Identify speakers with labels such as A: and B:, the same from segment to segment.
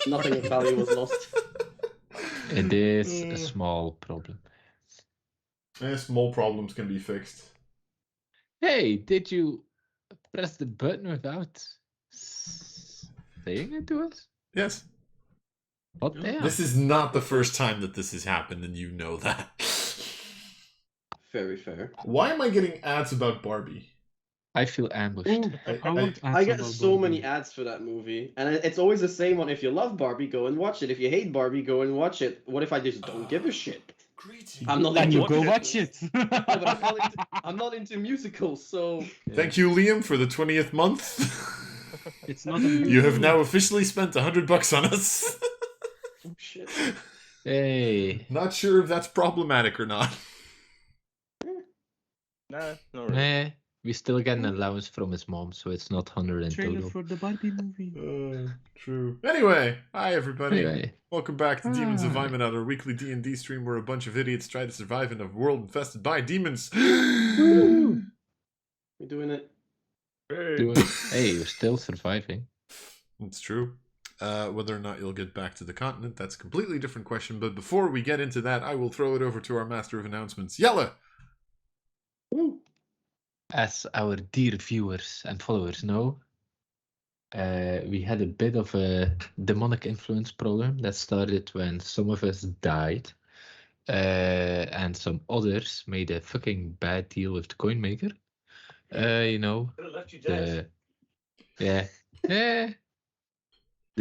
A: Nothing of value was lost.
B: It is a small problem.
C: Small problems can be fixed.
B: Hey, did you press the button without saying it to us?
C: Yes.
B: Oh, damn.
C: This is not the first time that this has happened, and you know that.
A: Very fair.
C: Why am I getting ads about Barbie?
B: I feel ambushed.
A: I get so many ads for that movie, and it's always the same one. If you love Barbie, go and watch it. If you hate Barbie, go and watch it. What if I just don't give a shit? I'm not.
D: Then
A: into
D: you go watch it.
A: Yeah, but I'm not into musicals, so.
C: Thank you, Liam, for the 20th month.
D: It's not a musical.
C: You have now officially spent $100 on us.
A: Oh shit.
B: Hey.
C: Not sure if that's problematic or not.
E: Nah, not really.
B: We still get an allowance from his mom, so it's not 100 in
D: Trailer
B: total.
D: for the Barbie movie.
C: True. Anyway, hi everybody.
B: Anyway.
C: Welcome back to Demons of
B: Hi.
C: Aeminad, our weekly D&D stream where a bunch of idiots try to survive in a world infested by demons.
A: We're doing it.
B: Hey, you're still surviving.
C: It's true. Whether or not you'll get back to the continent, that's a completely different question. But before we get into that, I will throw it over to our master of announcements, Yella.
B: As our dear viewers and followers know, we had a bit of a demonic influence problem that started when some of us died, and some others made a fucking bad deal with the coin maker. You know, the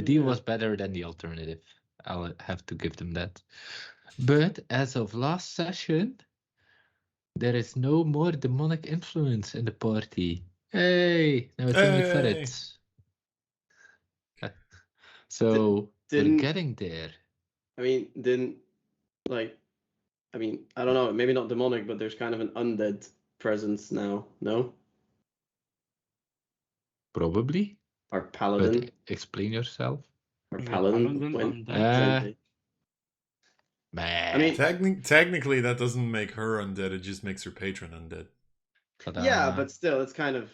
B: deal was better than the alternative. I'll have to give them that. But as of last session, there is no more demonic influence in the party. Hey, now it's only ferrets. So we're getting there.
A: I mean, I don't know, maybe not demonic, but there's kind of an undead presence now, no?
B: Probably.
A: Our paladin.
B: But explain yourself.
A: Our paladin. I mean,
C: technically, that doesn't make her undead. It just makes her patron undead.
A: Yeah, but still, it's kind of,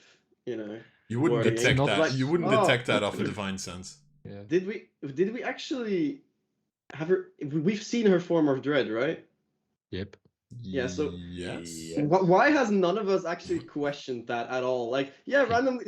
A: you know.
C: You wouldn't detect that.
A: Like,
C: you wouldn't detect that off a divine sense.
B: Yeah.
A: Did we actually have her? We've seen her form of dread, right?
B: Yep.
A: Yeah. So
C: yes.
A: Why has none of us actually questioned that at all? Like, yeah, randomly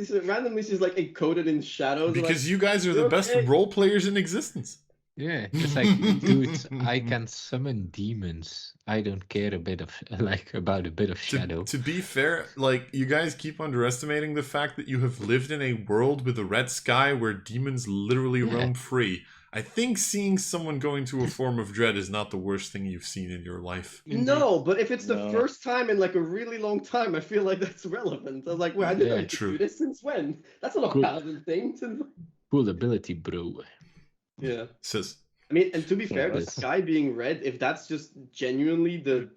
A: she's like encoded in shadows.
C: Because
A: like,
C: you guys are the best role players in existence.
B: Yeah, it's like, dude, I can summon demons. I don't care about a bit of shadow.
C: To be fair, like, you guys keep underestimating the fact that you have lived in a world with a red sky where demons literally roam free. I think seeing someone go into a form of dread is not the worst thing you've seen in your life.
A: No, but if it's the first time in like a really long time, I feel like that's relevant. I was like, well, I didn't do this since when? That's not a paladin thing.
B: Cool ability, bro.
A: Yeah.
C: Sis.
A: I mean, and to be fair, the sky being red, if that's just genuinely the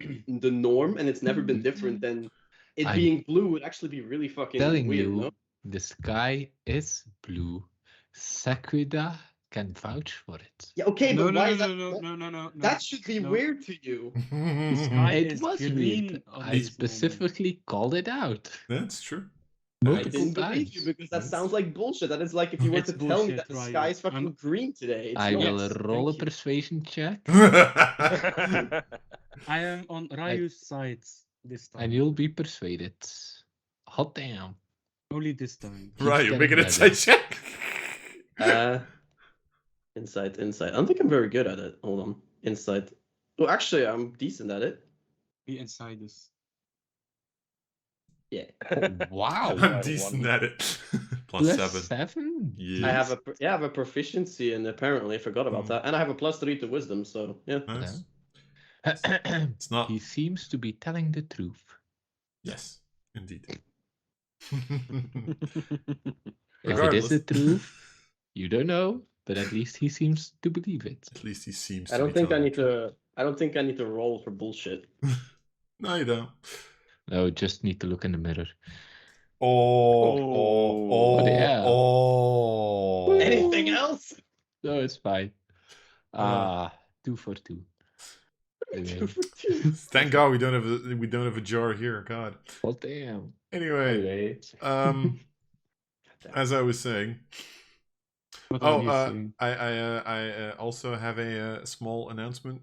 A: norm and it's never been different, then it being blue would actually be really fucking
B: telling
A: weird,
B: you,
A: no?
B: The sky is blue. Sequida can vouch for it.
A: Yeah, okay, but why is that?
D: No.
A: That should be weird to you.
B: It was weird. I specifically called it out.
C: That's true.
A: I didn't believe you because that sounds like bullshit. That is like if you were to tell me that the sky is fucking green today.
B: I will roll a persuasion check.
D: I am on Ryu's side this time.
B: And you'll be persuaded. Hot damn.
D: Only this time.
C: Ryu, make an insight check.
A: Insight. I don't think I'm very good at it. Hold on. Insight. Well, actually, I'm decent at it.
D: Be inside this.
A: Yeah.
B: Wow.
C: I'm decent at it. Plus 7.
A: Yes. I have a proficiency, and apparently I forgot about that. And I have a +3 to wisdom, so yeah.
C: Nice.
B: It's not. He seems to be telling the truth.
C: Yes, indeed.
B: If it is the truth, you don't know, but at least he seems to believe it.
C: At least he seems.
A: I don't think I need to roll for bullshit.
C: No, you don't.
B: No, just need to look in the mirror.
A: Anything else?
B: No, it's fine. 2 for 2.
A: 2 for 2.
C: Thank God we don't have a jar here. God.
B: Well, damn.
C: Anyway, as I was saying,
D: What
C: Oh,
D: are you saying?
C: I also have a small announcement.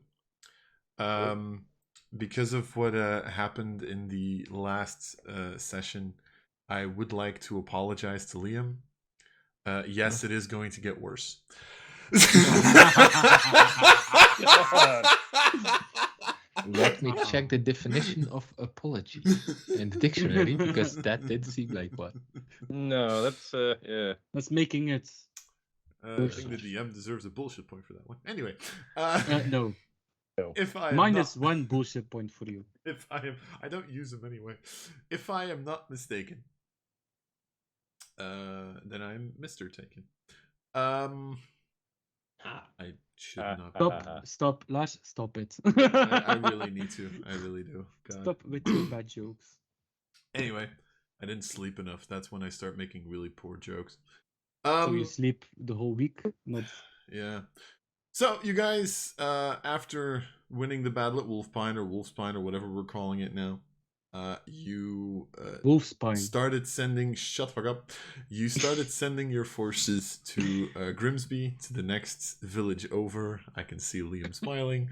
C: Because of what happened in the last session, I would like to apologize to Liam. Yes, it is going to get worse.
B: Let me check the definition of apology in the dictionary, because that did seem like one.
E: No, that's yeah.
D: That's making it.
C: I think the DM deserves a bullshit point for that one. Anyway,
D: No.
C: if I am
D: Minus
C: not,
D: 1 bullshit point for you.
C: if I don't use them anyway. If I am not mistaken, then I'm Mr. Taken. I should not.
D: Stop, Lars, stop it.
C: I really need to. I really do. God.
D: Stop with your bad jokes.
C: Anyway, I didn't sleep enough. That's when I start making really poor jokes.
D: So you sleep the whole week? Not.
C: Yeah. So you guys, after winning the battle at Wolfspine or whatever we're calling it now, you
D: Wolfspine.
C: started sending. Shut the fuck up. You started sending your forces to Grimsby, to the next village over. I can see Liam smiling.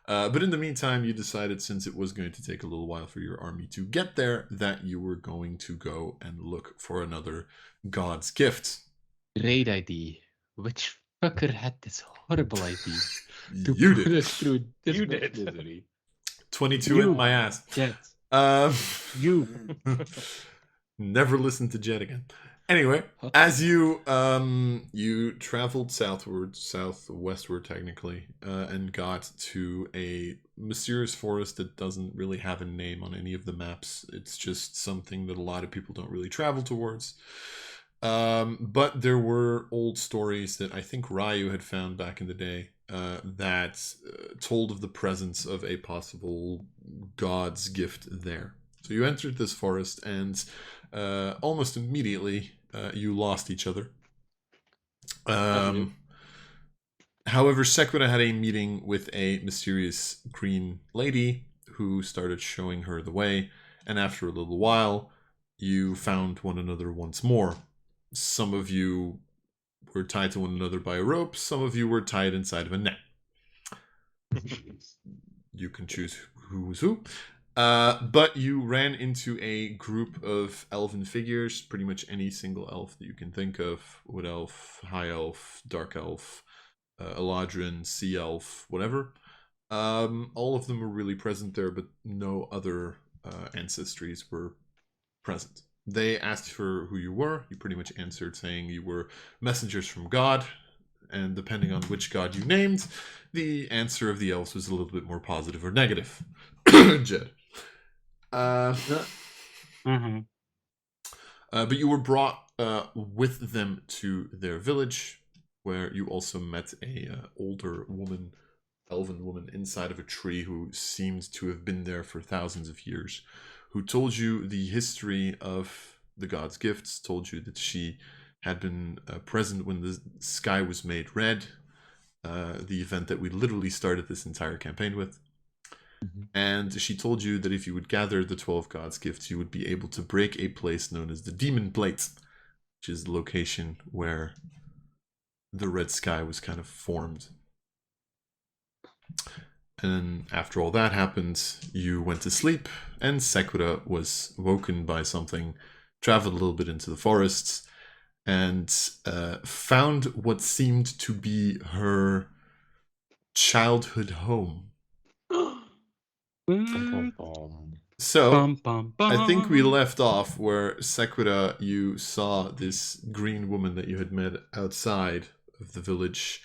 C: But in the meantime, you decided, since it was going to take a little while for your army to get there, that you were going to go and look for another god's gift.
B: Great idea. Which fucker had this horrible idea to
C: You
B: put
C: did.
B: us through this
E: You
B: much
E: did.
B: misery?
C: 22
D: You
C: in my ass.
D: Jet.
C: You never listen to Jet again. Anyway, as you traveled southwestward technically, and got to a mysterious forest that doesn't really have a name on any of the maps. It's just something that a lot of people don't really travel towards. But there were old stories that I think Ryu had found back in the day that told of the presence of a possible god's gift there. So you entered this forest, and almost immediately you lost each other. However, Sequida had a meeting with a mysterious green lady who started showing her the way, and after a little while, you found one another once more. Some of you were tied to one another by a rope, some of you were tied inside of a net. You can choose who was who. But you ran into a group of elven figures, pretty much any single elf that you can think of. Wood elf, high elf, dark elf, Eladrin, sea elf, whatever. All of them were really present there, but no other ancestries were present. They asked for who you were. You pretty much answered saying you were messengers from God. And depending on which god you named, the answer of the elves was a little bit more positive or negative. Jed. But you were brought with them to their village, where you also met a older woman, elven woman, inside of a tree who seemed to have been there for thousands of years, who told you the history of the god's gifts, told you that she had been present when the sky was made red, the event that we literally started this entire campaign with. And she told you that if you would gather the 12 gods' gifts, you would be able to break a place known as the Demon Plate, which is the location where the red sky was kind of formed. And after all that happened, you went to sleep, and Sequida was woken by something, traveled a little bit into the forests, and found what seemed to be her childhood home. So, I think we left off where Sequida, you saw this green woman that you had met outside of the village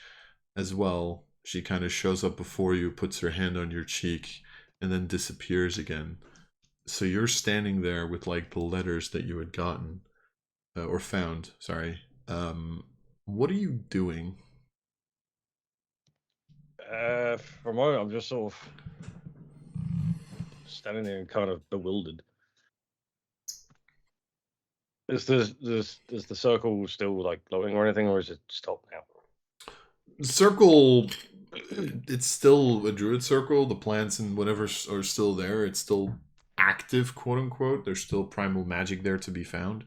C: as well. She kind of shows up before you, puts her hand on your cheek, and then disappears again. So you're standing there with like the letters that you had gotten, or found, sorry. What are you doing?
E: For a moment, I'm just sort of standing there and kind of bewildered. Is the circle still like glowing or anything, or is it stopped now?
C: Circle, it's still a druid circle. The plants and whatever are still there. It's still active, quote unquote. There's still primal magic there to be found.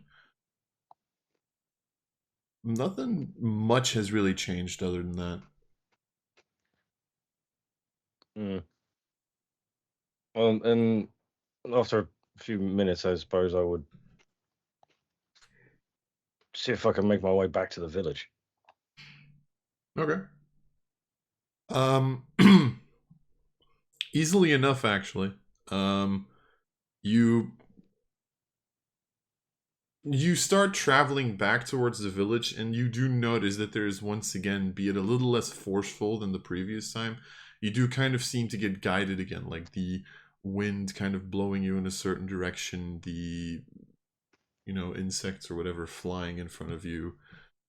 C: Nothing much has really changed other than that.
E: Well, and after a few minutes, I suppose I would see if I can make my way back to the village.
C: Okay. Easily enough, actually. You start traveling back towards the village, and you do notice that there is once again, be it a little less forceful than the previous time, you do kind of seem to get guided again, like the wind kind of blowing you in a certain direction, the insects or whatever flying in front of you,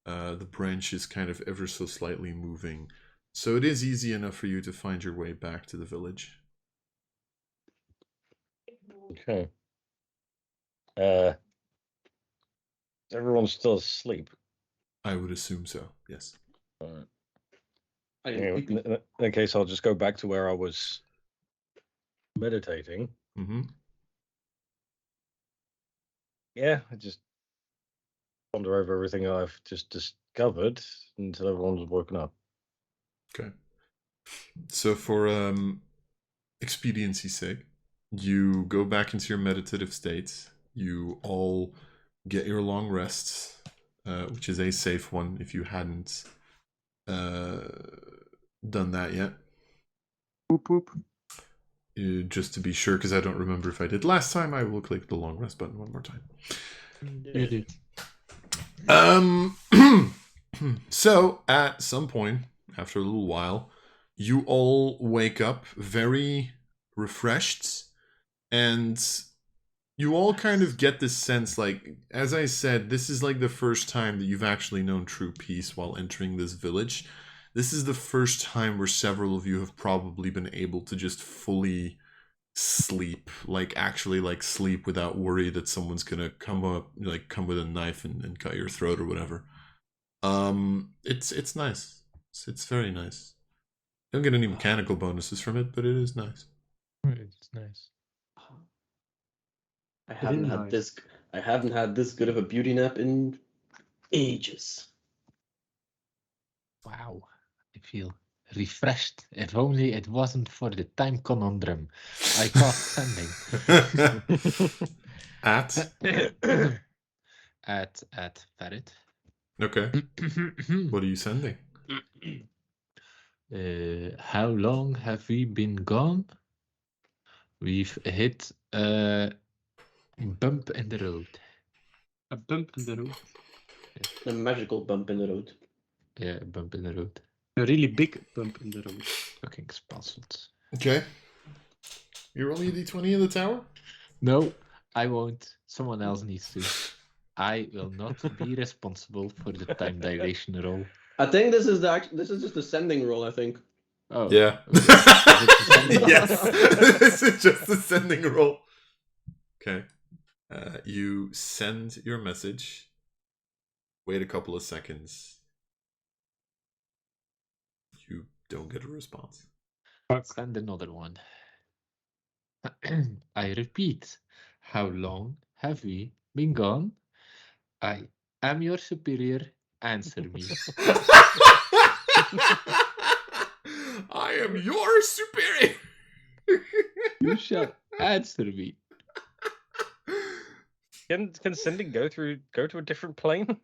C: the branches kind of ever so slightly moving. So it is easy enough for you to find your way back to the village.
E: Okay. Everyone's still asleep.
C: I would assume so, yes.
E: All right. In that case, I'll just go back to where I was meditating.
C: Mm-hmm.
E: Yeah, I just ponder over everything I've just discovered until everyone's woken up.
C: Okay. So for expediency's sake, you go back into your meditative state. You all get your long rests, which is a safe one if you hadn't done that yet.
D: Poop poop.
C: Just to be sure, because I don't remember if I did last time, I will click the long rest button one more time.
D: You do.
C: So at some point, after a little while, you all wake up very refreshed, and you all kind of get this sense, like, as I said, this is like the first time that you've actually known true peace while entering this village. This is the first time where several of you have probably been able to just fully sleep, like actually like sleep without worry that someone's gonna come with a knife and cut your throat or whatever. It's nice. It's very nice. Don't get any mechanical bonuses from it, but it is nice.
B: It's nice.
A: I haven't had this good of a beauty nap in ages.
B: Wow, I feel refreshed. If only it wasn't for the time conundrum. I cast sending.
C: At
B: Ferret.
C: okay. What are you sending?
B: How long have we been gone? We've hit a bump in the road.
D: A bump in the road.
A: A magical bump in the road.
B: Yeah, a bump in the road.
D: A really big bump in the road.
B: Fucking spazzled.
C: Okay. You're rolling a d20 in the tower?
B: No, I won't. Someone else needs to. I will not be responsible for the time dilation roll.
A: I think this is just the sending roll, I think.
B: Oh.
C: Yeah.
B: Okay.
C: Yes. This is just the sending roll. Okay. You send your message. Wait a couple of seconds. You don't get a response.
B: Send another one. I repeat, how long have we been gone? I am your superior. Answer me.
C: I am your superior.
B: You shall answer me.
E: Can sending go to a different plane?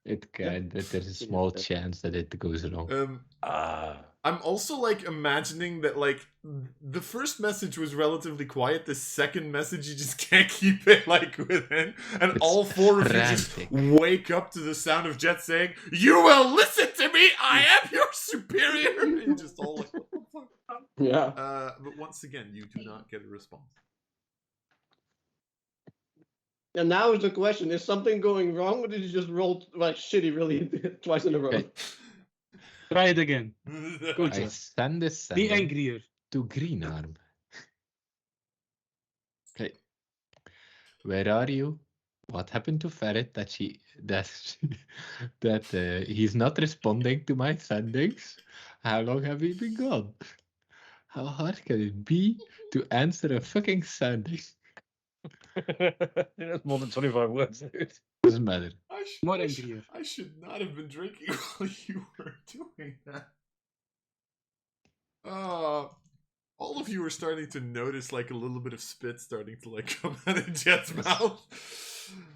B: It can, but there's a small chance that it goes wrong.
C: I'm also like imagining that like the first message was relatively quiet. The second message you just can't keep it like within, and
B: It's
C: all four of you just
B: frantic.
C: wake up to the sound of Jet saying, "You will listen to me. I am your superior." And you just all like, what the fuck?
A: Yeah.
C: But once again, you do not get a response.
A: And now is the question: is something going wrong, or did you just roll like shitty really twice in a row?
B: Okay.
D: Try it again. Go,
B: I
D: Jess.
B: send this
D: Be
B: sending
D: angrier.
B: to Green Arm. Okay. Where are you? What happened to Ferret that he's not responding to my sendings? How long have we been gone? How hard can it be to answer a fucking sending?
E: That's more than 25 words, dude.
B: Doesn't matter.
C: I
D: More angrier.
C: I should not have been drinking while you were doing that. All of you are starting to notice like a little bit of spit starting to like come out of Jed's mouth.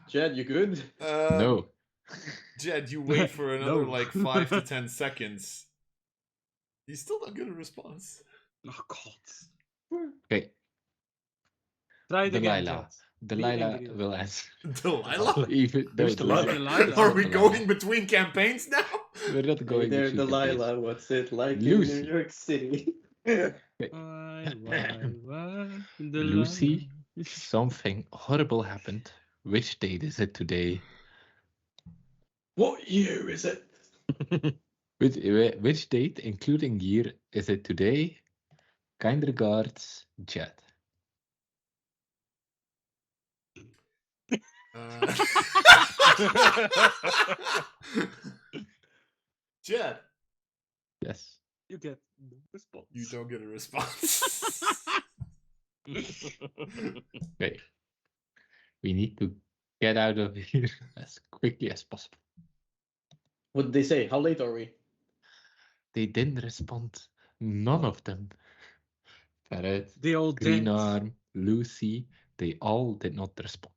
A: Jed, you good?
B: No.
C: Jed, you wait for another
D: No.
C: like 5 to 10 seconds. You still don't get a response.
D: Oh god.
B: Okay.
D: Try it again,
B: Delilah.
D: Jed.
B: Delilah
D: angry.
B: will answer.
C: Delilah?
B: Even though
E: Who's Delilah?
D: Delilah.
C: Are we
B: Delilah.
C: going between campaigns now?
B: We're not
A: Hey
B: going
A: there,
B: between campaigns.
A: Delilah. What's it like
B: Lucy.
A: in New York City?
D: Why, Delilah?
B: Lucy, something horrible happened. Which date is it today?
A: What year is it?
B: Which date, including year, is it today? Kind regards, Jed.
C: Jed,
B: Yes.
D: You get no response.
C: you don't get a response.
B: Okay. We need to get out of here as quickly as possible.
A: What did they say? How late are we?
B: They didn't respond. None of them. Ferret,
D: They all
B: Green
D: dead.
B: Arm, Lucy, they all did not respond.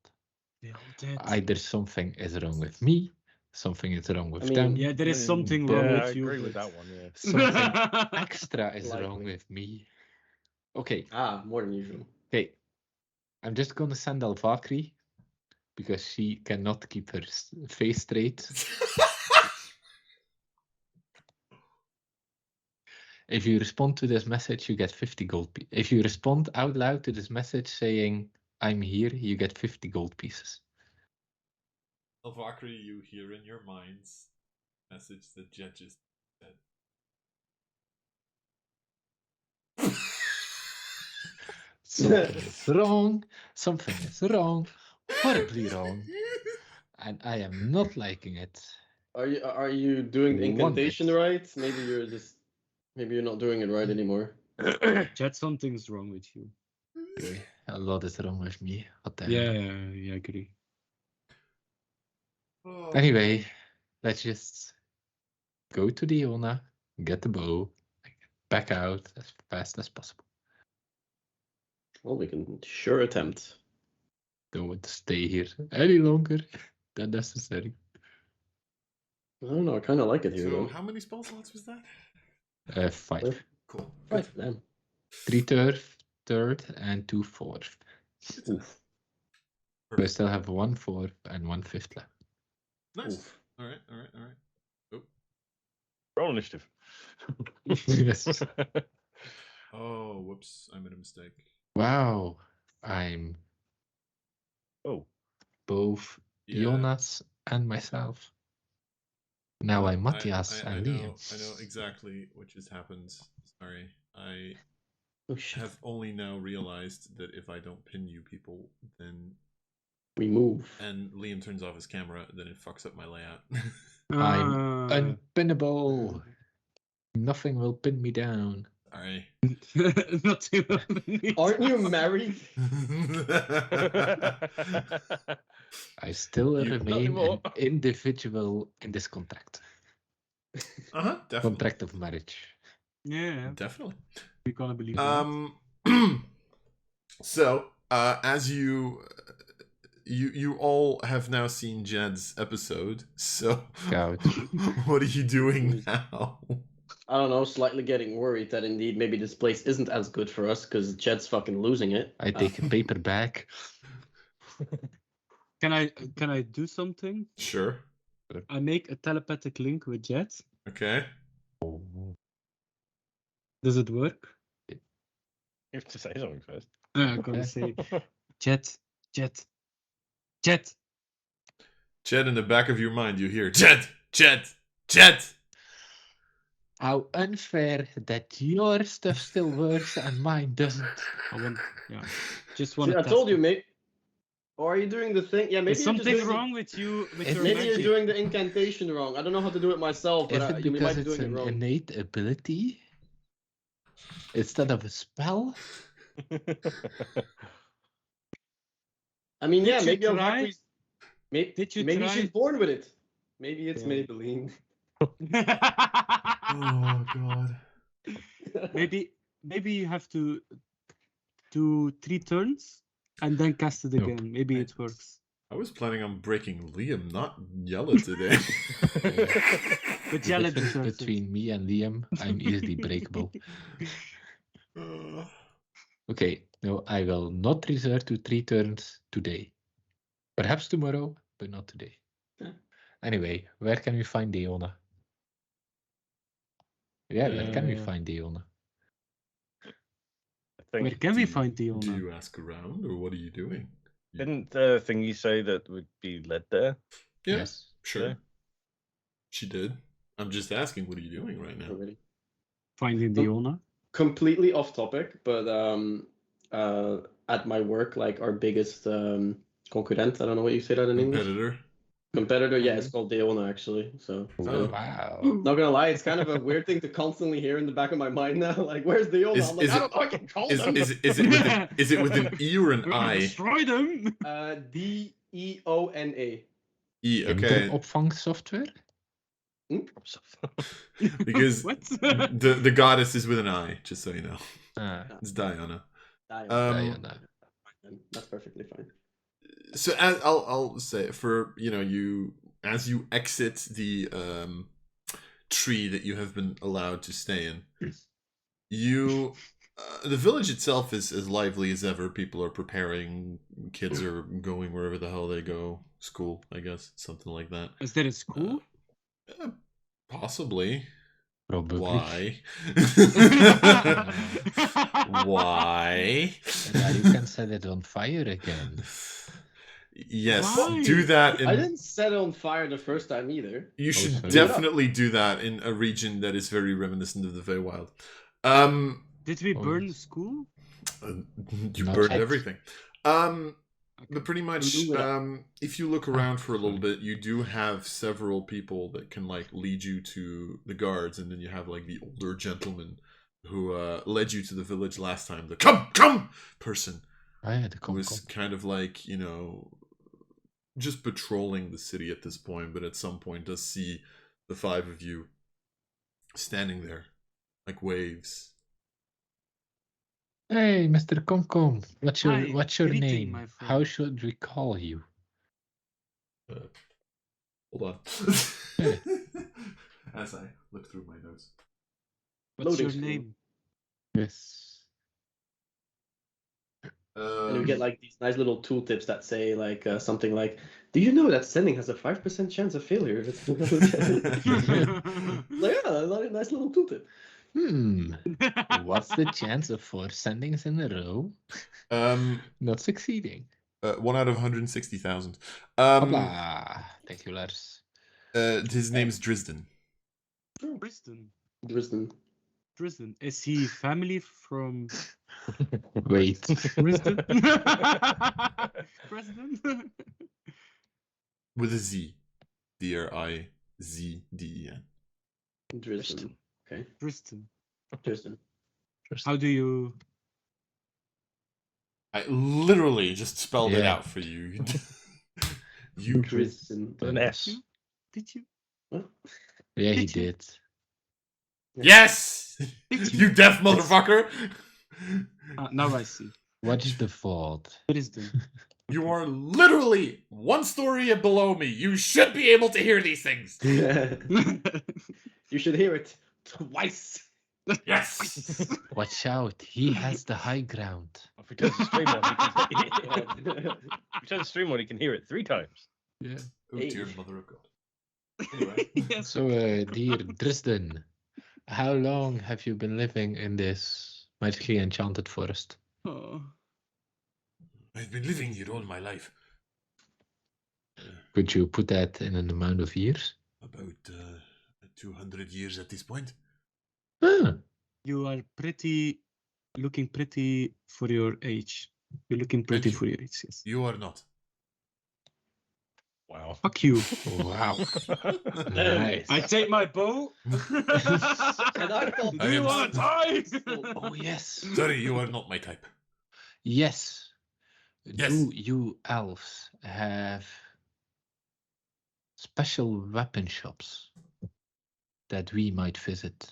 D: They all dead.
B: Either something is wrong with me, something is wrong with
A: I mean,
B: them,
D: Yeah, there is something wrong
E: Yeah,
D: with
E: I
D: you.
E: agree with
D: but-
E: that one. Yeah.
B: something extra is wrong
A: Likely.
B: with me. Okay,
A: more than usual.
B: okay. I'm just gonna send Alvakri because she cannot keep her face straight. If you respond to this message, you get 50 gold. If you respond out loud to this message saying, I'm here, you get 50 gold pieces.
C: Alvakri, you hear in your minds message that Jed just said.
B: Something is wrong. Something is wrong. Horribly wrong. And I am not liking it.
A: Are you doing the incantation
B: Wonderful.
A: right? Maybe you're not doing it right anymore.
D: Chad, something's wrong with you.
B: Okay, a lot is wrong with me. What the
D: Yeah,
B: hell?
D: I agree.
C: Oh.
B: Anyway, let's just go to the Iona, get the bow, and get back out as fast as possible.
A: Well, we can sure attempt.
B: Don't want to stay here any longer than necessary.
A: I don't know. I kind of like it here,
C: So,
A: though.
C: how many spell slots was that?
B: 5.
C: Cool.
A: Right, damn.
B: 3 third, and 2 fourth.
C: Good to know.
A: Oof.
B: I
C: Perfect.
B: still have 1 fourth and 1 fifth left.
C: Nice.
A: Oof.
C: All right. Oh.
E: Roll initiative.
B: Yes.
C: Oh, whoops! I made a mistake.
B: Wow. I'm
E: Oh,
B: both
C: Yeah.
B: Jonas and myself. Now I'm
C: I
B: Matthias and Liam.
C: I know exactly what just happened. Sorry. I
A: Oh shit.
C: have only now realized that if I don't pin you people, then
A: We move.
C: and Liam turns off his camera, then it fucks up my layout.
B: I'm unpinnable. Nothing will pin me down.
C: Sorry.
D: Not too
A: Aren't you married?
B: I still
C: You-
B: remain an
E: anymore.
B: individual in this contract.
C: Definitely.
B: Contract of marriage.
D: Yeah,
C: Definitely.
D: we can't believe that.
C: So, as you all have now seen Jed's episode, so
B: Ouch.
C: what are you doing now?
A: I don't know. Slightly getting worried that indeed maybe this place isn't as good for us because Jed's fucking losing it.
B: I take a paper bag.
D: Can I do something?
C: Sure.
D: I make a telepathic link with Jet.
C: Okay.
D: Does it work?
E: you have to say something first.
D: I'm gonna say Jet.
C: Jed, in the back of your mind, you hear Jed.
B: How unfair that your stuff still works and mine doesn't.
D: Just want
A: See,
D: to
A: I told you, mate. Or are you doing the thing? Yeah, maybe
D: Is
A: you're just
D: something
A: doing
D: wrong with you with
B: Is
D: your
A: Maybe
B: it-
A: you're
D: magic?
A: doing the incantation wrong. I don't know how to do it myself,
B: Is
A: but
B: it
A: you
B: because
A: might be
B: it's
A: doing it
B: an
A: wrong.
B: innate ability instead of a spell?
A: I mean,
D: Did
A: yeah,
D: you
A: maybe
D: try?
A: Maybe
D: Did you
A: maybe
D: try?
A: she's born with it. Maybe it's
B: Yeah.
A: Maybelline.
C: Oh god.
D: maybe you have to do 3 turns and then cast it
B: Nope.
D: again. Maybe it works.
C: I was planning on breaking Liam, not Yella today.
D: But
B: The
D: Yella
B: difference
D: deserves it.
B: between me and Liam, I'm easily breakable. Okay, no, I will not resort to 3 turns today. Perhaps tomorrow, but not today.
A: Yeah.
B: Anyway, where can we find Deona? Yeah, where can we
D: Uh,
B: find Deona?
E: I think.
D: Where can we
C: Do
D: find
C: Do
D: Deona?
C: you ask around, or what are you doing?
E: Didn't the thing you say that would be led there?
C: Yeah,
B: Yes.
C: sure.
E: Yeah.
C: She did. I'm just asking, what are you doing right now?
A: Already.
D: Finding Deona?
A: Completely off topic, but at my work, like our biggest concurrent, I don't know what you say that in English.
C: Competitor?
A: Yeah, it's called Deona actually. So
C: Oh.
B: Wow.
A: not gonna lie, it's kind of a weird thing to constantly hear in the back of my mind now. Like, where's Deona? I'm like, I don't know, I can call them.
C: Is it with an E or an
D: We're gonna
C: I?
D: destroy them!
A: Deona.
C: E, okay.
B: Kinderopvangsoftware?
C: Because
D: What?
C: the goddess is with an I, just so you know.
B: Ah,
C: It's Diana.
B: Diana.
A: That's perfectly fine.
C: So as I'll say, for you as you exit the tree that you have been allowed to stay in, you the village itself is as lively as ever. People are preparing, kids are going wherever the hell they go, school, I guess, something like that.
D: Is there a school?
C: Possibly.
B: Probably.
C: Why? Why?
B: And you can set it on fire again.
C: Yes,
D: Why?
C: do that.
A: I didn't set it on fire the first time either.
C: You should
B: sorry.
C: definitely do that in a region that is very reminiscent of the Feywild.
D: Did we
B: Oh,
D: burn
B: yes.
D: the school?
C: You
B: Not
C: burned
B: yet.
C: everything. But pretty much,
A: Blew it up.
C: if you look around for a little bit, you do have several people that can lead you to the guards, and then you have the older gentleman who led you to the village last time. The come person
B: Oh, yeah, the
C: who was kind of just patrolling the city at this point, but at some point does see the 5 of you standing there like waves.
B: Hey, Mr. Comcom, what's your
D: Hi, greeting,
B: name?
D: my friend.
B: How should we call you?
C: Hold on.
B: Yeah.
C: As I look through my notes.
D: What's
A: Loading
D: your
A: screen.
D: name?
B: Yes.
A: And we get these nice little tooltips that say something like, "Do you know that sending has a 5% chance of failure?" Yeah, nice little tooltip.
B: What's the chance of 4 sendings in a row not succeeding?
C: 1 out of 160,000.
B: Hopla. Thank you, Lars.
C: His name's Drisden.
D: Drisden. Is he family from
B: Wait.
D: Drisden? President?
C: With a Z. Drizden.
A: Drisden. Okay.
D: Drisden.
A: Drisden.
D: How do you...
C: I literally just spelled it
B: Yeah.
C: out for you. You.
A: Drisden.
E: With an S.
D: Did you?
A: What?
B: Yeah, he
D: Did you?
B: did.
C: Yes!
D: Did
C: You deaf motherfucker!
D: Now I see.
B: Watch the vault.
D: Drisden.
C: You are literally 1 story below me. You should be able to hear these things.
A: You should hear it twice.
C: Yes!
B: Watch out, he has the high ground.
E: If we turn the stream on, he can hear it 3 times.
B: Yeah.
C: Oh
A: Hey.
C: dear mother of God. Anyway.
D: Yes.
B: So, dear Drisden, how long have you been living in this magically enchanted forest?
D: Oh.
C: I've been living here all my life.
B: Could you put that in an amount of years?
C: About 200 years at this point.
B: Ah,
D: You are looking pretty for your age. You're looking pretty
C: you.
D: for your age, yes.
C: You are not.
E: Wow.
D: Fuck you.
B: wow. Nice.
D: I take my bow.
A: And I thought,
C: I am-
D: want to die?
B: Oh, yes.
C: Sorry, you are not my type.
B: Yes.
C: Yes.
B: Do you elves have special weapon shops that we might visit?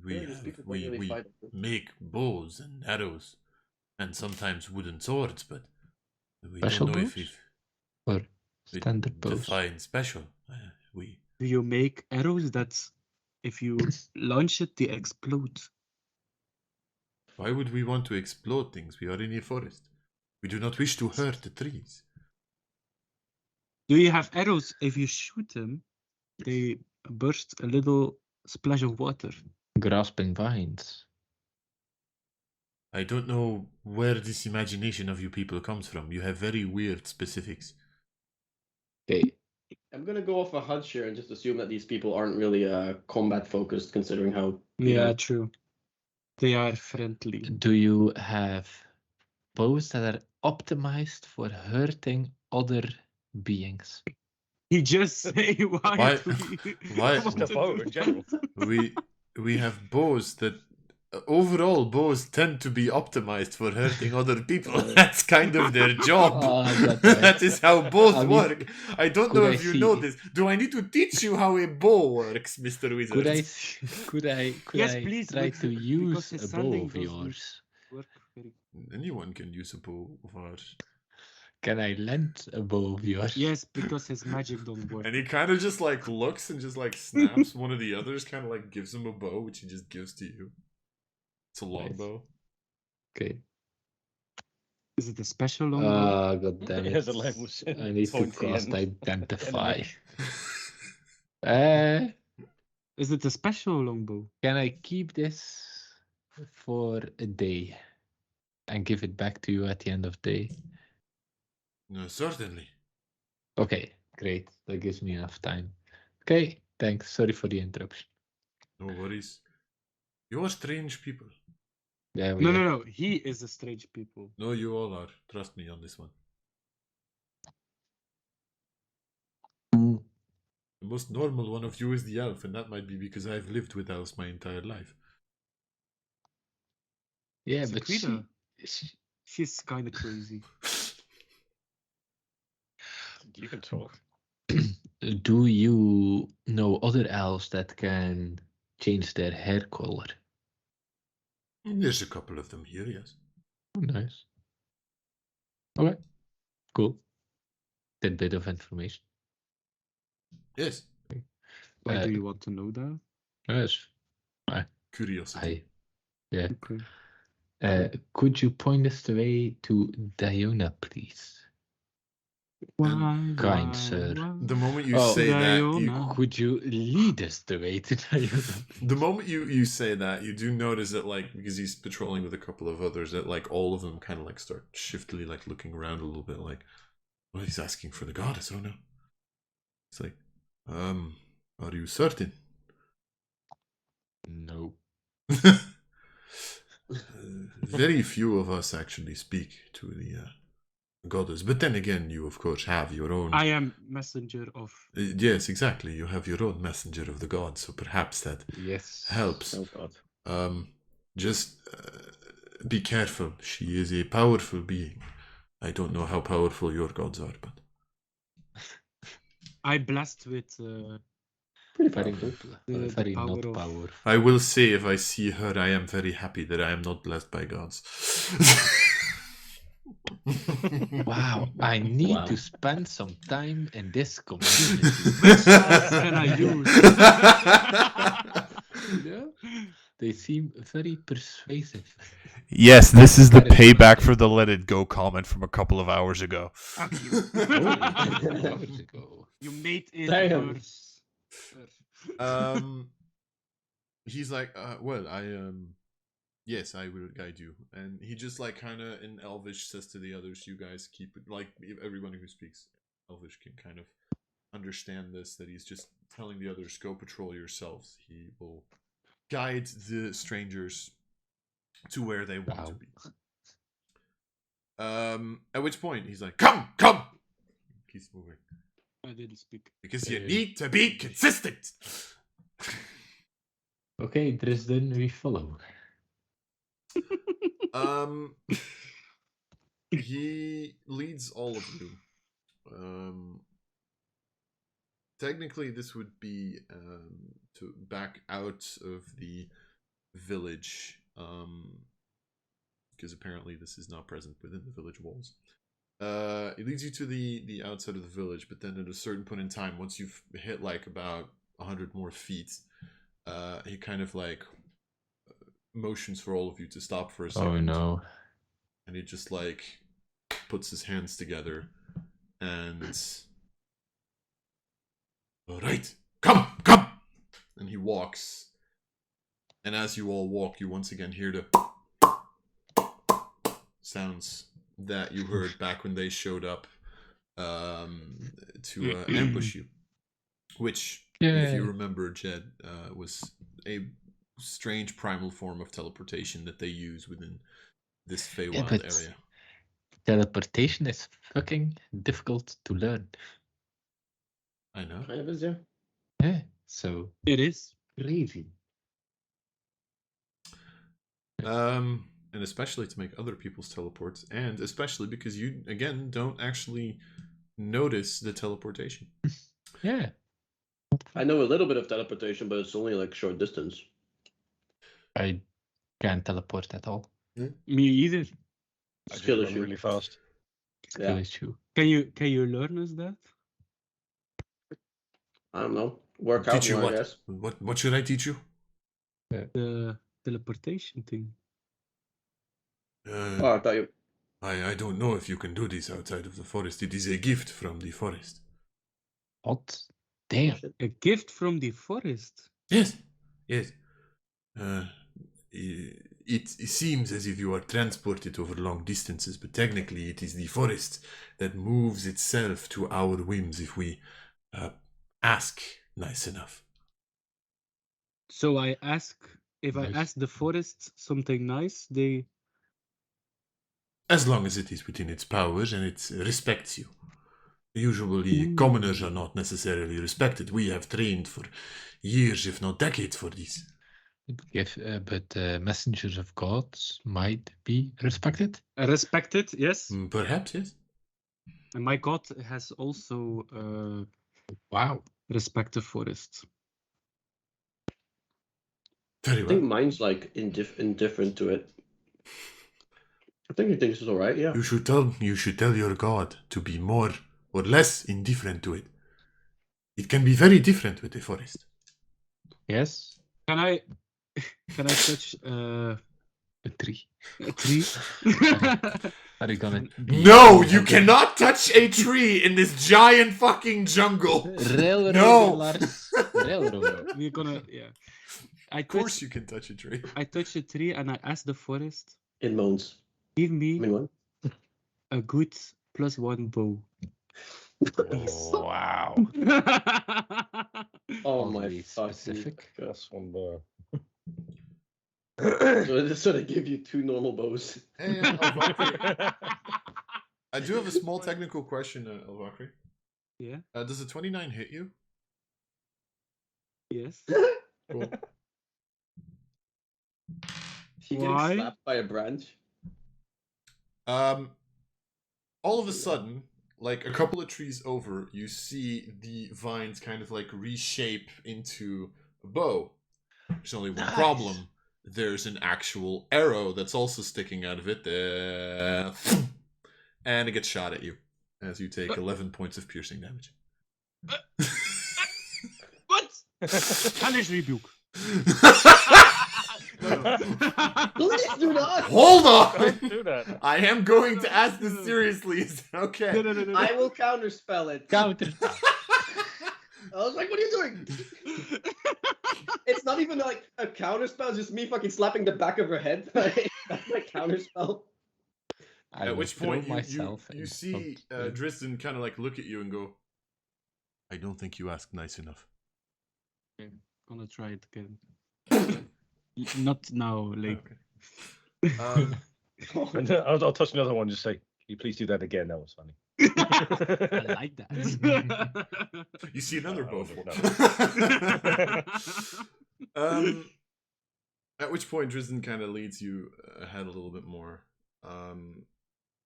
C: We
A: These people don't really
C: we
A: fight.
C: make bows and arrows, and sometimes wooden swords, but we
B: Special
C: don't know
B: bows?
C: if
B: Or
C: we
B: standard bows?
C: define special. We
D: Do you make arrows that, if you launch it, they explode?
C: Why would we want to explode things? We are in a forest. We do not wish to hurt the trees.
D: Do you have arrows? If you shoot them, they burst a little splash of water.
B: Grasping vines.
C: I don't know where this imagination of you people comes from. You have very weird specifics.
B: Okay.
A: I'm gonna go off a hunch here and just assume that these people aren't really combat focused, considering how.
D: Yeah, true. They are friendly.
B: Do you have bows that are optimized for hurting other beings?
D: He just say why? do we
C: why-
D: want
E: The
D: to
E: bow
D: do
E: in general.
D: that?
C: We have bows that overall bows tend to be optimized for hurting other people. That's kind of their job. That is how bows
B: I mean,
C: work. I don't know
B: could
C: if
B: I
C: you
B: see-
C: know this. Do I need to teach you how a bow works, Mr. Wizard?
B: Could I
D: Yes, please,
B: try
D: but
B: to
D: because
B: use
D: his
B: a bow
D: sanding
B: of
D: doesn't
B: yours?
D: Work very...
C: Anyone can use a bow of ours.
B: Can I lend a bow of yours?
D: Yes, because his magic don't work.
C: And he kind of just like looks and just like snaps. One of the others kind of like gives him a bow, which he just gives to you. It's a longbow.
B: Okay.
D: Is it a special longbow?
B: God damn
E: It
B: it.
E: has a language
B: I need to
E: pointy
B: cast
E: end.
B: Identify.
D: Is it a special longbow?
B: Can I keep this for a day and give it back to you at the end of the day?
C: No, certainly.
B: Okay, great. That gives me enough time. Okay, thanks. Sorry for the interruption.
C: No worries. You are strange people.
B: Yeah,
D: No. He is a strange people.
C: No, you all are. Trust me on this one.
B: Mm,
C: The most normal one of you is the elf, and that might be because I've lived with elves my entire life.
B: yeah, but
D: Sequida.
B: she
D: She's kind of crazy.
E: You can talk.
B: do you know other elves that can change their hair color?
C: There's a couple of them here, yes.
B: Oh, nice. Okay, cool. That bit of information.
C: Yes.
D: Why do you want to know that?
B: Yes.
C: Curiosity.
B: Yeah.
D: Okay.
B: Could you point us the way to Diona, please? Kind sir.
C: The moment you
B: Oh,
C: say that, you,
D: Diona.
B: Could you lead us the way to Diona?
C: the moment you say that, you do notice that, like, because he's patrolling with a couple of others, that like all of them kind of like start shiftily like looking around a little bit, like, well, he's asking for the goddess. Oh no. It's like, are you certain?
B: No.
C: Very few of us actually speak to the goddess, but then again, you of course have your own.
D: I am messenger of...
C: Yes, exactly. You have your own messenger of the gods, so perhaps that helps.
E: Oh god.
C: Just be careful. She is a powerful being. I don't know how powerful your gods are, but
D: I blessed with...
B: Very
D: the
B: very
D: power
B: not
D: of-
B: powerful.
C: I will say if I see her, I am very happy that I am not blessed by gods.
B: Wow, I need
E: Wow.
B: to spend some time in this community.
D: can I use?
B: You know? They seem very persuasive.
F: Yes, this is the
B: That is
F: payback
B: funny.
F: for the let it go comment from a couple of hours ago.
D: Fuck you.
B: Hours ago.
D: You made it
B: Damn.
D: worse.
C: He's like, well, yes, I will guide you. And he just like kind of in Elvish says to the others, you guys keep it, like everyone who speaks Elvish can kind of understand this, that he's just telling the others, go patrol yourselves. He will guide the strangers to where they want to be. At which point he's like, come! Keeps moving.
D: I didn't speak.
C: Because you need to be consistent!
B: Okay, Dresden, we follow.
C: He leads all of you technically, this would be to back out of the village, because apparently this is not present within the village walls. It leads you to the outside of the village, but then at a certain point in time, once you've hit like about 100 more feet, he kind of like motions for all of you to stop for a second.
B: Oh no.
C: And he just like puts his hands together and... Alright, come! And he walks. And as you all walk, you once again hear the sounds that you heard back when they showed up to ambush you. Which, if you remember, Jed, was a strange primal form of teleportation that they use within this Feywild area.
B: Teleportation is fucking difficult to learn.
C: I know.
A: Kind of is, yeah.
B: Yeah, so
D: It is.
B: crazy.
C: And especially to make other people's teleports, and especially because you, again, don't actually notice the teleportation.
B: Yeah.
A: I know a little bit of teleportation, but it's only like short distance.
B: I can't teleport at all.
D: Me either.
E: I just
A: Skill
E: run
A: issue.
E: really fast.
B: Skill
A: Yeah.
B: issue.
D: Can you learn us that?
A: I don't know. Work out
C: Teach you
A: more, I
C: what?
A: guess.
C: What should I teach you?
D: The teleportation thing.
A: Oh, I thought you...
C: I don't know if you can do this outside of the forest. It is a gift from the forest.
B: What? Damn.
D: A gift from the forest.
C: Yes. It seems as if you are transported over long distances, but technically it is the forest that moves itself to our whims if we ask nice enough.
D: So I ask if I
B: Nice.
D: ask the forest something nice, they
C: As long as it is within its powers and it respects you. Usually, commoners are not necessarily respected. We have trained for years, if not decades, for this.
B: But messengers of God might be respected.
D: respect it. Yes,
C: Perhaps, yes.
D: and my god has also
B: Wow.
D: respect the forest.
C: Very
A: I think
C: well.
A: mine's like indifferent to it. I think he thinks it's alright, yeah.
C: You should tell your god to be more or less indifferent to it. It can be very different with the forest.
B: Yes.
D: Can I touch
B: A tree.
D: a tree?
B: Are you gonna?
C: No, you cannot touch a tree in this giant fucking jungle.
B: Railroad.
C: No.
B: Lars. Railroad.
D: We're gonna
C: Of course you can touch a tree.
D: I touch a tree and I ask the forest,
A: It moans.
D: give
A: I
D: me
A: mean, what?
D: a good +1 bow.
B: Oh, wow.
A: Oh my
B: Oddly
A: fucking
B: specific.
A: God.
E: That's one bar.
A: So they give you 2 normal bows.
C: Hey, Elvakri. I do have a small technical question, Elvakri.
D: Yeah.
C: Does a 29 hit you?
D: Yes.
C: Cool.
A: He getting
D: Why?
A: slapped by a branch.
C: All of a sudden, like a couple of trees over, you see the vines kind of like reshape into a bow. There's only one problem. There's an actual arrow that's also sticking out of it. And it gets shot at you as you take 11 points of piercing damage.
D: What? Hellish rebuke.
A: Please do not!
C: Hold on!
E: Don't do that.
C: I am going to ask this seriously. Is that okay?
D: No.
A: I will counterspell it.
B: Counter.
A: I was like, what are you doing? It's not even like a counterspell, it's just me fucking slapping the back of her head. That's my counterspell.
C: At which point
B: myself
C: you see Drisden kind of like look at you and go, I don't think you asked nice enough.
D: Gonna try it again. Not now, like.
C: Okay.
E: And then I'll touch another one. Just say, "Can you please do that again?" That was funny.
D: I like that.
C: You see another bow.
E: No.
C: At which point Drisden kind of leads you ahead a little bit more.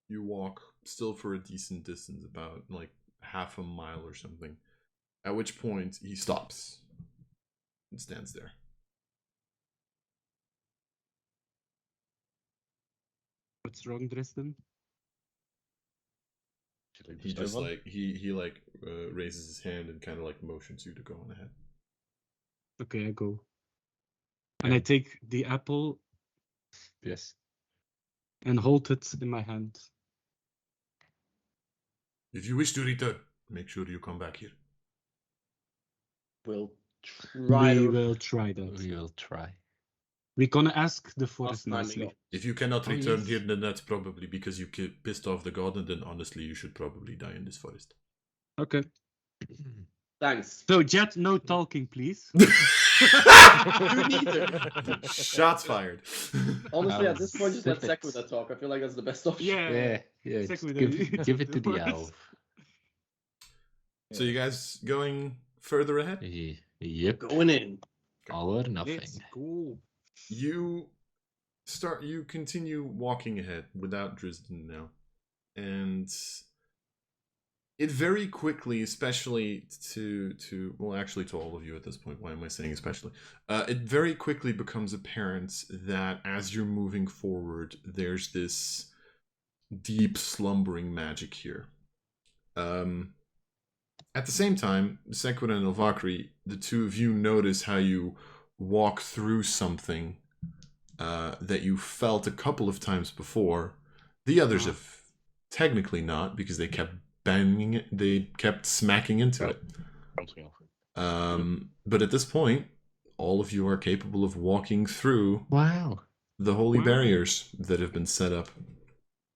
C: You walk still for a decent distance, about like half a mile or something, At which point he stops and stands there.
D: What's wrong, Dresden?
C: He just raises his hand and kind of like motions you to go on ahead.
D: Okay, I go. And I take the apple.
B: Yes.
D: And hold it in my hand.
C: If you wish to return, make sure you come back here.
A: We'll
D: We will try that.
B: We will try.
D: We're gonna ask the forest
A: Last time we
D: nicely.
A: got-
C: If you cannot
B: Oh,
C: return
B: yes.
C: here, then that's probably because you pissed off the god, and then honestly, you should probably die in this forest.
D: Okay.
A: Thanks.
D: So, Jet, no talking, please.
A: You neither.
C: Shots fired.
A: Honestly, at this point, just let
B: Zip it.
A: Sequida talk. I feel like that's the best option.
D: Yeah.
B: Yeah.
D: Stick
B: Just
D: with
B: give
D: it.
B: it to the
D: Worst.
B: elf.
C: So you guys going further ahead?
B: Yep.
A: Going in.
B: All or nothing.
D: Let's go.
C: You continue walking ahead without Dresden now. And it very quickly, especially to all of you at this point, why am I saying especially? It very quickly becomes apparent that as you're moving forward, there's this deep slumbering magic here. At the same time, Sequida and Ilvakri, the two of you notice how you walk through something that you felt a couple of times before. The others have technically not, because they kept banging it, they kept smacking into it.
E: Bouncing off it.
C: But at this point, all of you are capable of walking through
B: Wow.
C: the holy
D: Wow.
C: barriers that have been set up.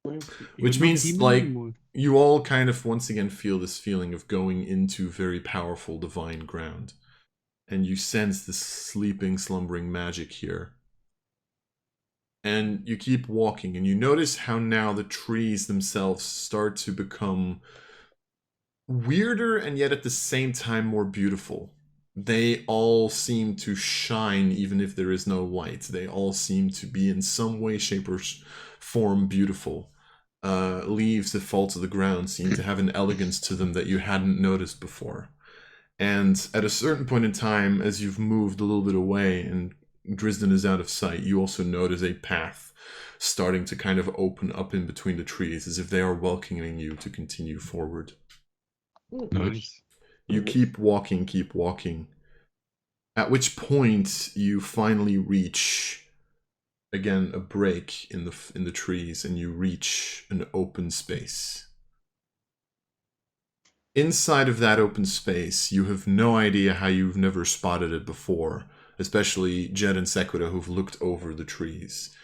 D: You're
C: Which
D: not
C: means,
D: demon
C: like,
D: anymore.
C: you all kind of once again feel this feeling of going into very powerful divine ground. And you sense this sleeping, slumbering magic here. And you keep walking, and you notice how now the trees themselves start to become weirder and yet at the same time more beautiful. They all seem to shine even if there is no light. They all seem to be in some way, shape, or form beautiful. Leaves that fall to the ground seem to have an elegance to them that you hadn't noticed before. And at a certain point in time, as you've moved a little bit away and Dresden is out of sight, you also notice a path starting to kind of open up in between the trees, as if they are welcoming you to continue forward.
D: Nice.
C: You keep walking, at which point you finally reach, again, a break in the trees, and you reach an open space. Inside of that open space, you have no idea how you've never spotted it before, especially Jed and Sequida, who've looked over the trees.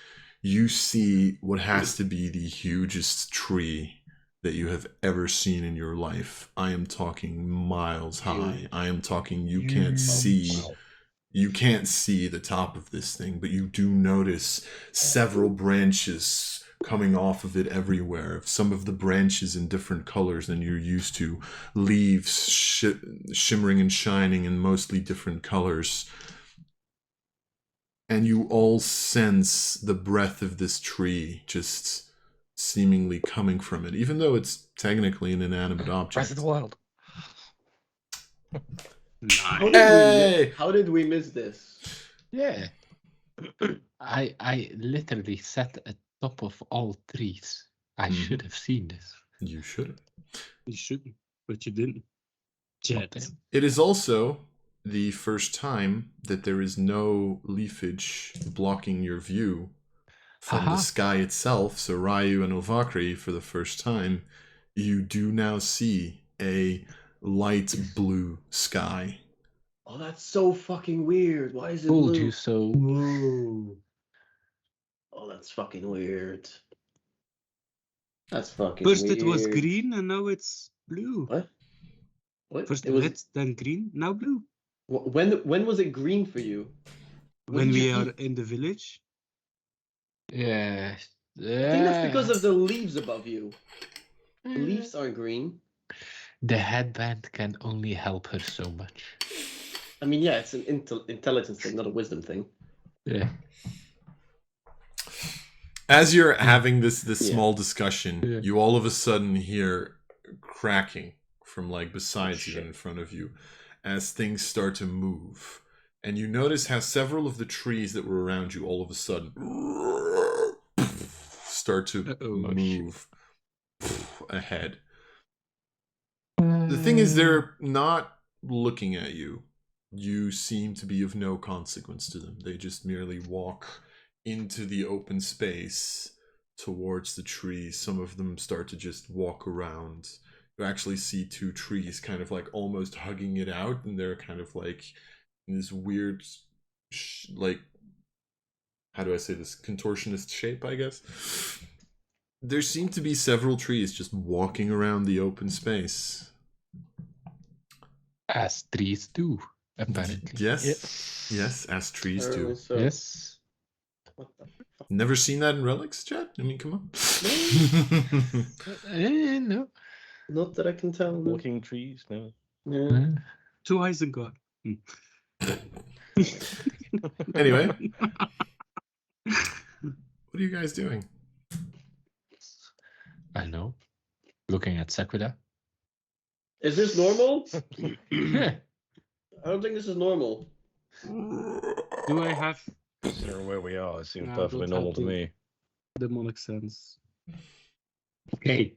C: You see what has to be the hugest tree that you have ever seen in your life. I am talking miles high. I am talking you can't see the top of this thing, but you do notice several branches coming off of it everywhere. Some of the branches in different colors than you're used to. Leaves shimmering and shining in mostly different colors. And you all sense the breath of this tree just seemingly coming from it, even though it's technically an inanimate object.
E: Breath of the wild.
D: Nice.
A: How did we miss this?
B: Yeah. I literally sat at top of all trees. I should have seen this.
C: You should.
D: You shouldn't, but you didn't. Jet.
B: Damn.
C: It is also the first time that there is no leafage blocking your view from the sky itself. So Ryu and Ilvakri, for the first time, you do now see a light blue sky.
A: Oh, that's so fucking weird. Why is it
B: Told
A: blue?
B: you so.
D: Whoa.
A: Oh, that's fucking weird. That's fucking
D: First
A: weird.
D: it was green and now it's blue.
A: What? What?
D: First
A: It was
D: red, then green, now blue.
A: when was it green for you?
D: When
A: did
D: we
A: you
D: are
A: eat?
D: in the village.
B: Yeah.
A: I think that's because of the leaves above you. The leaves are green.
B: The headband can only help her so much.
A: I mean, yeah, it's an intelligence thing, not a wisdom thing.
B: Yeah.
C: As you're having this
A: Yeah.
C: small discussion,
B: Yeah.
C: you all of a sudden hear cracking from like beside you and
A: shit.
C: in front of you as things start to move. And you notice how several of the trees that were around you all of a sudden start to move ahead. The thing is, they're not looking at you. You seem to be of no consequence to them. They just merely walk into the open space towards the trees. Some of them start to just walk around. You actually see two trees kind of like almost hugging it out, and they're kind of like in this weird, like, how do I say this? Contortionist shape, I guess. There seem to be several trees just walking around the open space.
B: As trees do, apparently.
C: Yes, as trees do.
A: So.
B: Yes.
A: What the fuck?
C: Never seen that in Relics, chat? I mean, come on.
B: No.
A: Not that I can tell. No.
E: Walking trees, no.
A: Yeah.
D: To Isengard.
C: Anyway. What are you guys doing?
B: I know. Looking at Sequida.
A: Is this normal?
B: Yeah.
A: I don't think this is normal.
D: Do I have
E: Considering where we are, it seems
D: No,
E: perfectly
D: don't
E: normal
D: have
E: to
D: to.
E: me.
D: demonic sense?
B: Okay.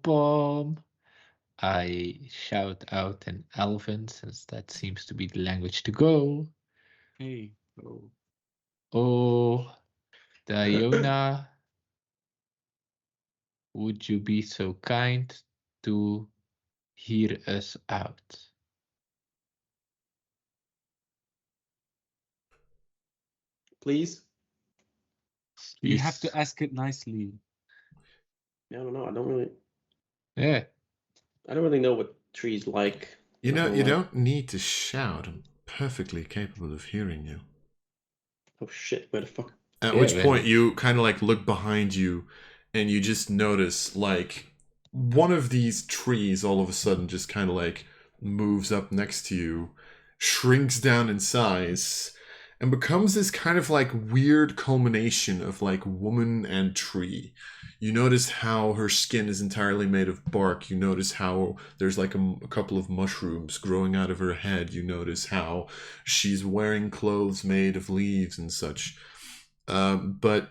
B: Pom. I shout out in Elven, since that seems to be the language to go.
D: Hey. Oh.
B: Oh, Diona, would you be so kind to hear us out?
A: Please?
D: You have
B: Please.
D: to ask it nicely.
A: Yeah, I don't know. I don't really.
B: Yeah.
A: I don't really know what trees like.
C: You know,
A: Not
C: you
A: gonna lie.
C: don't need to shout. I'm perfectly capable of hearing you.
A: Oh shit! Where the fuck?
C: At
B: Yeah,
C: which
B: man.
C: point you kind of like look behind you and you just notice like one of these trees all of a sudden just kind of like moves up next to you, shrinks down in size, and becomes this kind of like weird culmination of like woman and tree. You notice how her skin is entirely made of bark. You notice how there's like a couple of mushrooms growing out of her head. You notice how she's wearing clothes made of leaves and such. But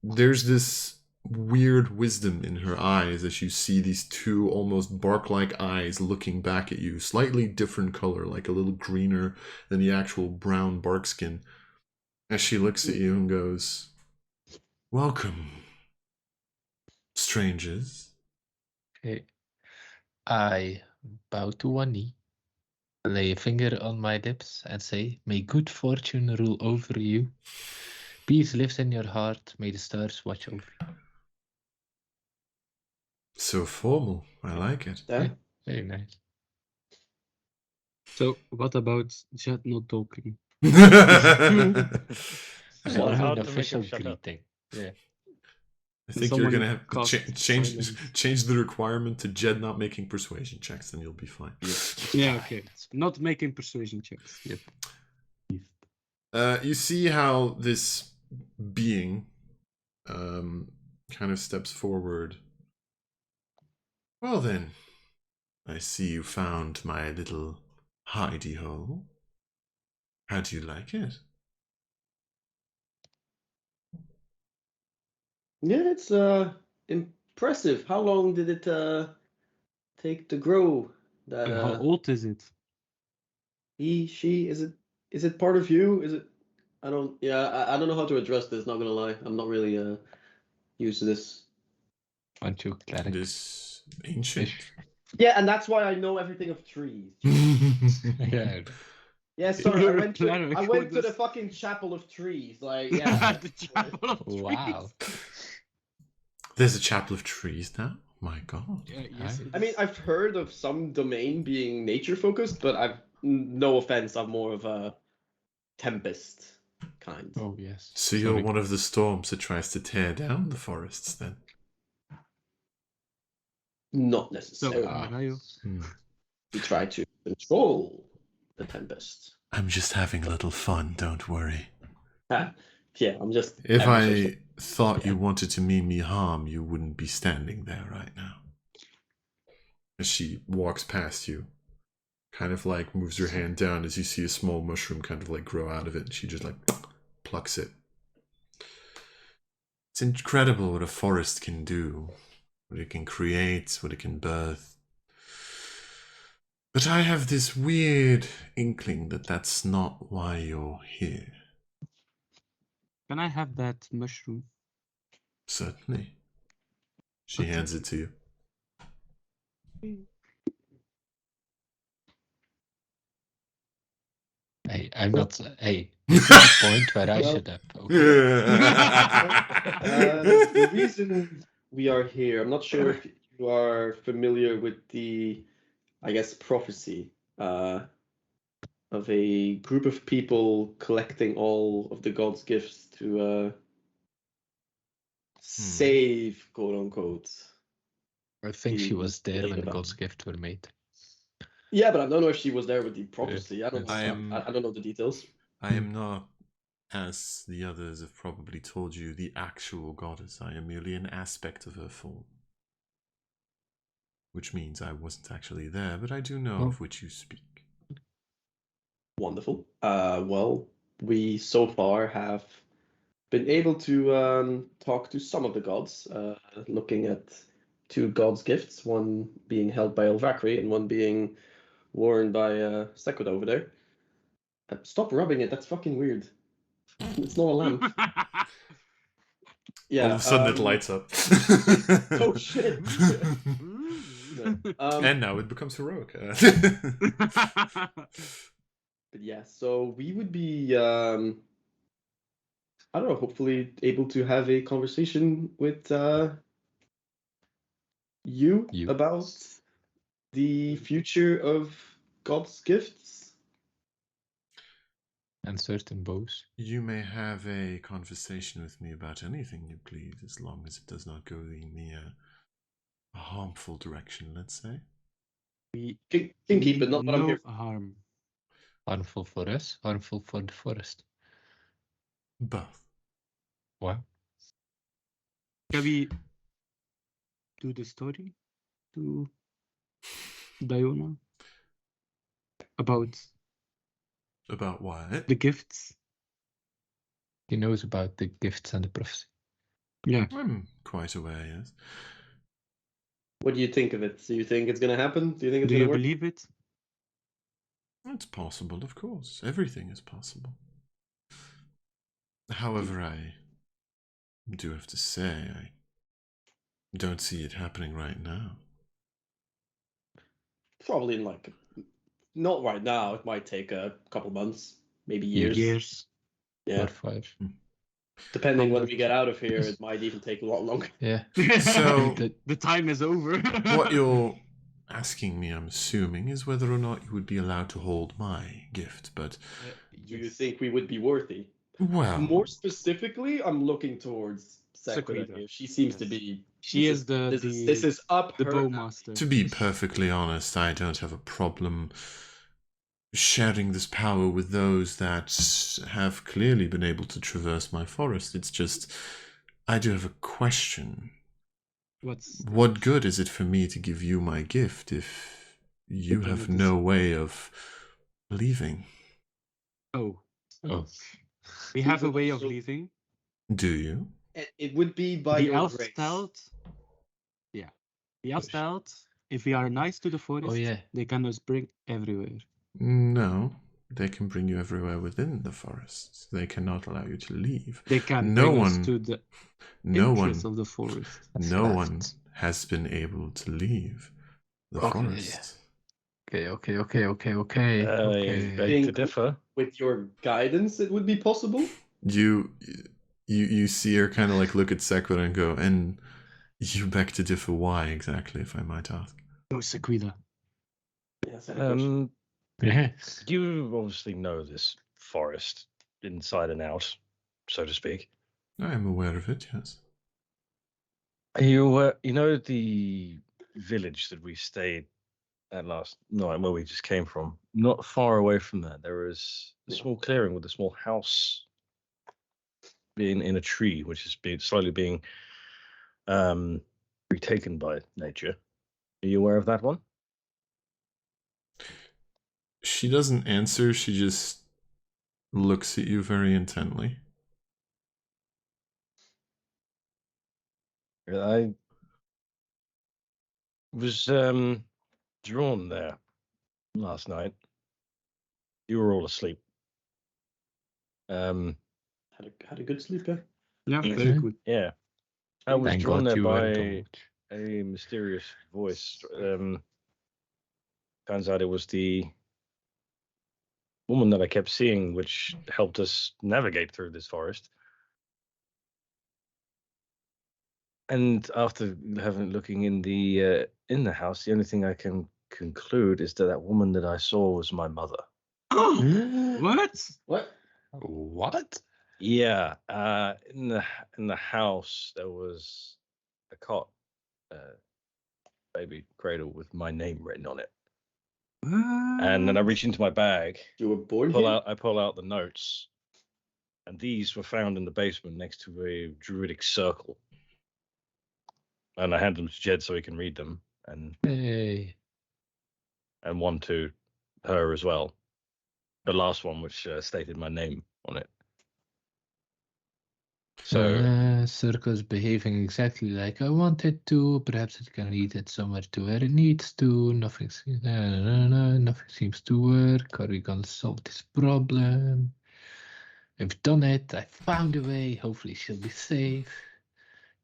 C: there's this weird wisdom in her eyes as you see these two almost bark-like eyes looking back at you, slightly different color, like a little greener than the actual brown bark skin, as she looks at you and goes, "Welcome, strangers."
B: Okay. I bow to one knee, lay a finger on my lips, and say, "May good fortune rule over you. Peace lives in your heart. May the stars watch over you."
C: So formal. I like it.
A: Yeah.
B: Very nice.
D: So, what about Jet not talking?
B: It's
E: Well,
B: an
E: hard to make
B: official
E: him shut up.
B: greeting. Yeah.
C: I think
D: Someone
C: you're gonna have to
D: cast silence.
C: change the requirement to Jed not making persuasion checks, and you'll be fine.
D: Yeah, okay. Not making persuasion checks.
B: Yep.
C: You see how this being kind of steps forward. Well then, I see you found my little hidey hole. How do you like it?
A: Yeah, it's impressive. How long did it take to grow? That
D: And how old is it?
A: she is it part of you? Is it? I don't. Yeah, I don't know how to address this. Not gonna lie, I'm not really used to this.
B: Aren't you cleric?
C: This ancient.
A: Yeah, and that's why I know everything of trees.
B: Yeah.
A: Yeah, sorry, I
D: You're a
A: went to
D: cleric
A: I went
D: with
A: to the
D: this.
A: fucking chapel of trees. Like, yeah.
D: The chapel of trees.
B: Wow.
C: There's a chapel of trees now? My god.
D: Yeah, yes, it
A: I mean,
D: is.
A: I've heard of some domain being nature focused, but no offense, I'm more of a tempest kind.
B: Oh, yes.
C: So you're
B: Sorry.
C: one of the storms that tries to tear down the forests then?
A: Not
D: So,
A: necessarily.
D: Rayo,
A: We try to control the tempest.
C: I'm just having a little fun, don't worry.
A: Yeah, I'm just.
C: If
A: ever so
C: I thought you wanted to mean me harm, you wouldn't be standing there right now. As she walks past you, kind of like moves her hand down as you see a small mushroom kind of like grow out of it, and she just like plucks it. It's incredible what a forest can do, what it can create, what it can birth. But I have this weird inkling that that's not why you're here.
D: Can I have that mushroom?
C: Certainly. She
D: Okay.
C: hands it to you.
B: Hey, I'm not. Hey, this is the point where I
A: Well-
B: should have. Okay.
A: The reason we are here, I'm not sure if you are familiar with the, I guess, prophecy of a group of people collecting all of the gods' gifts to save, quote unquote.
B: I think she was there when
A: Sequida.
B: God's gift were made.
A: Yeah, but I don't know if she was there with the prophecy. I don't know.
C: I
A: I don't know the details.
C: I am not, as the others have probably told you, the actual goddess. I am merely an aspect of her form. Which means I wasn't actually there, but I do know of which you speak.
A: Wonderful. Well, we so far have been able to talk to some of the gods, looking at two gods' gifts, one being held by Elvacri and one being worn by Sequida over there. Stop rubbing it, that's fucking weird. It's not a lamp. Yeah.
C: All of a sudden it lights up.
A: Oh shit.
C: And now it becomes heroic.
A: But yeah, so we would be, I don't know, hopefully able to have a conversation with you about the future of God's gifts.
B: And certain bows.
C: You may have a conversation with me about anything you please, as long as it does not go in a harmful direction, let's say.
A: We can keep it, not what I'm
D: No
A: here.
D: harm.
B: Harmful for us, harmful for the forest.
C: Both.
B: Wow.
D: Can we do the story to Diona about
C: About what?
D: the gifts?
B: He knows about the gifts and the prophecy.
D: Yeah.
C: I'm quite aware, yes.
A: What do you think of it? Do you think it's gonna happen? Do you think it's
D: Do
A: gonna
D: you
A: work?
D: believe it?
C: It's possible, of course. Everything is possible. However, I do have to say, I don't see it happening right now.
A: Probably in like, not right now. It might take a couple months, maybe years.
D: Years.
A: Yeah,
B: 4 or 5.
A: depending when we get out of here, it might even take a lot longer.
B: Yeah.
C: So,
D: the time is over.
C: what you're asking me, I'm assuming, is whether or not you would be allowed to hold my gift, but...
A: Do you think we would be worthy?
C: Well...
A: More specifically, I'm looking towards Sequida
D: Sequida.
A: here. She seems to
D: Yes.
A: be...
D: She is
A: This is up
D: the
A: her
D: bowmaster.
C: To be perfectly honest, I don't have a problem sharing this power with those that have clearly been able to traverse my forest. It's just, I do have a question. What good is it for me to give you my gift if you have no way of leaving?
D: Oh.
B: Oh.
D: We have a way of leaving.
C: Do you?
A: It would be by
D: The
A: your
D: elves
A: grace.
D: felt. Yeah. The elves felt if we are nice to the forest, they can us bring everywhere.
C: No. They can bring you everywhere within the forest. They cannot allow you to leave.
D: They can
C: no
D: bring
C: one,
D: us to the
C: no
D: entrance
C: one,
D: of the forest.
C: No one has been able to leave the forest.
B: Okay.
E: I beg to differ.
A: With your guidance, it would be possible?
C: You see her kind of like look at Sequida and go, and you beg to differ why exactly, if I might ask?
D: No, Sequida.
A: Yes,
E: You obviously know this forest inside and out, so to speak.
C: I am aware of it, yes.
E: You know the village that we stayed at last night, where we just came from? Not far away from that, there is a small clearing with a small house in a tree, which is slowly being retaken by nature. Are you aware of that one?
C: She doesn't answer, she just looks at you very intently.
E: I was drawn there last night. You were all asleep.
A: Had a good sleep, yeah.
D: Yeah, very good.
E: Yeah. I was
B: Thank
E: drawn
B: God
E: there
B: you weren't
E: by
B: on watch.
E: a mysterious voice. Turns out it was the woman that I kept seeing, which helped us navigate through this forest. And after looking in the house, the only thing I can conclude is that that woman that I saw was my mother.
D: What?
A: What?
B: What?
E: Yeah, in the house there was a cot, baby cradle with my name written on it. And then I reach into my bag,
A: You were born here?
E: I pull out the notes, and these were found in the basement next to a druidic circle. And I hand them to Jed so he can read them, and
B: Hey.
E: one to her as well. The last one, which stated my name on it. So
B: Circle's behaving exactly like I wanted to. Perhaps it can lead it somewhere to where it needs to. Nothing seems to work. Are we gonna solve this problem? I've done it. I found a way. Hopefully she'll be safe.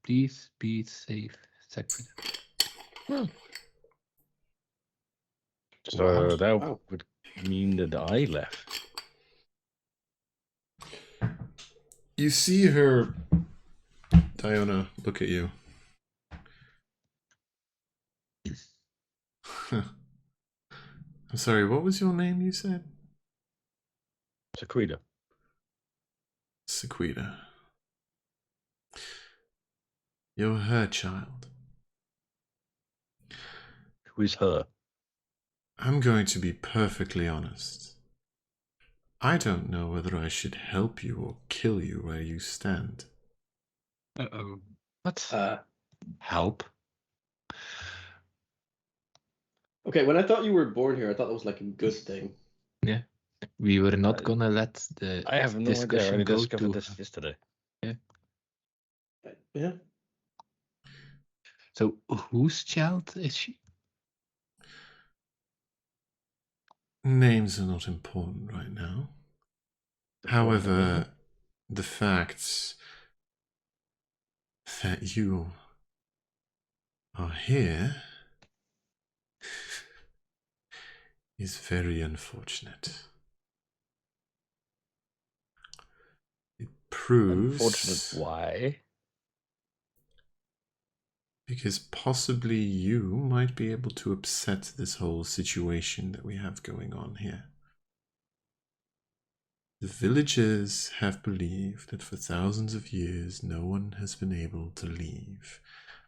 B: Please be safe. Sequida.
E: So that
A: Wow.
E: would mean that I left.
C: You see her, Diona, look at you. I'm sorry, what was your name you said?
E: Sequida.
C: Sequida. You're her child.
E: Who is her?
C: I'm going to be perfectly honest. I don't know whether I should help you or kill you where you stand.
D: Uh-oh.
B: What? Help.
A: Okay, when I thought you were born here, I thought that was like a good thing.
B: Yeah. We were not gonna let the
E: I have no idea. I
B: discussion
E: only
B: go
E: discovered
B: to...
E: this yesterday.
A: Yeah.
B: So whose child is she?
C: Names are not important right now. However, the fact that you are here is very unfortunate. It proves...
E: Unfortunate why?
C: Because possibly you might be able to upset this whole situation that we have going on here. The villagers have believed that for thousands of years no one has been able to leave.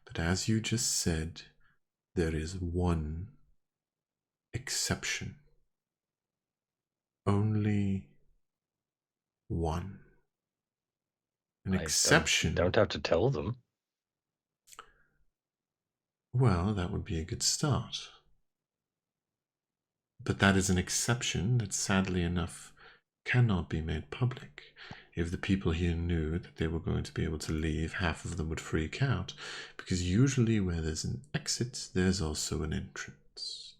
C: But as you just said, there is one exception. Only one. An exception.
E: Don't have to tell them.
C: Well, that would be a good start. But that is an exception that sadly enough cannot be made public. If the people here knew that they were going to be able to leave, half of them would freak out, because usually where there's an exit, there's also an entrance.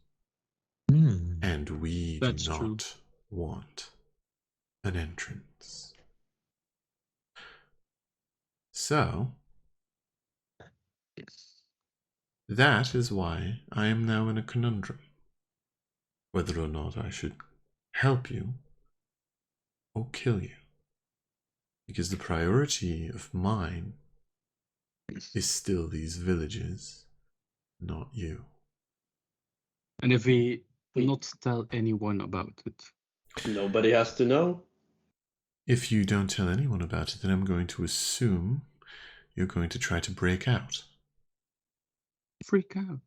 C: And we do not want an entrance. So, that is why I am now in a conundrum. Whether or not I should help you or kill you. Because the priority of mine is still these villages, not you.
D: And if we not tell anyone about it?
A: Nobody has to know.
C: If you don't tell anyone about it, then I'm going to assume you're going to try to break out.
D: Freak out.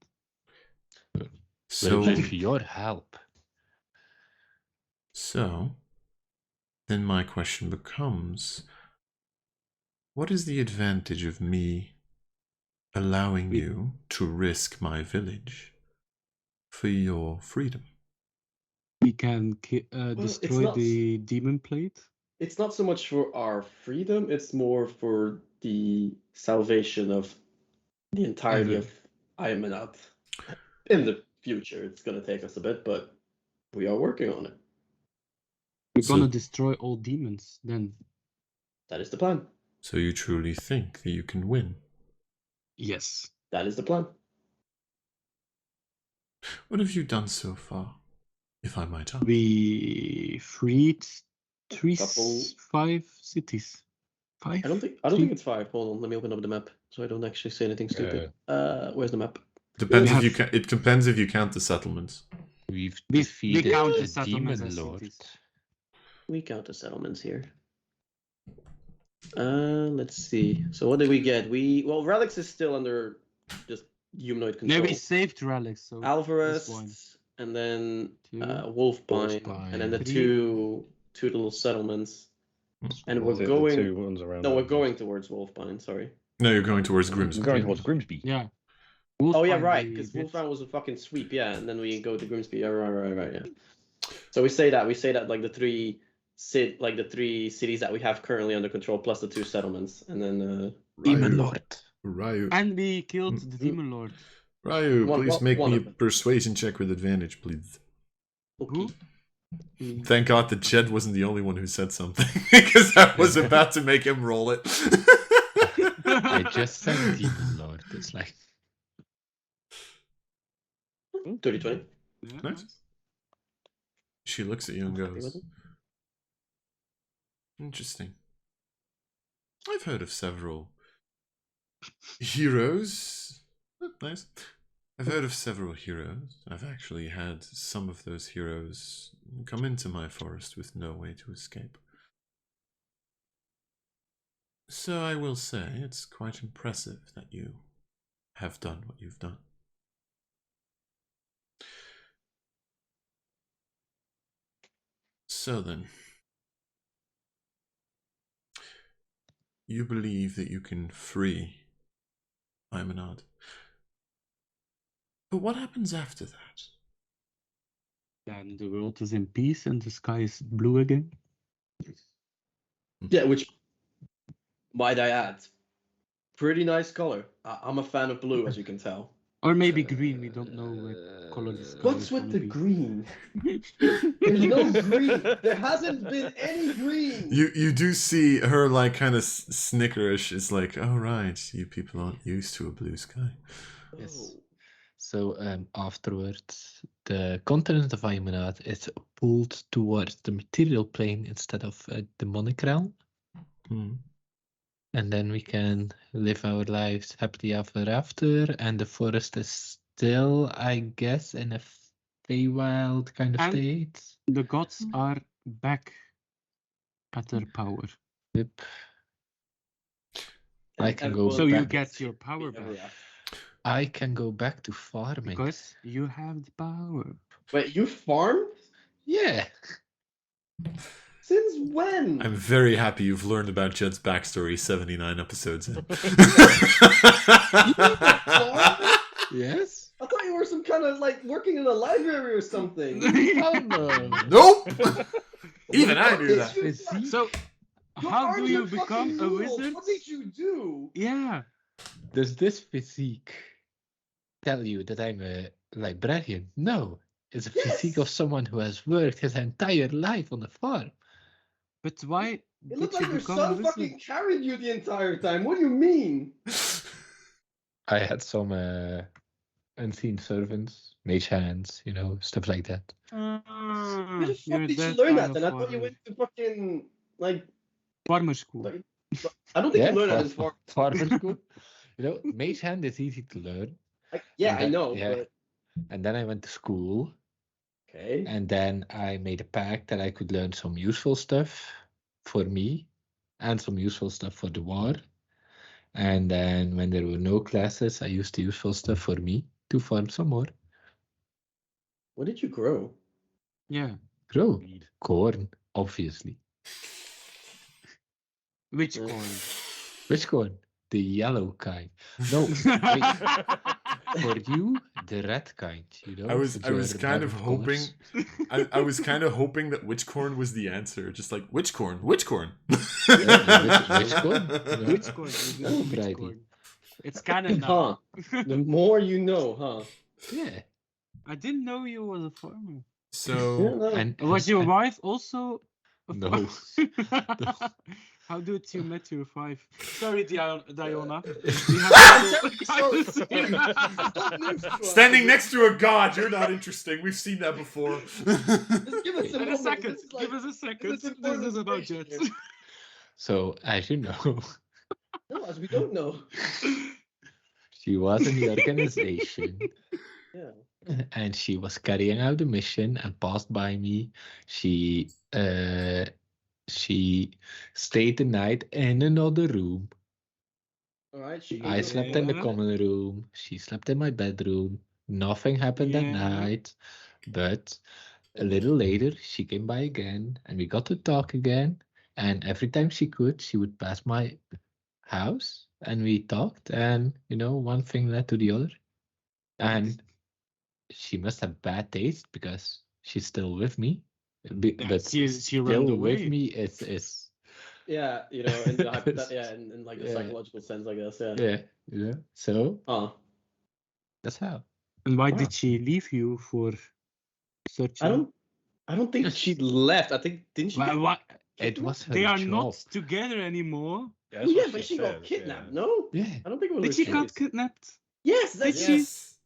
C: So,
B: With your help.
C: So, then my question becomes, What is the advantage of me allowing you to risk my village for your freedom?
D: We can
A: it's
D: destroy
A: not-
D: the demon plate.
A: It's not so much for our freedom, it's more for the salvation of the entirety of Aeminad. In the future, it's going to take us a bit, but we are working on it.
D: We're
C: So-
D: gonna destroy all demons then.
A: That is the plan.
C: So you truly think that you can win?
D: Yes.
A: That is the plan.
C: What have you done so far, if I might ask?
D: We freed
A: Couple-
D: 5 cities. 5?
A: I don't think it's 5. Hold on, let me open up the map so I don't actually say anything stupid. Where's the map?
C: Depends
D: We
C: if you
D: have-
C: it depends if you count the settlements.
B: We've
D: We
B: defeated
D: count the
B: the
D: settlements
B: demon
D: as
B: lord.
D: cities.
A: We count the settlements here. Let's see. So what did we get? Well, Relics is still under just humanoid control.
D: No, we saved relics. So
A: Alvarez,
D: this one.
A: and then
D: 2.
A: Wolfpine, and then the
D: 3.
A: two little settlements. And we're
E: The
A: going.
E: two ones around.
A: No, we're
E: there.
A: going towards Wolfpine. Sorry.
C: No, you're going towards
E: We're
C: Grimsby.
E: going towards Grimsby.
D: Yeah.
A: Oh yeah,
D: Wolfpine
A: right.
D: we
A: Because
D: did.
A: Wolfpine was a fucking sweep, yeah, and then we go to Grimsby. Yeah, right, yeah. So we say that like the three cities that we have currently under control plus the 2 settlements, and then
B: Demon lord.
C: Ryu,
D: And we killed the demon lord.
C: Ryu, please make
A: one
C: me a
A: of them.
C: persuasion check with advantage, please.
A: okay.
D: Who?
C: Thank God that Jed wasn't the only one who said something, because I was about to make him roll it.
B: I just said demon lord. It's like
A: 30-20.
D: Yeah,
C: Nice. She looks at you and
A: Happy with
C: goes,
A: it?
C: interesting. I've heard of several heroes. Oh, nice. I've heard of several heroes. I've actually had some of those heroes come into my forest with no way to escape. So I will say it's quite impressive that you have done what you've done. So then, you believe that you can free Aeminad. But what happens after that?
D: Then the world is in peace and the sky is blue again.
A: Yeah, which might I add, pretty nice color. I'm a fan of blue, as you can tell.
D: Or maybe green, we don't know what color the sky
A: What's
D: is
A: with
D: gonna
A: the
D: be.
A: green? There's no green. There hasn't been any green.
C: You do see her like kind of snickerish. It's like, oh right, you people aren't used to a blue sky.
B: Yes.
A: Oh.
B: So afterwards, the continent of Aeminad is pulled towards the material plane instead of a demonic realm.
C: Hmm.
B: And then we can live our lives happily ever after. And the forest is still, I guess, in a Feywild kind of
D: And-
B: state.
D: The gods are back at their power.
B: Yep. I can go
D: So you
B: back.
D: get your power back.
B: I can go back to farming.
D: Because you have the power.
A: Wait, you farmed?
B: Yeah.
A: Since when?
C: I'm very happy you've learned about Jed's backstory 79 episodes in.
B: Yes.
A: I thought you were some kind of like working in a library or something.
B: Oh no.
C: Nope! Even I knew that.
D: So, how
A: What
D: do
A: are
D: you
A: your
D: become
A: fucking
D: a
A: rules?
D: wizard?
A: What did you do?
D: Yeah.
B: Does this physique tell you that I'm a librarian? No. It's a physique of
A: Yes.
B: someone who has worked his entire life on a farm.
D: But why
A: It
D: did
A: looked
D: you
A: like your
D: become a
A: son
D: wizard?
A: fucking carried you the entire time. What do you mean?
B: I had some unseen servants, mage hands, stuff like that.
A: Where the
D: You're
A: fuck did you
D: that
A: learn
D: kind
A: that?
D: of
A: Then I thought you
D: farmer.
A: went to fucking like.
D: Farmer school.
A: like I don't think you learned that in farm.
B: farmer school. Mage hand is easy to learn.
A: Yeah,
B: And
A: I
B: that-
A: know,
B: yeah.
A: but
B: And then I went to school,
A: okay.
B: and then I made a pact that I could learn some useful stuff for me and some useful stuff for the war. And then when there were no classes, I used the useful stuff for me to farm some more.
A: What did you grow?
D: Yeah.
B: Grow
E: Weed.
B: corn, obviously.
D: Which
A: Yeah.
D: corn?
B: Which one? The yellow kind. No, wait. For you, the red kind. You know.
C: I was
B: since you are
C: kind
B: a
C: of
B: man
C: hoping.
B: colors.
C: I was kind of hoping that witchcorn was the answer. Just like witchcorn.
B: Which corn? Yeah.
D: Which corn?
B: Oh,
D: Which
B: Brady.
D: corn? It's canon now.
A: Huh. The more you know, huh?
B: Yeah.
D: I didn't know you was a farmer.
A: Yeah,
C: So
A: no.
B: And
D: Was your
B: and-
D: wife also a
B: No.
D: farmer? How did you met your wife? Sorry, Diona. We have
A: Sorry.
C: standing next to a god, you're not interesting. We've seen that before.
A: Just give us a
D: In a
A: moment.
D: second.
A: This is like,
D: Give us a second.
A: this is
D: This is about
A: information
D: Jets.
A: here.
B: So, as you know,
A: No, as we don't know.
B: she was in the organization
A: Yeah.
B: and she was carrying out a mission and passed by me. She stayed the night in another room.
A: All right. She
B: I slept in the
D: Yeah.
B: common room. She slept in my bedroom. Nothing happened that
D: Yeah.
B: night. But a little later, she came by again and we got to talk again. And every time she could, she would pass my house and we talked. And, one thing led to the other. And she must have bad taste because she's still with me. But
D: She
B: still
D: ran
B: with
D: away.
B: me is
A: Yeah, in the in like a
B: Yeah.
A: psychological sense, I guess. Yeah.
B: yeah. So
A: Huh.
B: that's how.
D: And why
A: Wow.
D: did she leave you for searching?
A: I don't think she left. I think didn't she?
D: Why,
A: get
D: why?
B: It was her
D: They are
B: job.
D: not together anymore.
E: Yeah,
A: Oh,
E: that's
A: yeah,
E: what
A: but she got
E: said,
A: kidnapped.
E: yeah.
A: No,
B: Yeah.
A: I don't think it was.
D: Did she
A: her
D: got
A: choice.
D: kidnapped?
A: Yes,
D: Did
A: that's
D: she?
C: yes,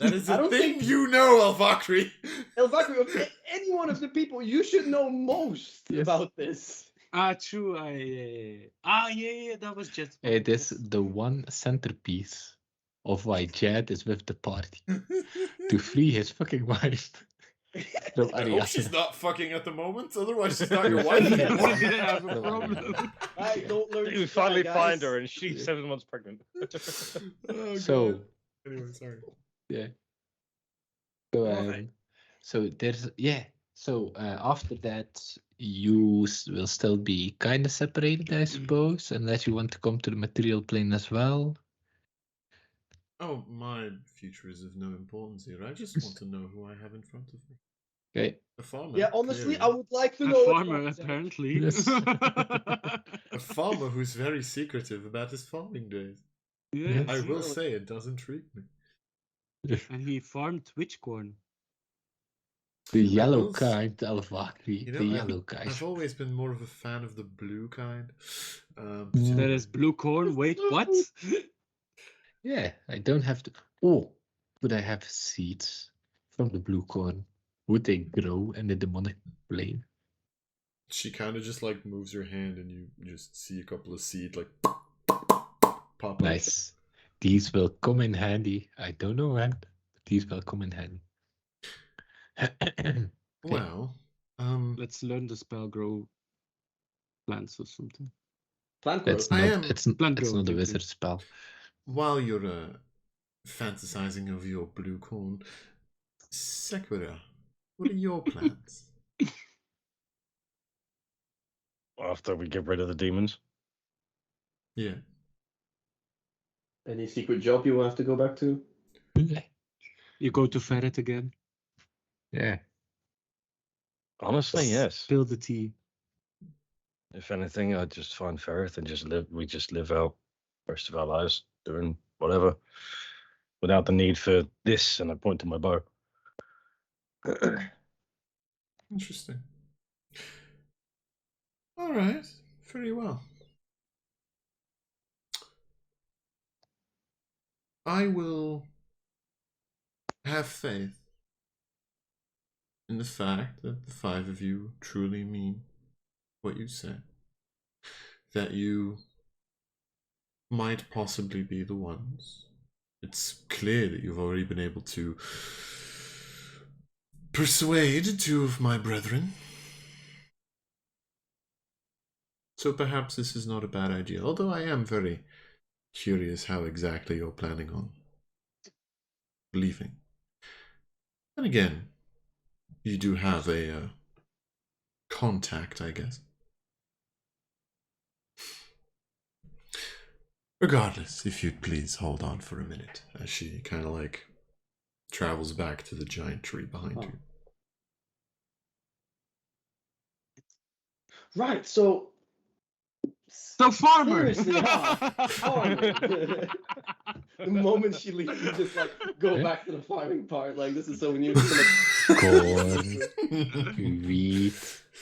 C: that is
A: I
C: a
A: don't
C: thing
A: think-
C: you know, Elvakri.
A: Elvakri, of any one of the people you should know most
B: Yes.
A: about this.
D: True. Yeah. That was Jet's.
B: It is the one centerpiece of why Jed is with the party to free his fucking wife from
C: I hope she's
B: Ariana.
C: not fucking at the moment, otherwise she's not your wife
B: Yeah.
C: anymore.
D: We didn't have a
B: No,
D: problem.
A: I don't learn.
E: We
A: to
E: finally
A: fly,
E: find
A: guys.
E: her and she's
B: Yeah.
E: 7 months pregnant.
C: Oh,
B: So
C: God. Anyway, sorry.
B: yeah. So
A: Alright.
B: so there's So after that, you will still be kind of separated, I suppose, unless you want to come to the material plane as well.
C: Oh, my future is of no importance here. I just want to know who I have in front of me.
B: Okay.
C: A farmer.
A: Yeah, honestly, I
C: clearly.
A: would like to
D: A
A: know. what's
D: farmer,
A: about that.
D: apparently.
B: Yes.
C: A farmer who's very secretive about his farming days.
D: Yes.
C: I will say it does intrigue me.
D: And he farmed witchcorn.
B: The yellow
C: will s-
B: kind, Alvakri.
C: You know,
B: The yellow kind.
C: I've always been more of a fan of the blue kind.
D: There is blue corn. Wait, what?
B: Yeah, I don't have to. Oh, would I have seeds from the blue corn? Would they grow in the demonic plane?
C: She kind of just like moves her hand and you just see a couple of seeds like pop up.
B: Nice. These will come in handy. I don't know when, but these will come in handy. Okay.
C: Well,
D: Let's learn the spell grow plants or something.
A: Plant growth.
B: It's
C: I
B: not.
C: am-
B: It's
D: Plant
B: it's
D: growth,
B: not a
D: thank you.
B: wizard spell.
C: while you're fantasizing over your blue corn, Sequida, what are your plans?
E: After we get rid of the demons.
C: Yeah.
A: Any secret job you will have to go back to?
D: You go to Ferret again.
B: Yeah.
E: Honestly, yes.
D: Spill the tea.
E: If anything, I'd just find Ferrith and we just live out the rest of our lives doing whatever without the need for this, and I point to my bow.
C: Interesting. All right. Very well. I will have faith in the fact that the five of you truly mean what you say. That you might possibly be the ones. It's clear that you've already been able to persuade two of my brethren. So perhaps this is not a bad idea, although I am very curious how exactly you're planning on leaving. And again, you do have a contact, I guess. Regardless, if you'd please hold on for a minute, as she kind of like travels back to the giant tree behind you.
A: Right, so
D: So farmer.
A: seriously, huh? Farmer. The moment she leaves, you just like go back to the farming part. Like this is so new. So much
B: Corn, wheat,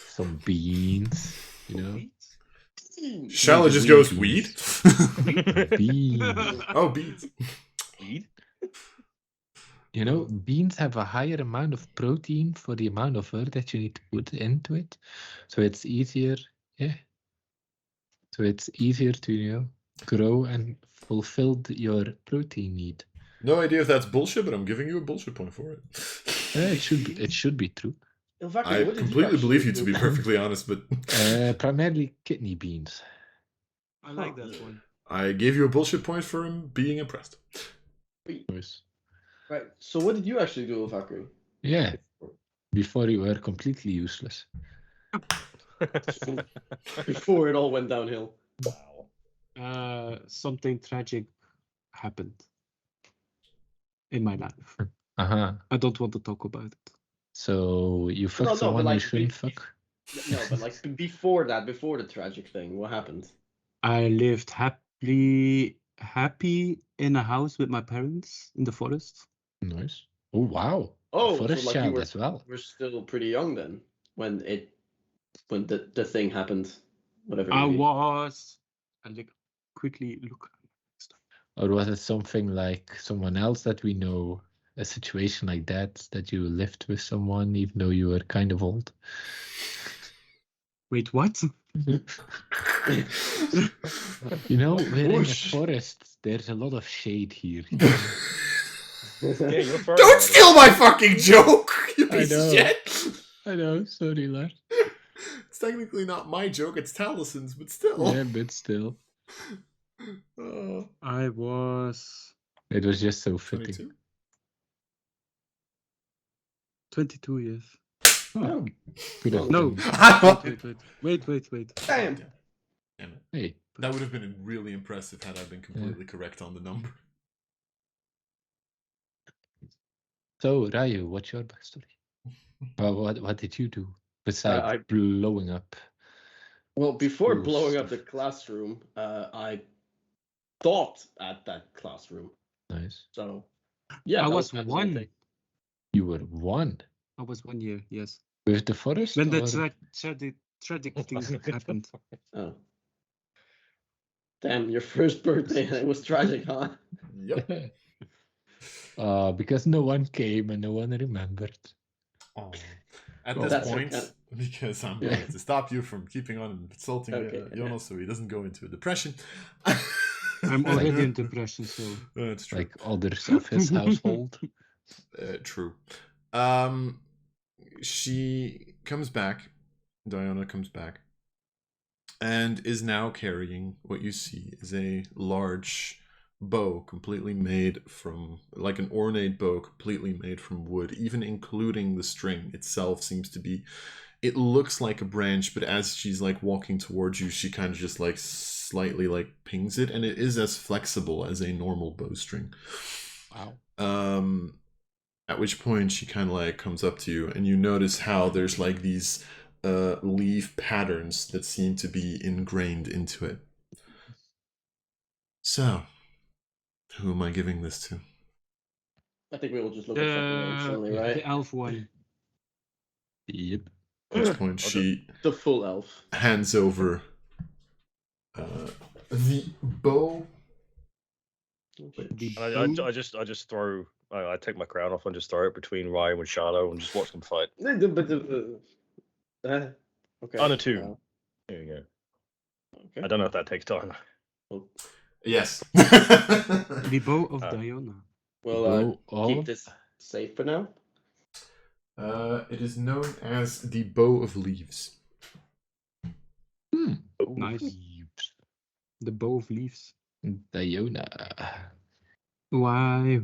B: some beans, you know?
C: Shala
B: Maybe
C: just goes
B: weed
C: weed.
B: Beans.
C: Oh, beans.
E: Weed?
B: You know, beans have a higher amount of protein for the amount of work that you need to put into it. So it's easier, yeah. So it's easier to, you know, grow and fulfill your protein need.
C: No idea if that's bullshit, but I'm giving you a bullshit point for it.
B: It should be true.
C: I completely believe you, to be perfectly honest, but
B: Primarily kidney beans.
D: I like that one.
C: I gave you a bullshit point for him being impressed.
B: Nice.
A: Right. So what did you actually do with Valkyrie?
B: Yeah. Before you were completely useless.
A: Before it all went downhill.
E: Wow.
D: Something tragic happened in my life.
B: Uh-huh.
D: I don't want to talk about it.
B: So you fucked
A: no,
B: someone
A: but like
B: you shouldn't fuck?
A: No, but like before that, before the tragic thing, what happened?
D: I lived happy in a house with my parents in the forest.
B: Nice. Oh, wow.
A: Oh,
B: Forest
A: so like you
B: child
A: were
B: as well.
A: still pretty young then when the thing happened, whatever. it
D: I
A: may be.
D: was. And like quickly look.
B: Or was it something like someone else that we know? A situation like that you lived with someone even though you were kind of old?
D: Wait, what?
B: You know, we're in a
A: Whoosh.
B: forest. There's a lot of shade here.
E: Yeah, you're throwing
C: Don't
E: a lot of-
C: steal my fucking joke, you
B: I
C: piece of
B: know.
C: shit!
B: I know, sorry, lad.
C: It's technically not my joke, it's Talison's, but still.
B: Yeah, but still.
D: I was
B: It was just so fitting.
C: 22?
D: 22 years.
B: Oh, good
A: No.
B: old
D: No.
B: John.
D: Wait.
A: Damn.
C: Damn it.
B: Hey,
C: That would have been really impressive had I been completely correct on the number.
B: so Ryu, what's your backstory? What did you do besides
A: I-
B: blowing up?
A: Well, before
B: Cool
A: blowing up
B: stuff.
A: the classroom, I thought at that classroom.
B: Nice.
A: So yeah,
D: I
A: that
D: was
A: kind of the
D: one.
A: thing.
B: You were one
D: I was 1 year, yes.
B: with the forest.
D: When the
B: or-
D: tragic things happened.
A: Oh. Damn, your first birthday and it was tragic, huh?
C: Yep.
B: Because no one came and no one remembered.
C: Oh. At
A: Well,
C: this
A: that's
C: point,
A: okay.
C: because I'm
A: Yeah.
C: going to stop you from keeping on insulting
A: Okay,
C: Jonas so he doesn't go into a depression.
D: I'm already in depression, so
C: That's true.
B: Like others of his household.
C: True. She comes back. Diana comes back. And is now carrying what you see is a large bow completely made from, like an ornate bow completely made from wood, even including the string itself seems to be, it looks like a branch, but as she's like walking towards you, she kind of just like slightly like pings it, and it is as flexible as a normal bowstring.
B: Wow.
C: At which point she kind of like comes up to you, and you notice how there's like these leaf patterns that seem to be ingrained into it. So, who am I giving this to?
A: I think we will just look at fucking names only, right?
D: the elf one.
B: Yep.
C: At which point she
A: The full elf.
C: hands over the bow.
E: I just throw. I take my crown off and just throw it between Ryan and Charlo and just watch them fight.
A: Okay.
E: On a tune. There you go.
A: Okay.
E: I don't know if that takes time.
C: Yes.
D: The bow of Diana.
A: Well,
B: Bow
A: keep
B: of-
A: this safe for now.
C: It is known as the bow of leaves.
D: Nice. The bow of leaves.
B: Diona.
D: Why,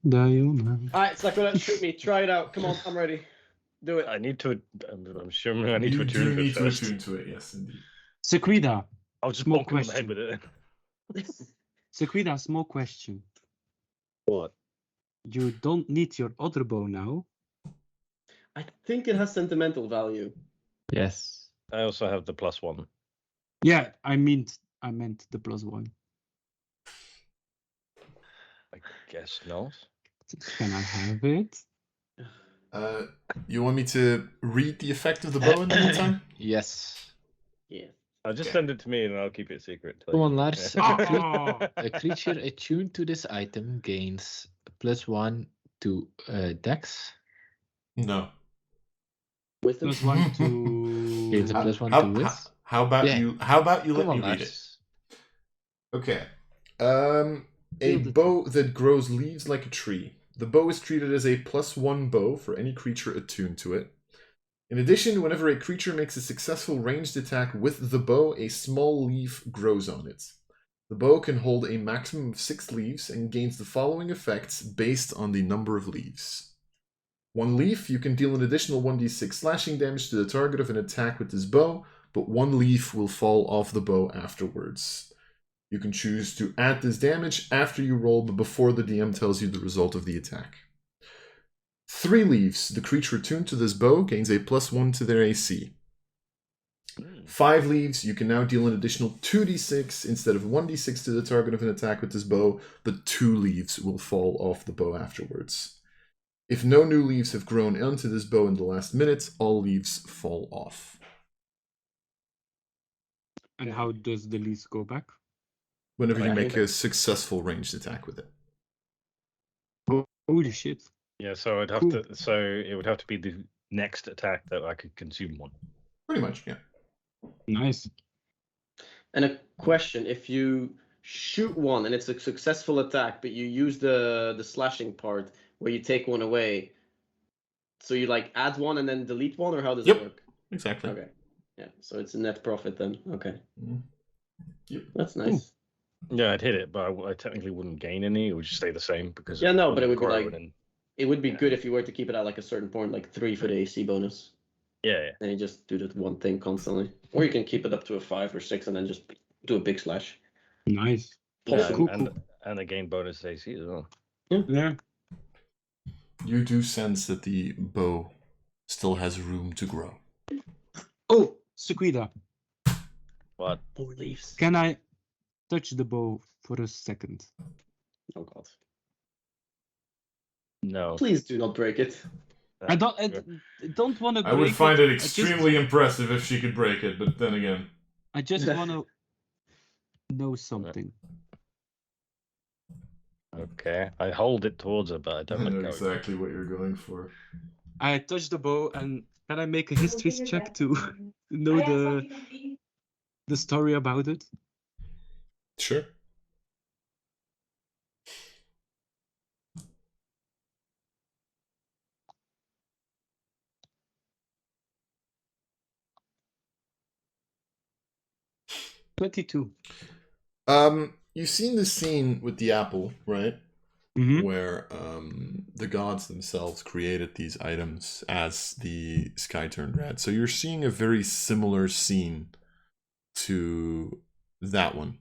D: Diana?
A: Alright, Sequida, shoot me. Try it out. Come on, I'm ready. Do it.
E: I need to. I'm sure I need to
C: You
E: attune
C: do
E: to it
C: need to
E: first.
C: attune to it, yes, indeed.
D: Sequida.
E: I'll just
D: Small
E: bonk him on the head
D: question.
E: with it.
D: Sequida, small question.
E: What?
D: You don't need your other bow now.
A: I think it has sentimental value.
B: Yes.
E: I also have the +1.
D: Yeah, I meant the +1.
E: I guess not.
D: Can I have it?
C: You want me to read the effect of the bow in the meantime?
B: Yes.
A: Yeah.
E: Just
C: Okay.
E: send it to me and I'll keep it secret.
B: Come on, Lars.
D: Oh.
B: A creature attuned to this item gains +1 to Dex.
C: No.
A: Wisdom.
D: +1 to...
B: Gains a +1 to Wits.
C: How about
B: Yeah.
C: you? How about you let
B: Come on,
C: me read it?
B: Lars.
C: Okay.
D: Build
C: A
D: it.
C: bow that grows leaves like a tree. The bow is treated as a +1 bow for any creature attuned to it. In addition, whenever a creature makes a successful ranged attack with the bow, a small leaf grows on it. The bow can hold a maximum of 6 leaves and gains the following effects based on the number of leaves. 1 leaf, you can deal an additional 1d6 slashing damage to the target of an attack with this bow, but 1 leaf will fall off the bow afterwards. You can choose to add this damage after you roll, but before the DM tells you the result of the attack. 3 leaves, the creature attuned to this bow gains a +1 to their AC. 5 leaves, you can now deal an additional 2d6 instead of 1d6 to the target of an attack with this bow, but 2 leaves will fall off the bow afterwards. If no new leaves have grown onto this bow in the last minute, all leaves fall off.
D: And how does the leaves go back?
C: Whenever you
A: I
C: make
A: think
C: a successful ranged attack with it.
D: Holy shit.
E: Yeah, so I'd have
D: Cool.
E: to. So it would have to be the next attack that I could consume one.
C: Pretty much, yeah.
D: Nice.
A: And a question: if you shoot one and it's a successful attack, but you use the slashing part where you take one away, so you like add one and then delete one, or how does
C: Yep.
A: it work?
C: Exactly.
A: Okay. Yeah. So it's a net profit then. Okay.
C: Mhm. Yep.
A: That's nice.
E: Yeah, I'd hit it, but I technically wouldn't gain any. It would just stay the same because.
A: Yeah,
E: of
A: no, but it would be
E: grow
A: like-
E: and-
A: It would be
E: Yeah.
A: good if you were to keep it at like a certain point, like 3 for the AC bonus,
E: Yeah,
A: and you just do that one thing constantly. Or you can keep it up to a 5 or 6 and then just do a big slash.
D: Nice.
E: yeah.
A: Possible.
D: Cool,
E: And a gain bonus AC as well.
D: Yeah.
C: You do sense that the bow still has room to grow.
D: Oh, Sequida,
E: What?
A: 4 leaves.
D: can I touch the bow for a second?
A: Oh god.
E: No.
A: Please do not break it.
D: I don't want to.
C: I would find it extremely impressive if she could break it, but then again.
D: I just want to know something.
E: Okay, I hold it towards her, but I
C: I
E: don't let
C: know
E: go.
C: exactly what you're going for.
D: I touch the bow, and can I make a history check to know the story about it?
C: Sure.
D: $22.
C: You've seen the scene with the apple, right?
D: Mm-hmm.
C: Where the gods themselves created these items as the sky turned red. So you're seeing a very similar scene to that one.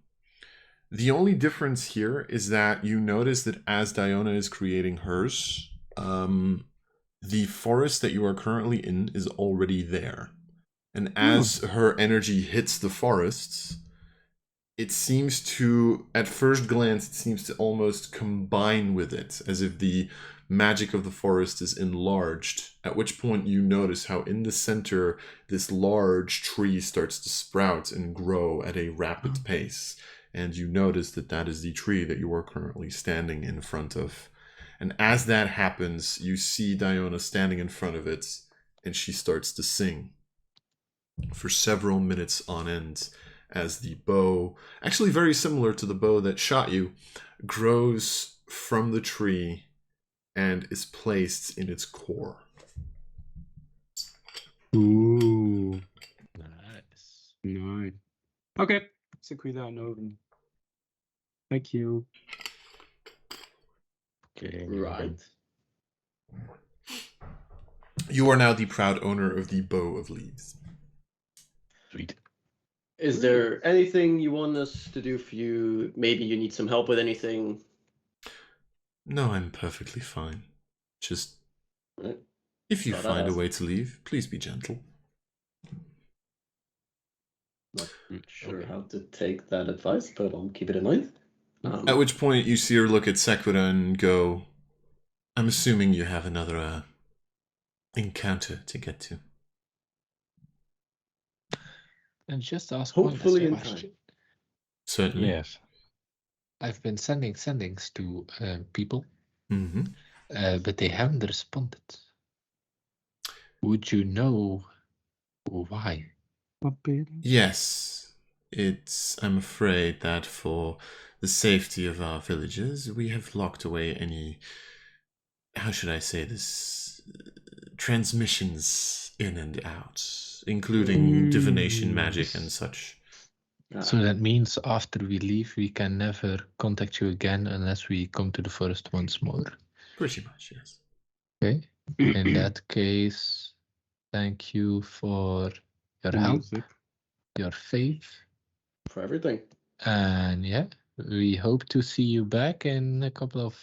C: The only difference here is that you notice that as Diona is creating hers, the forest that you are currently in is already there. And as her energy hits the forests, it seems to, at first glance, it seems to almost combine with it, as if the magic of the forest is enlarged, at which point you notice how in the center, this large tree starts to sprout and grow at a rapid pace. And you notice that that is the tree that you are currently standing in front of. And as that happens, you see Diona standing in front of it, and she starts to sing for several minutes on end, as the bow, actually very similar to the bow that shot you, grows from the tree and is placed in its core.
D: Ooh,
B: Nice.
D: nice. Okay, Sequida, no. Thank you.
E: Okay.
A: Right.
C: You are now the proud owner of the Bow of Leaves.
E: Sweet.
A: Is there anything you want us to do for you? Maybe you need some help with anything?
C: No, I'm perfectly fine. Just
A: Right.
C: if you
A: Thought I'd
C: find a
A: ask.
C: way to leave, please be gentle.
A: Not sure how to take that advice, but I'll keep it in mind.
C: At which point you see her look at Sequida and go, I'm assuming you have another encounter to get to.
B: And just ask
A: Hopefully
B: one
A: in
B: last
A: time.
B: question.
C: Certainly.
E: Yes.
B: I've been sending sendings to people,
C: Mm-hmm.
B: but they haven't responded. Would you know why?
C: Yes. I'm afraid that for the safety of our villagers, we have locked away any, how should I say this, transmissions in and out, including divination magic and such.
B: So that means after we leave, we can never contact you again unless we come to the forest once more.
C: Pretty much, yes.
B: Okay. In that case, thank you for your help, your faith,
A: For everything.
B: and yeah, we hope to see you back in a couple of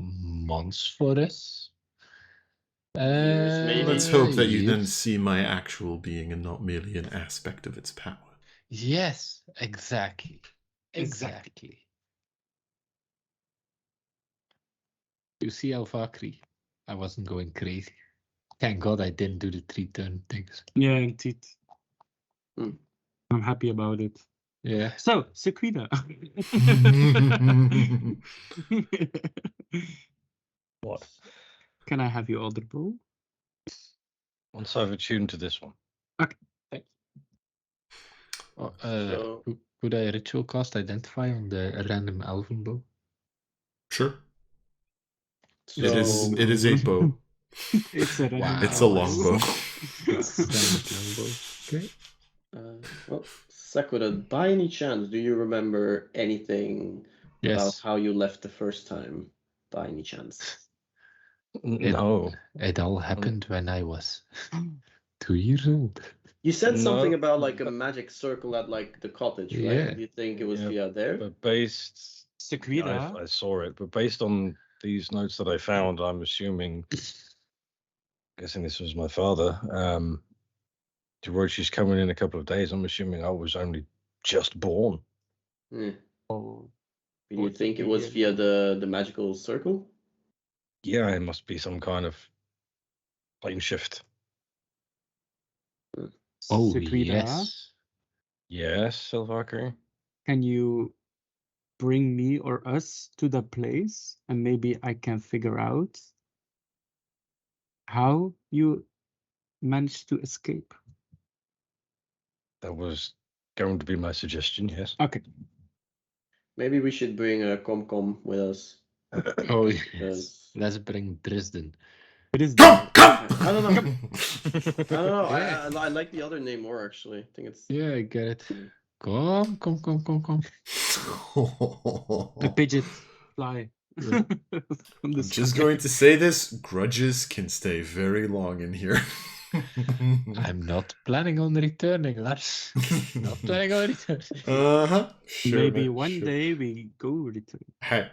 B: months for us.
A: Years, maybe.
C: Let's hope that you then
B: Years.
C: see my actual being and not merely an aspect of its power.
B: Yes, exactly. Exactly. You see, Alvakri, I wasn't going crazy. Thank God I didn't do the 3-turn things.
D: Yeah, indeed.
A: Hmm.
D: I'm happy about it.
B: Yeah.
D: So, Sequida.
E: What?
D: Can I have your other bow?
E: Once I've attuned to this one.
D: Okay.
B: Could I ritual cast Identify on the random elven bow?
C: Sure.
A: So,
C: It is a bow.
D: It's a
B: Wow.
C: It's a longbow.
B: Standard longbow. Okay.
A: well, Sequida, by any chance, do you remember anything about
B: Yes.
A: how you left the first time? By any chance?
E: No.
B: It all happened when I was 2 years old.
A: You said something
E: No.
A: about like a magic circle at like the cottage, right?
B: Yeah.
A: Do you think it was
E: Yeah,
A: via there?
E: But based...
D: Sequida.
E: I saw it, but based on these notes that I found, I'm assuming... guessing this was my father. Where she's coming in a couple of days. I'm assuming I was only just born.
D: Oh,
A: Do you think it was via the magical circle?
E: Yeah, it must be some kind of plane shift.
B: Oh,
D: Sequida,
B: yes.
E: Yes, Silvakri.
D: can you bring me or us to the place and maybe I can figure out how you managed to escape?
E: That was going to be my suggestion, yes.
D: Okay.
A: Maybe we should bring a Comcom with us.
B: Oh, yes.
A: Because
B: Let's bring Dresden.
D: It is
C: Come!
A: I don't know. I don't know.
B: Yeah.
A: I like the other name more actually. I think it's
B: Yeah, I get it. Come.
D: the pigeon fly.
B: Yeah.
C: I'm just going to say this, grudges can stay very long in here.
B: I'm not planning on returning, Lars. Not planning on returning.
C: Uh-huh. Sure,
D: Maybe
C: man,
D: one
C: sure.
D: day we go return.
C: Hey,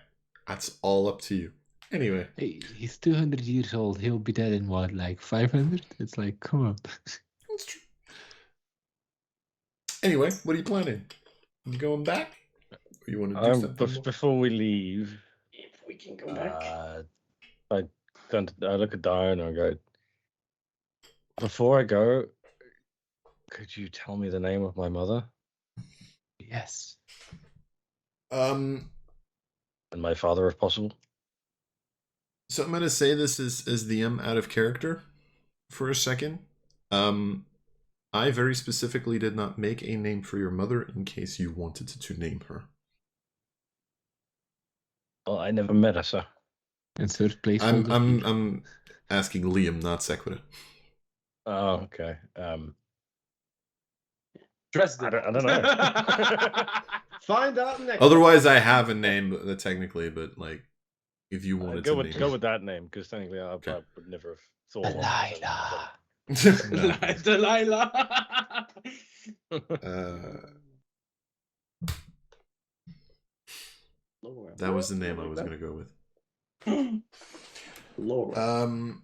C: that's all up to you. Anyway.
B: Hey, he's 200 years old. He'll be dead in what, like 500? It's like, come on.
C: That's true. Anyway, what are you planning? You going back? Or you want to do something more?
E: Before we leave,
A: if we can go back.
E: I look at Diane and I go, before I go, could you tell me the name of my mother?
B: Yes.
C: And
E: my father, if possible?
C: So I'm going to say this as the out of character for a second. I very specifically did not make a name for your mother in case you wanted to name her.
E: Well, I never met her, sir.
B: In third place.
C: I'm asking Liam, not Sequida.
E: Oh, okay.
A: Dresden.
E: I don't know.
A: Find out next.
C: Otherwise, I have a name technically, but like, if you wanted
E: go
C: to
E: with,
C: name
E: go
C: it.
E: with that name, because technically I would never have thought.
B: Delilah.
D: Delilah.
A: Laura.
C: That was the name I
A: like
C: was
A: that.
C: going to go with.
A: Laura.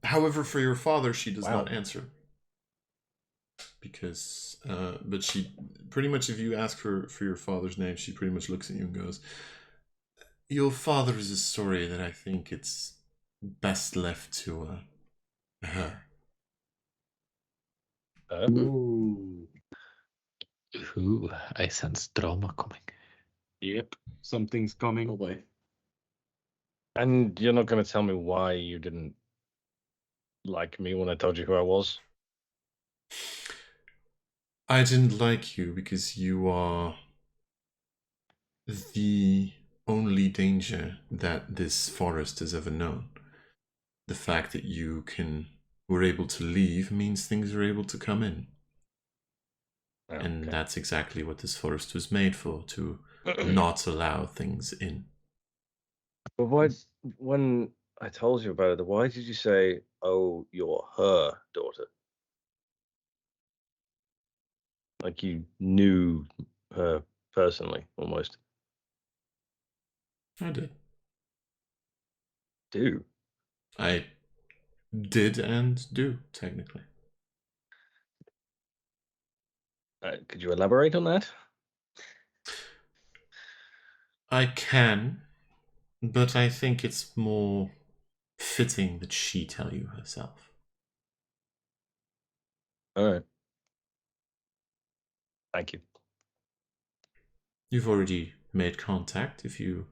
C: However, for your father, she does
E: Wow.
C: not answer. Because, but she, pretty much if you ask her for your father's name, she pretty much looks at you and goes, your father is a story that I think it's best left to her.
B: Ooh, I sense drama coming.
D: Yep, something's coming.
A: Oh boy.
E: And you're not going to tell me why you didn't like me when I told you who I was?
C: I didn't like you because you are the only danger that this forest has ever known. The fact that you were able to leave means things are able to come in.
E: Oh,
C: And
E: okay.
C: that's exactly what this forest was made for, to not allow things in.
E: But why, when I told you about it, why did you say, oh, you're her daughter? Like you knew her personally, almost.
C: I did.
E: Do.
C: I did and do, technically.
E: Could you elaborate on that?
C: I can, but I think it's more fitting that she tell you herself.
E: All right. Thank you.
C: You've already made contact. If you...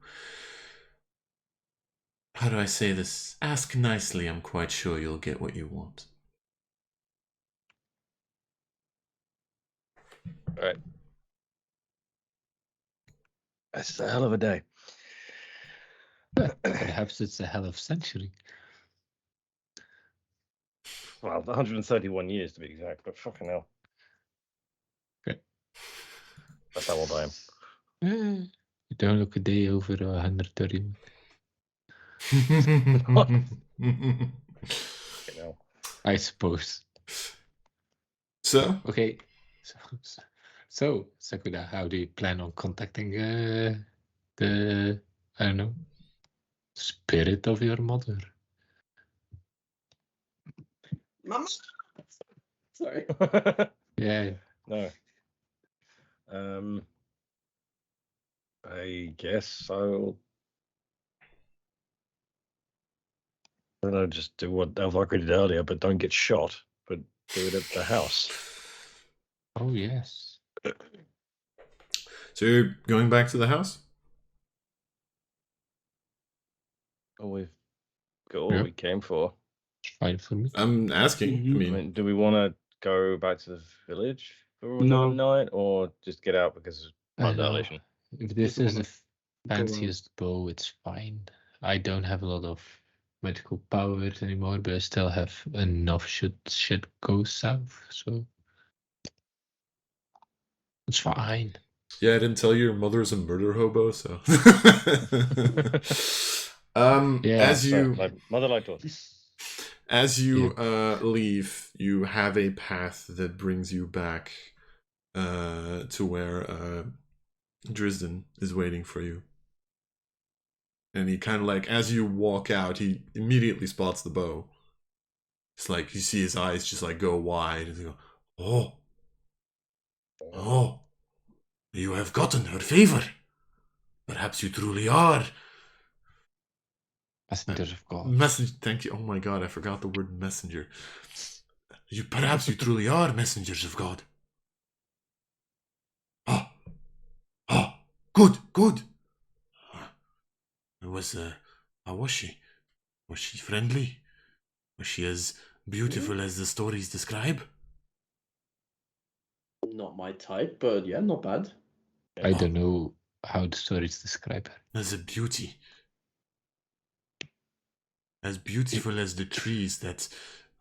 C: How do I say this? Ask nicely, I'm quite sure you'll get what you want.
E: All right. That's a hell of a day.
B: Perhaps it's a hell of century.
E: Well, 131 years to be exact, but fucking hell.
B: Okay.
E: That's how old I am.
B: You don't look a day over 130.
E: Fucking hell.
B: I suppose.
C: So?
B: Okay. So, Sequida, how do you plan on contacting the, I don't know, spirit of your mother?
A: Mama. Sorry.
B: Yeah.
E: No. I guess I'll. I don't know, just do what Alvakri did earlier, but don't get shot, but do it at the house.
B: Oh, yes.
C: So you're going back to the house?
E: Oh, we've got what
B: Yeah.
E: we came for.
B: Fine for me.
C: I'm asking.
D: Mhm.
E: I mean, do we want to go back to the village for another night, or just get out because
B: I
E: of
B: know.
E: dilation?
B: If this
D: Just
B: is the
D: wanna go
B: fanciest bow, it's fine. I don't have a lot of magical powers anymore, but I still have enough should shit go south, so it's fine.
C: Yeah, I didn't tell you your mother is a murder hobo, so...
B: Yeah.
C: As
E: So,
C: you...
E: like mother, like daughter.
C: As you leave, you have a path that brings you back to where Drisden is waiting for you. And he kind of like, as you walk out, he immediately spots the bow. It's like, you see his eyes just like go wide. And you go, oh, you have gotten her favor. Perhaps you truly are.
B: Messengers of God.
C: Messenger, thank you. Oh my god, I forgot the word messenger. Perhaps you truly are messengers of God. Oh, good. How was she? Was she friendly? Was she as beautiful as the stories describe?
A: Not my type, but yeah, not bad.
B: I don't know how the stories describe her.
C: As a beauty. As beautiful as the trees that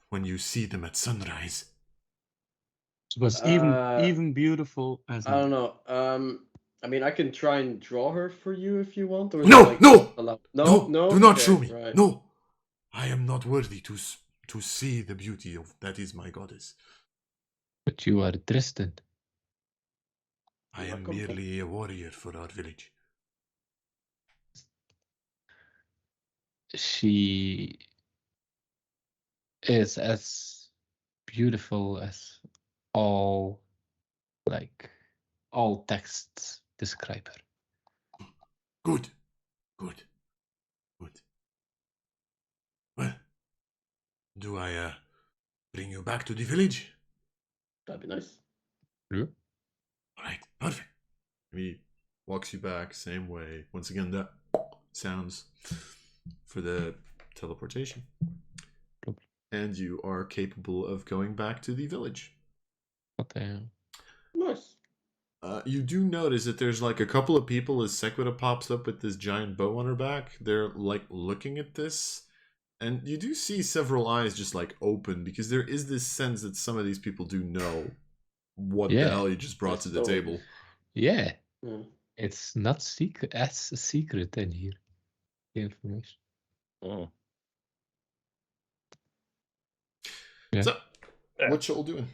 C: when you see them at sunrise.
D: It was even beautiful as
A: I don't know. I mean, I can try and draw her for you if you want. Or is
C: No,
A: it like
C: no!
A: allowed?
C: No,
A: No,
C: do not
A: Okay,
C: show me.
A: right.
C: No, I am not worthy to see the beauty of that is my goddess.
B: But you are Tristan.
C: I am merely a warrior for our village.
B: She is as beautiful as all texts describe her.
C: Good. Good. Good. Well, do I bring you back to the village?
A: That'd be nice.
B: Yeah.
C: Alright, perfect. He walks you back, same way. Once again, that sounds for the teleportation.
B: Lovely.
C: And you are capable of going back to the village.
B: What the hell?
A: Nice.
C: You do notice that there's like a couple of people as Sequida pops up with this giant bow on her back. They're like looking at this. And you do see several eyes just like open because there is this sense that some of these people do know what the hell you just brought to the table.
B: Yeah.
A: Yeah.
B: It's not secret in here. The information.
E: Oh.
B: Yeah.
C: So, what y'all doing?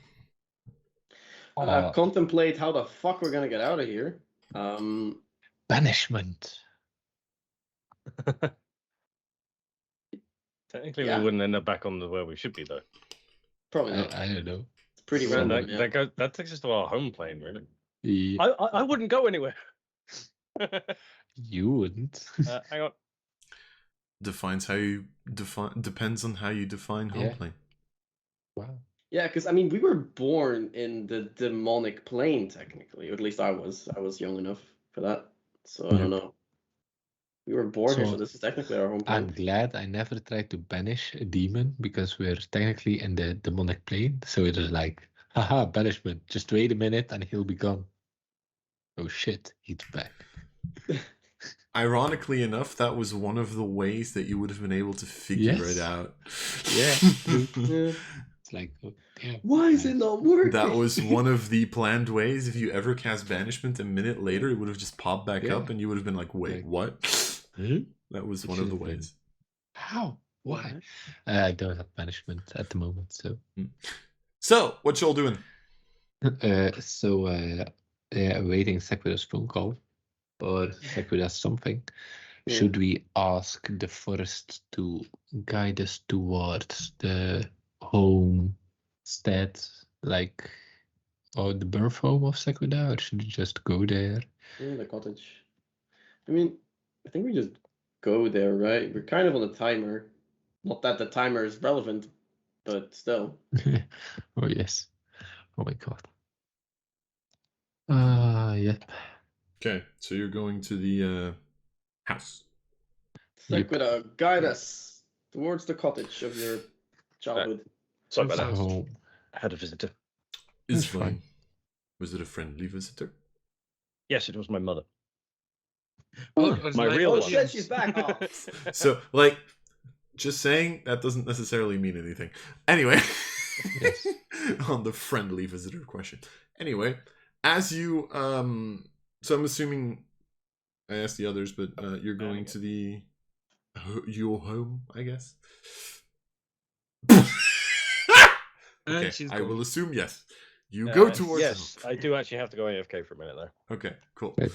A: Contemplate how the fuck we're gonna get out of here.
B: Banishment.
E: Technically,
A: Yeah.
E: we wouldn't end up back on where we should be, though.
A: Probably not.
B: I don't know.
A: It's pretty
E: So
A: random.
E: that takes us to our home plane, really.
B: Yeah.
E: I wouldn't go anywhere.
B: You wouldn't.
E: Hang on.
C: Depends on how you define home
B: Yeah.
C: plane.
B: Wow.
A: Yeah, because I mean, we were born in the demonic plane, technically. Or at least I was. I was young enough for that. So I don't know. We were born here, so this is technically our home plane.
B: I'm glad I never tried to banish a demon because we're technically in the demonic plane. So it is like, haha, banishment. Just wait a minute and he'll be gone. Oh shit, he's back.
C: Ironically enough, that was one of the ways that you would have been able to figure it out.
B: Yeah.
A: Yeah.
B: It's like, oh, damn.
A: Why is it not working?
C: That was one of the planned ways. If you ever cast Banishment a minute later, it would have just popped back up and you would have been like, wait, what?
B: Huh?
C: That was
B: It
C: one of the
B: should have been.
C: ways.
B: How? Why? I don't have banishment at the moment, so.
C: So, what y'all doing?
B: Awaiting Sequida's phone call or Sequida's something.
A: Yeah.
B: Should we ask the forest to guide us towards the homestead, or the birth home of Sequida, or should we just go there?
A: In the cottage. I mean, I think we just go there, right? We're kind of on a timer. Not that the timer is relevant, but still.
B: Oh yes. Oh my god. Yep.
C: Okay, so you're going to the house.
B: Yep.
A: Sequida, guide us towards the cottage of your childhood.
E: Sorry about that.
B: Oh,
E: I had a visitor.
C: It's
B: It's fine.
C: fine. Was it a friendly visitor?
E: Yes, it was my mother.
D: My
E: real
A: Oh
E: one.
A: shit, she's back. Oh.
C: So, like, just saying that doesn't necessarily mean anything. Anyway,
B: Yes.
C: on the friendly visitor question. Anyway, as you, so I'm assuming I asked the others, but you're going to your home, I guess. Okay,
D: she's
C: I
D: gone.
C: will assume yes. You go towards
E: Yes,
C: home.
E: I do actually have to go AFK for a minute, though.
C: Okay, cool.
B: Right.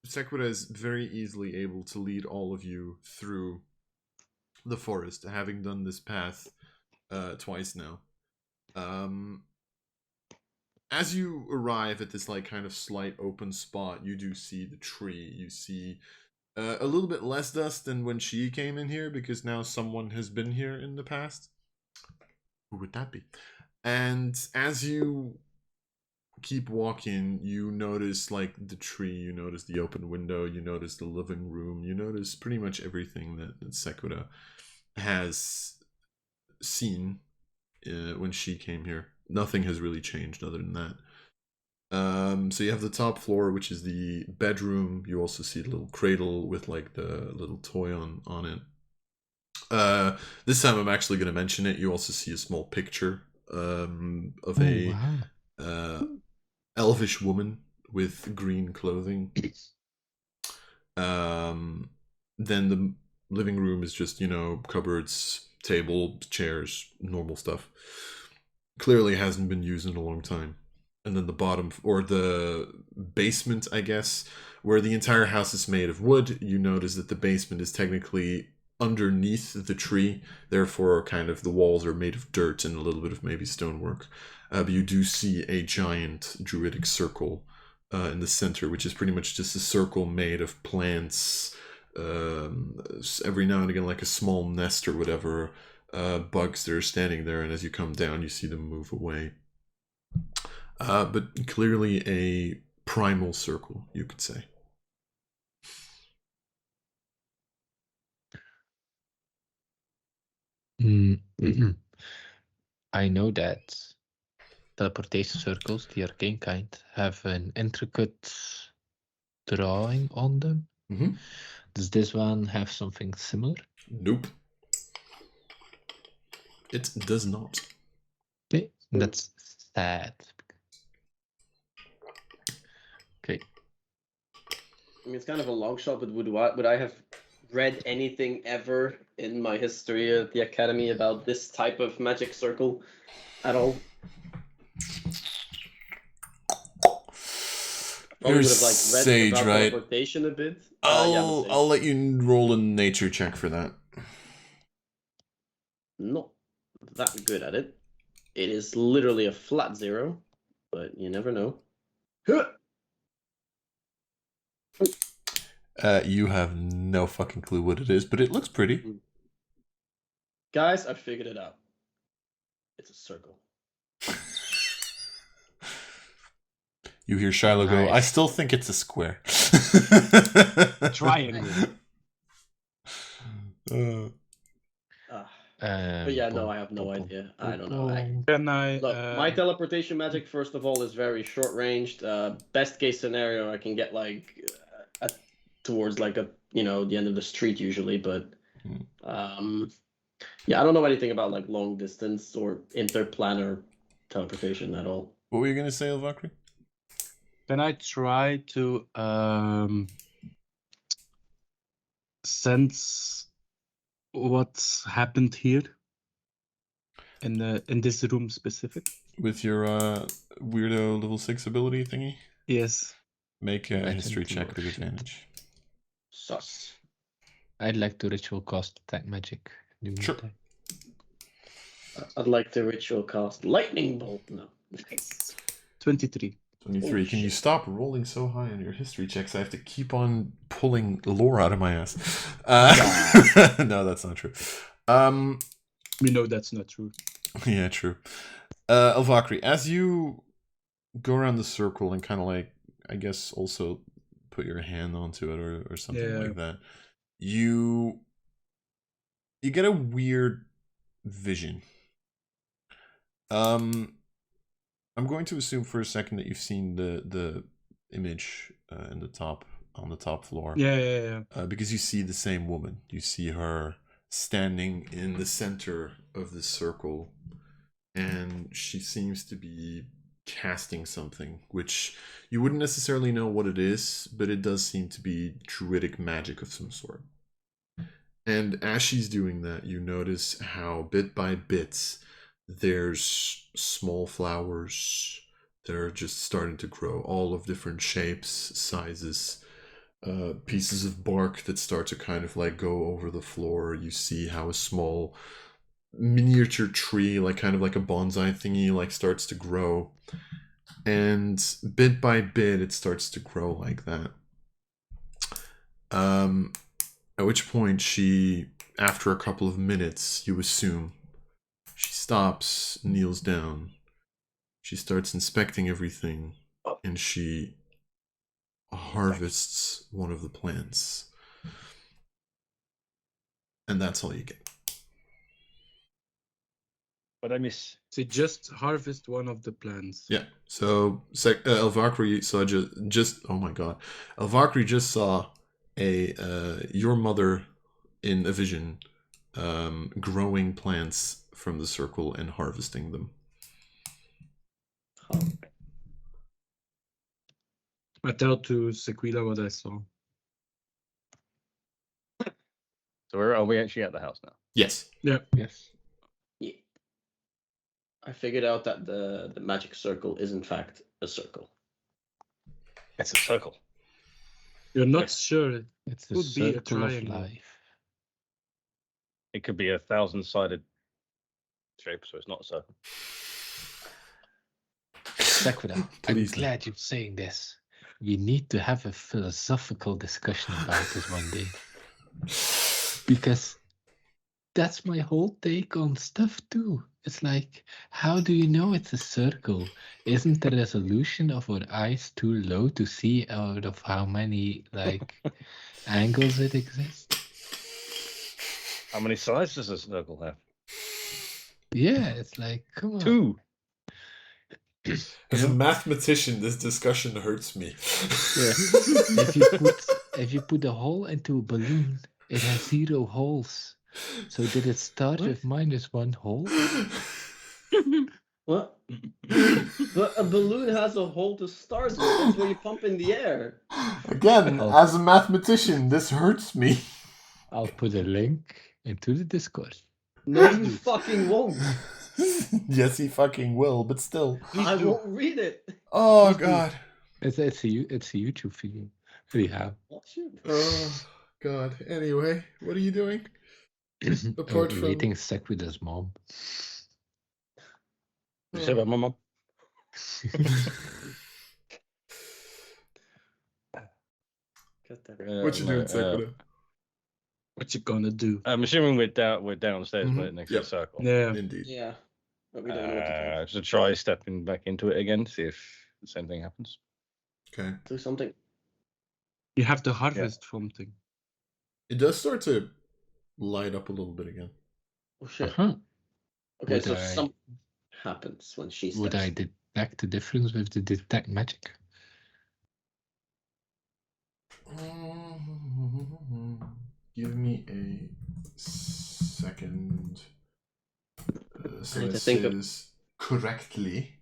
C: Sequida is very easily able to lead all of you through the forest, having done this path twice now. As you arrive at this like kind of slight open spot, you do see the tree. You see a little bit less dust than when she came in here, because now someone has been here in the past. Who would that be? And as you keep walking, you notice like the tree, you notice the open window, you notice the living room, you notice pretty much everything that Sequida has seen when she came here. Nothing has really changed other than that. So you have the top floor, which is the bedroom. You also see the little cradle with like the little toy on it. This time I'm actually going to mention it. You also see a small picture of a
B: Wow.
C: elvish woman with green clothing. Then the living room is just, cupboards, table, chairs, normal stuff. Clearly hasn't been used in a long time. and then the bottom, or the basement, I guess, where the entire house is made of wood. You notice that the basement is technically underneath the tree, therefore kind of the walls are made of dirt and a little bit of maybe stonework. But you do see a giant druidic circle in the center, which is pretty much just a circle made of plants, every now and again like a small nest or whatever, bugs that are standing there, and as you come down you see them move away. But clearly a primal circle, you could say.
B: I know that teleportation circles, the arcane kind, have an intricate drawing on them.
C: Mm-hmm.
B: Does this one have something similar?
C: Nope. It does not.
B: Okay, that's sad. Okay.
A: I mean, it's kind of a long shot, but would I have read anything ever in my history at the academy about this type of magic circle at all? Probably would have like read
C: sage,
A: about
C: right?
A: teleportation a bit.
C: I'll let you roll a nature check for that.
A: Not that good at it. It is literally a flat 0, but you never know.
C: You have no fucking clue what it is, but it looks pretty.
A: Guys, I figured it out. It's a circle.
C: You hear Shiloh go,
B: Nice.
C: I still think it's a square.
D: Triangle.
A: But yeah, no, I have no idea. I don't know.
D: Can I?
A: Look, my teleportation magic, first of all, is very short-ranged. Best case scenario, I can get like towards like the end of the street usually. But yeah, I don't know anything about like long distance or interplanar teleportation at all.
C: What were you gonna say, Elvakri?
D: Can I try to sense what's happened here in this room specific?
C: With your weirdo level 6 ability thingy?
D: Yes.
C: Make a
B: Legend
C: history check with
B: Worship.
C: advantage.
A: Sus.
B: I'd like to ritual cast attack magic.
C: Sure.
A: I'd like to ritual cast lightning bolt. No.
D: Nice. 23.
C: 23.
A: Oh,
C: Can you
A: shit.
C: stop rolling so high on your history checks? I have to keep on pulling lore out of my ass. No, that's not true.
D: We know that's not true.
C: Yeah, true. Elvakri, as you go around the circle and kind of like, I guess, also put your hand onto it or something like that, you get a weird vision. I'm going to assume for a second that you've seen the image on the top floor.
D: Yeah.
C: Because you see the same woman. You see her standing in the center of the circle, and she seems to be casting something, which you wouldn't necessarily know what it is, but it does seem to be druidic magic of some sort. And as she's doing that, you notice how bit by bit there's small flowers that are just starting to grow, all of different shapes, sizes, pieces of bark that start to kind of like go over the floor. You see how a small miniature tree, like kind of like a bonsai thingy, like starts to grow, and bit by bit it starts to grow like that. At which point she, after a couple of minutes, you assume, she stops, kneels down, she starts inspecting everything, and she harvests one of the plants. And that's all you get.
E: But I miss.
D: So just harvest one of the plants.
C: Yeah. So Elvakri saw just oh my god, Elvakri just saw your mother in a vision, growing plants from the circle and harvesting them.
D: I tell to Sequida what I saw.
E: So are we actually at the house now?
C: Yes.
D: Yeah.
A: Yeah. I figured out that the magic circle is in fact a circle.
E: It's a circle.
D: You're not
E: Yes.
D: sure.
B: It's the
D: Could be a
B: circle of
D: triangle.
B: life.
E: It could be a 1,000-sided shape, so it's not a circle.
B: Sequida, I'm
C: Please.
B: glad you're saying this. We need to have a philosophical discussion about this one day. Because that's my whole take on stuff too. It's like, how do you know it's a circle? Isn't the resolution of our eyes too low to see out of how many like angles it exists?
E: How many sides does a circle have?
B: Yeah, it's like, come on.
E: 2.
C: As a
B: Yeah.
C: mathematician, this discussion hurts me.
B: Yeah. if you put a hole into a balloon, it has 0 holes. So did it start
A: What?
B: with -1 hole?
A: What? But a balloon has a hole to start with. That's where you pump in the air.
C: Again,
B: Oh.
C: as a mathematician, this hurts me.
B: I'll put a link into the Discord.
A: No, you fucking won't.
C: Yes, he fucking will, but still.
A: I won't read it.
C: Oh,
D: Please do.
C: God.
B: It's a YouTube video. Anyhow.
A: Oh, shoot.
C: Oh, God. Anyway, what are you doing? Apart from-
B: Rating Sequida's mom.
E: You say about my mom?
A: God damn it.
C: What you doing, Sequida?
D: What you gonna do?
E: I'm assuming we're downstairs,
C: Mhm.
E: but next
C: Yep.
E: to the circle.
D: Yeah.
C: Indeed.
A: Yeah. But we don't know what to do.
E: So try stepping back into it again, see if the same thing happens.
C: Okay.
A: Do something.
D: You have to harvest something.
C: It does start to light up a little bit again.
A: Oh shit.
B: Uh-huh.
A: Okay,
B: Would
A: so
B: I-
A: something happens when she steps.
B: Would I detect the difference with the detect magic?
C: Give me a second. So
A: I need
C: it
A: to think of-
C: says correctly.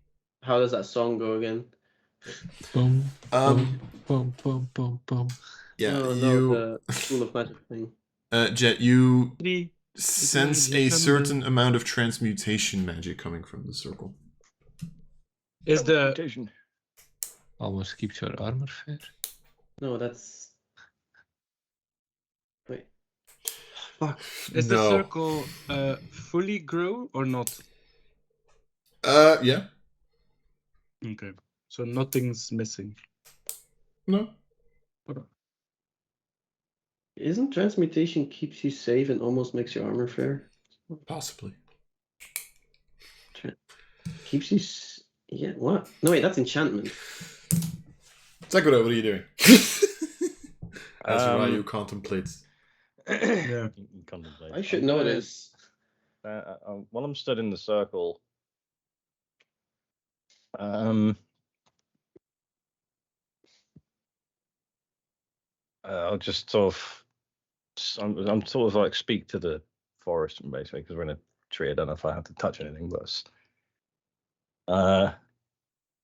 A: How does that song go again?
B: Boom,
C: Um,
B: boom, boom, boom, boom.
C: yeah,
A: No,
C: you,
A: the School of Magic thing.
C: Jet, you
D: 3.
C: sense a
D: magic
C: certain
D: number.
C: amount of transmutation magic coming from the circle.
D: Is the
E: Teleportation.
B: Almost keeps your armor fair.
A: No, that's. Wait. Fuck.
D: is the
C: No.
D: circle fully grow or not?
C: Yeah.
D: Okay. So nothing's missing.
C: No.
A: Isn't transmutation keeps you safe and almost makes your armor fair?
C: Possibly.
A: Keeps you. Yeah, what? No, wait, that's enchantment.
C: Sequida, what are you doing? As Ryu contemplates.
D: Yeah.
E: Contemplate.
A: I should
E: I'm
A: know
E: gonna-
A: this.
E: While I'm stood in the circle, I'll just sort of, I'm sort of like speak to the forest basically because we're in a tree. I don't know if I have to touch anything, but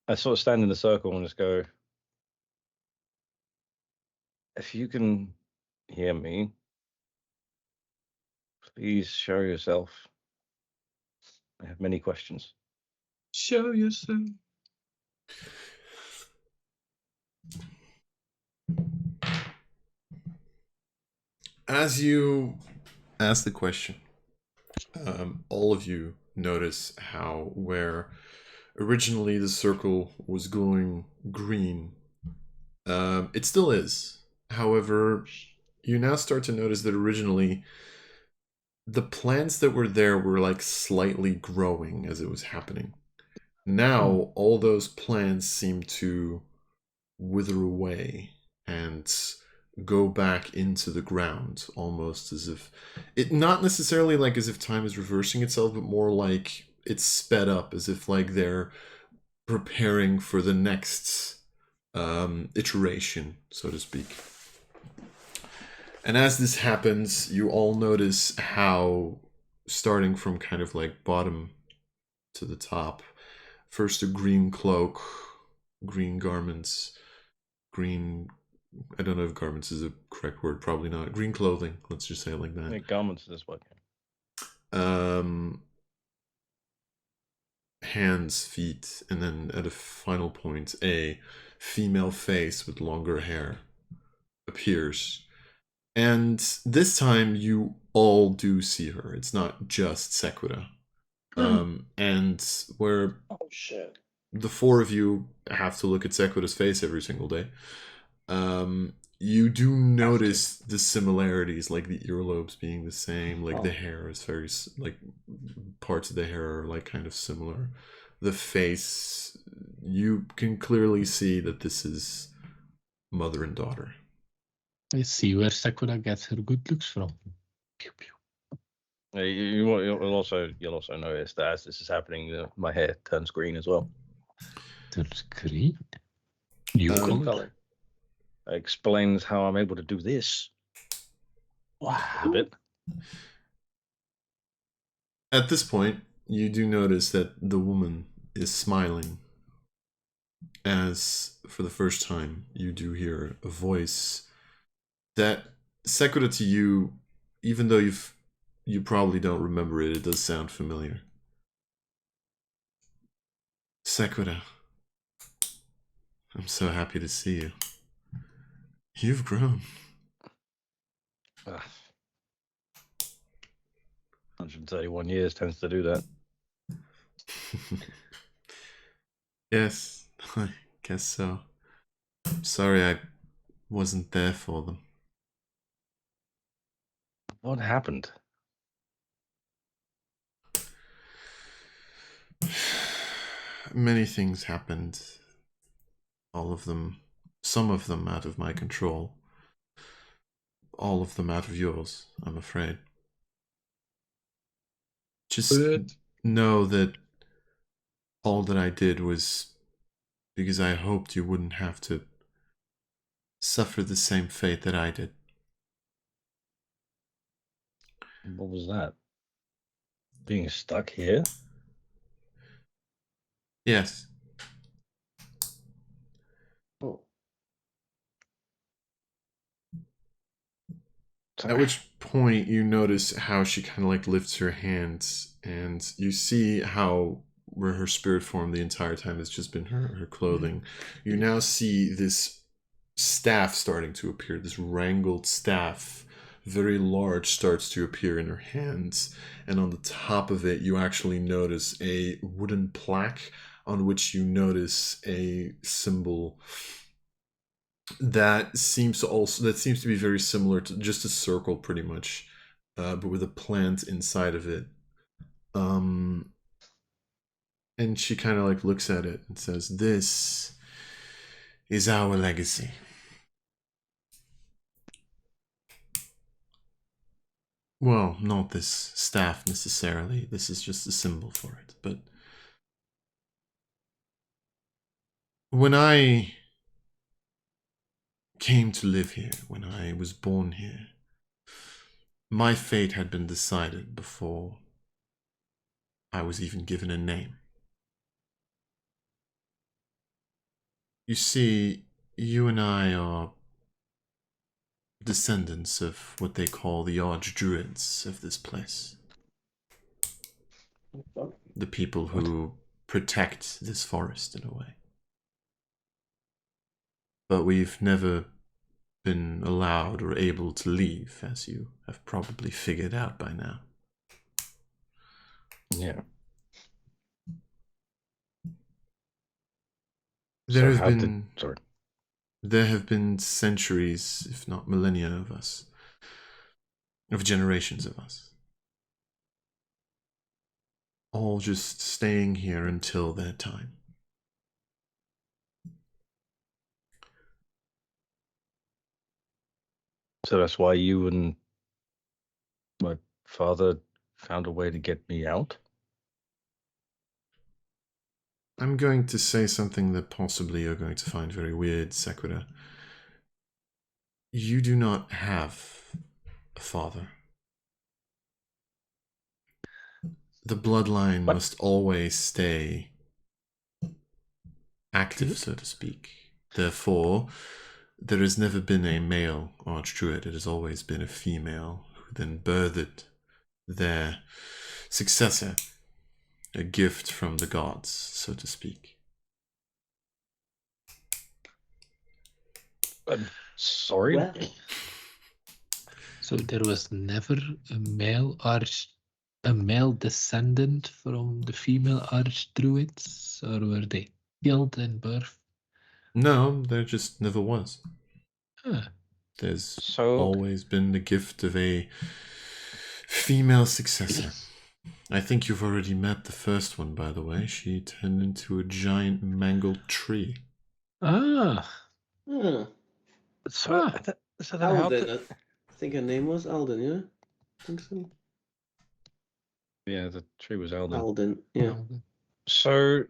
E: I sort of stand in the circle and just go, if you can hear me, please show yourself. I have many questions.
D: Show yourself.
C: As you ask the question, all of you notice how where originally the circle was glowing green, it still is. However, you now start to notice that originally the plants that were there were like slightly growing as it was happening. Now all those plants seem to wither away and go back into the ground, almost as if it, not necessarily like as if time is reversing itself, but more like it's sped up, as if like they're preparing for the next iteration, so to speak. And as this happens, you all notice how, starting from kind of like bottom to the top, first a green cloak, green garments, green, I don't know if garments is a correct word, probably not. Green clothing, let's just say it like
E: The
C: that.
E: garments this way.
C: hands, feet, and then at a final point, a female face with longer hair appears. And this time you all do see her. It's not just Sequida. And where
A: Oh shit.
C: the four of you have to look at Sequida's face every single day, you do notice the similarities, like the earlobes being the same, like the hair is very, like parts of the hair are like kind of similar. The face, you can clearly see that this is mother and daughter.
B: I see where Sakura gets her good looks from. Pew, pew.
E: You'll also notice that as this is happening, my hair turns green as well.
B: Turns green. You
C: Cool
A: color.
E: That explains how I'm able to do this a
B: Wow.
E: bit.
C: At this point, you do notice that the woman is smiling, as for the first time you do hear a voice that, Sequida, to you, even though you probably don't remember it, it does sound familiar. Sequida, I'm so happy to see you. You've grown.
E: 131 years tends to do that.
C: Yes, I guess so. Sorry I wasn't there for them.
E: What happened?
C: Many things happened. All of them, some of them out of my control. All of them out of yours, I'm afraid. Just know that all that I did was because I hoped you wouldn't have to suffer the same fate that I did.
E: What was that? Being stuck here?
C: Yes.
A: Oh.
C: At which point you notice how she kind of like lifts her hands, and you see how where her spirit form the entire time has just been her clothing. You now see this staff starting to appear, this wrangled staff, very large, starts to appear in her hands, and on the top of it you actually notice a wooden plaque on which you notice a symbol that seems to be very similar to just a circle, pretty much, but with a plant inside of it. And she kind of like looks at it and says, "This is our legacy." Well, not this staff necessarily. This is just a symbol for it. But when I came to live here, when I was born here, my fate had been decided before I was even given a name. You see, you and I are descendants of what they call the archdruids of this place. The people who protect this forest in a way. But we've never been allowed or able to leave, as you have probably figured out by now.
E: Yeah.
C: There
E: So
C: have
E: how
C: been
E: sorry.
C: There have been centuries, if not millennia, of us. Of generations of us. All just staying here until their time.
E: So that's why you and my father found a way to get me out?
C: I'm going to say something that possibly you're going to find very weird, Sequida. You do not have a father. The bloodline must always stay active, so to speak. Therefore, there has never been a male archdruid. It has always been a female who then birthed their successor. a gift from the gods, so to speak.
E: Sorry.
A: Well,
B: So there was never a male descendant from the female archdruids, or were they killed in birth?
C: No, there just never was.
B: Huh.
C: There's
E: So
C: always been the gift of a female successor. I think you've already met the first one, by the way. She turned into a giant mangled tree.
B: Ah,
A: hmm.
E: so
B: Ah.
E: so then how
A: Alden.
E: did...
A: I think her name was Alden, yeah? I think so.
E: Yeah, the tree was Elden.
A: Alden, yeah.
E: So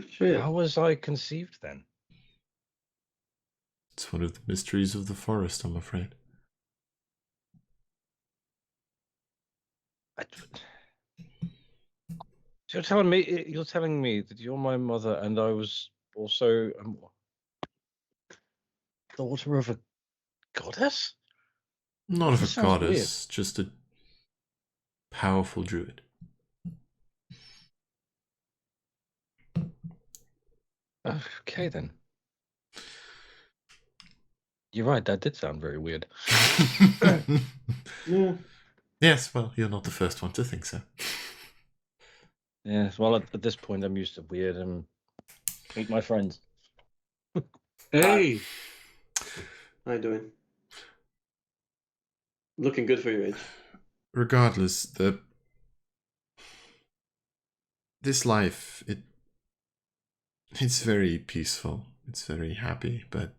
A: Sure, yeah.
E: how was I conceived then?
C: It's one of the mysteries of the forest, I'm afraid.
E: So you're telling me that you're my mother and I was also daughter of a goddess?
C: Not of a
E: This sounds
C: goddess, just a powerful druid.
E: Okay then. You're right, that did sound very weird.
A: Yeah.
C: Yes, well, you're not the first one to think so.
E: Yeah, well at this point I'm used to weird and meet my friends.
D: Hey,
A: How you doing? Looking good for your age.
C: Regardless, this life, it's very peaceful. It's very happy, but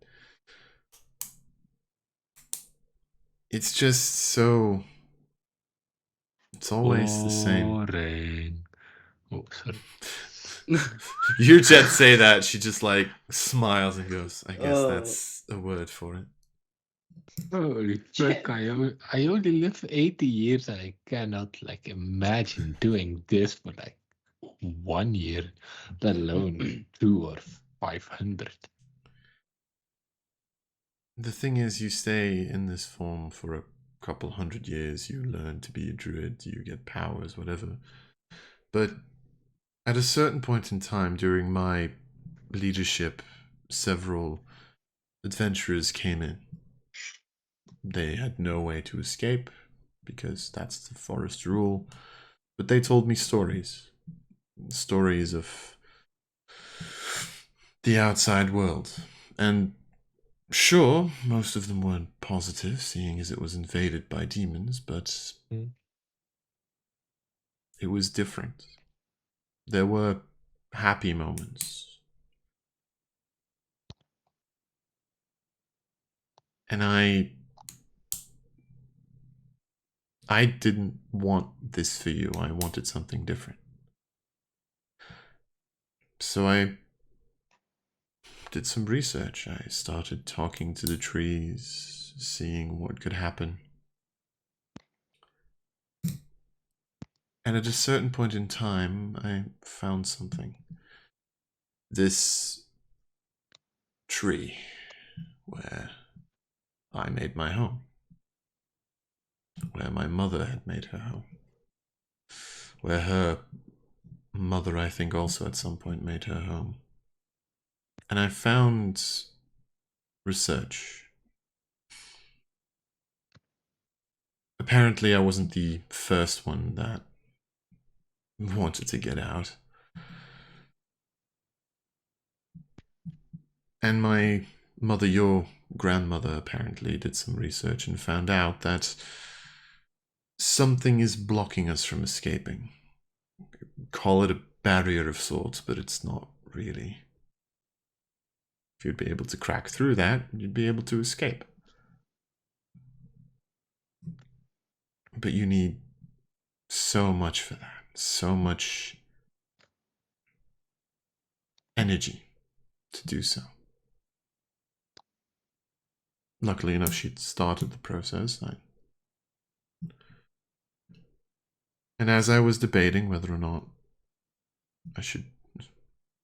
C: it's just so... It's always the same.
B: Boring. Oh, sorry.
C: You just say that, she just like smiles and goes, I guess
A: Oh.
C: that's a word for it.
B: Holy fuck, I only live 80 years and I cannot like imagine doing this for like 1 year, let alone 2 or 500.
C: The thing is, you stay in this form for a couple hundred years, you learn to be a druid, you get powers, whatever. But at a certain point in time during my leadership, several adventurers came in. They had no way to escape, because that's the forest rule, but they told me stories. Stories of the outside world. And sure, most of them weren't positive, seeing as it was invaded by demons, but it was different. There were happy moments. And I didn't want this for you. I wanted something different. So I did some research. I started talking to the trees, seeing what could happen. And at a certain point in time, I found something. This tree where I made my home. Where my mother had made her home. Where her mother, I think, also at some point made her home. And I found research. Apparently I wasn't the first one that wanted to get out. And my mother, your grandmother, apparently did some research and found out that something is blocking us from escaping. Call it a barrier of sorts, but it's not really. If you'd be able to crack through that, you'd be able to escape. But you need so much for that. So much energy to do so. Luckily enough, she'd started the process. And as I was debating whether or not I should,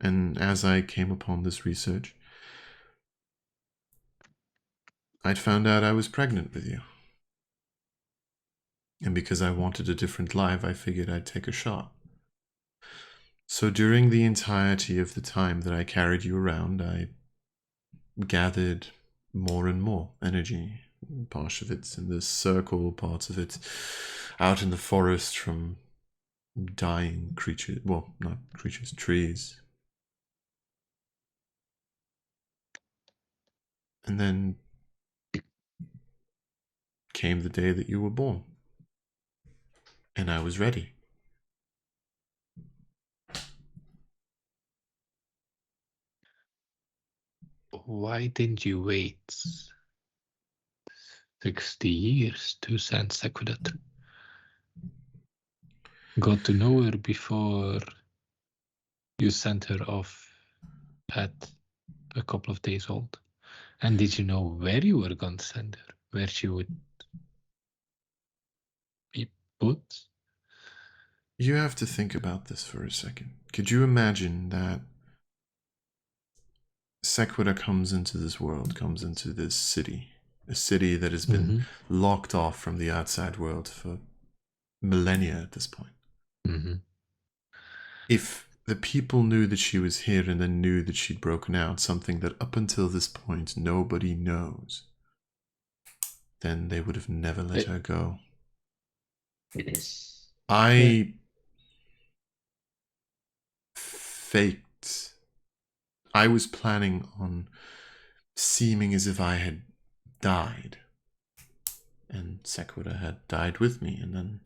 C: and as I came upon this research, I'd found out I was pregnant with you. And because I wanted a different life, I figured I'd take a shot. So during the entirety of the time that I carried you around, I gathered more and more energy. Part of it's in the circle, parts of it out in the forest from dying creatures. Well, not creatures, trees. And then came the day that you were born. And I was ready.
B: Why didn't you wait 60 years to send Sequida? Got to know her before you sent her off at a couple of days old. And did you know where you were going to send her? Where she would be put?
C: You have to think about this for a second. Could you imagine that Sequida comes into this world, comes into this city, a city that has been locked off from the outside world for millennia at this point? If the people knew that she was here and then knew that she'd broken out, something that up until this point nobody knows, then they would have never let her go. I faked. I was planning on seeming as if I had died, and Sequida had died with me, and then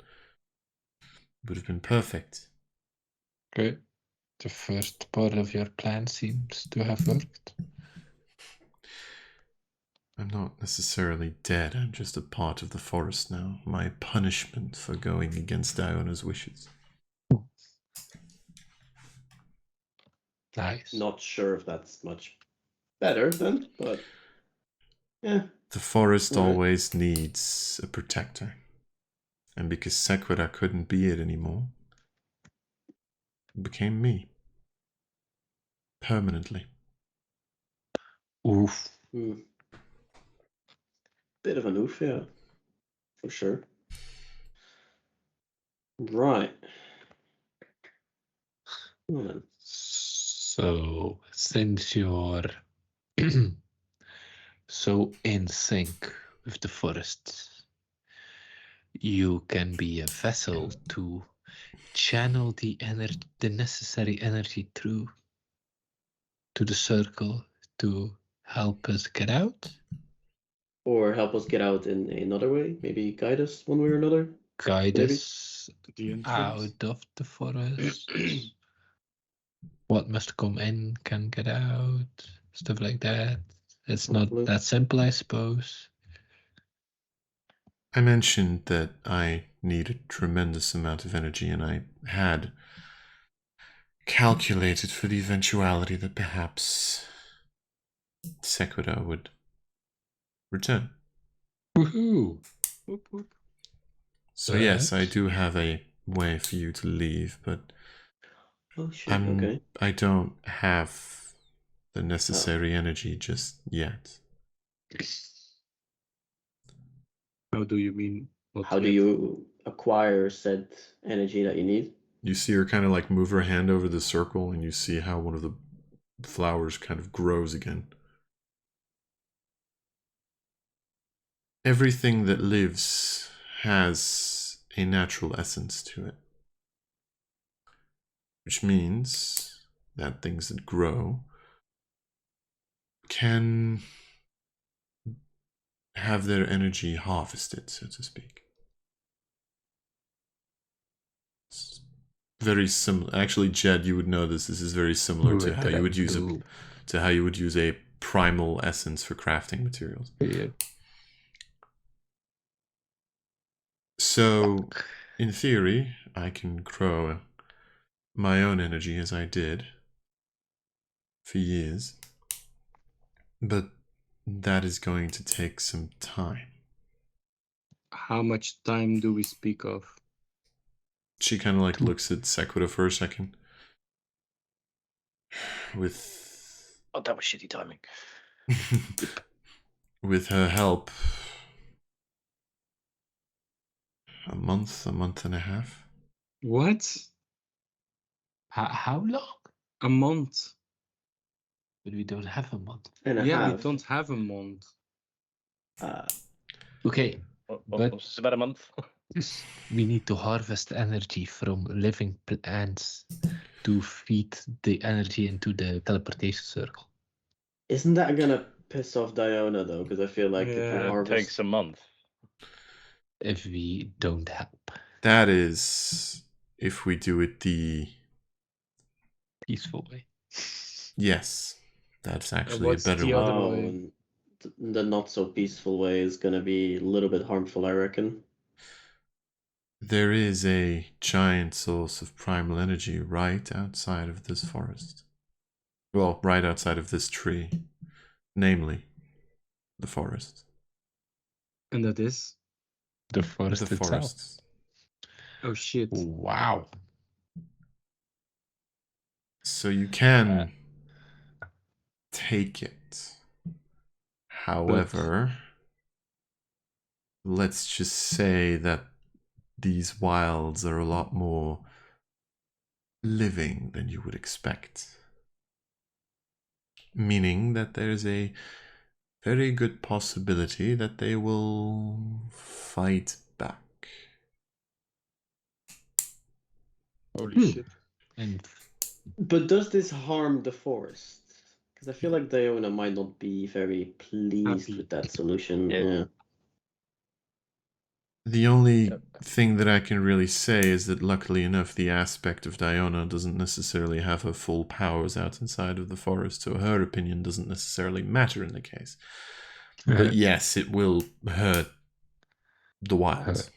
C: it would have been perfect.
B: Okay. The first part of your plan seems to have worked.
C: I'm not necessarily dead, I'm just a part of the forest now. My punishment for going against Iona's wishes.
B: Nice.
A: Not sure if that's much better then, but yeah.
C: The forest
A: Right.
C: always needs a protector. And because Sequida couldn't be it anymore, it became me. Permanently.
B: Oof.
A: Bit of an oof, yeah. For sure. Right. Well then.
B: So, since you're so in sync with the forest, you can be a vessel to channel the necessary energy through to the circle to help us get out.
A: Or help us get out in another way. Maybe guide us one way or another.
B: Guide
A: Maybe.
B: us
D: The entrance.
B: out of the forest. What must come in can get out. Stuff like that. It's not
A: Hopefully.
B: that simple, I suppose.
C: I mentioned that I need a tremendous amount of energy, and I had calculated for the eventuality that perhaps Sequida would return.
B: Woohoo!
C: So yes, I do have a way for you to leave, but
A: Oh shit, okay.
C: I don't have the necessary energy just yet.
D: How do you mean?
A: How do you acquire said energy that you need?
C: You see her kind of like move her hand over the circle, and you see how one of the flowers kind of grows again. Everything that lives has a natural essence to it. Which means that things that grow can have their energy harvested, so to speak. It's very similar. Actually, Jed, you would know this. This is very similar to how you would use a primal essence for crafting materials.
B: Yeah.
C: So, in theory, I can grow my own energy as I did for years, but that is going to take some time.
D: How much time do we speak of?
C: She kind of like looks at Sequida for a second. With
E: Oh, that was shitty timing.
C: with her help, a month and a half.
D: What?
B: How long?
D: A month.
B: But we don't have a month.
A: And a
D: Yeah, we
A: half.
D: don't have a month.
B: Okay, but
E: It's about a month.
B: we need to harvest energy from living plants to feed the energy into the teleportation circle.
A: Isn't that gonna piss off Diona though? Because I feel like if
D: Yeah.
A: we
E: It
A: harvest,
E: takes a month.
B: If we don't help.
C: That is if we do it the
B: Peaceful way.
C: yes. That's actually a
D: what's
C: better
D: the
C: one.
D: other way?
A: and the not so peaceful way is gonna be a little bit harmful, I reckon.
C: There is a giant source of primal energy right outside of this forest. Well, right outside of this tree. Namely, the forest.
D: And that is?
B: The forest
C: The
B: itself.
C: forests.
D: Oh shit.
B: Wow.
C: So you can take it. However, let's just say that these wilds are a lot more living than you would expect. Meaning that there's a very good possibility that they will fight back.
D: Holy shit.
B: And
A: But does this harm the forest? Because I feel like Diona might not be very pleased
D: Happy.
A: with that solution.
E: Yeah.
A: Yeah.
C: The only thing that I can really say is that luckily enough, the aspect of Diona doesn't necessarily have her full powers out inside of the forest, so her opinion doesn't necessarily matter in the case. But yes, it will hurt the wilds.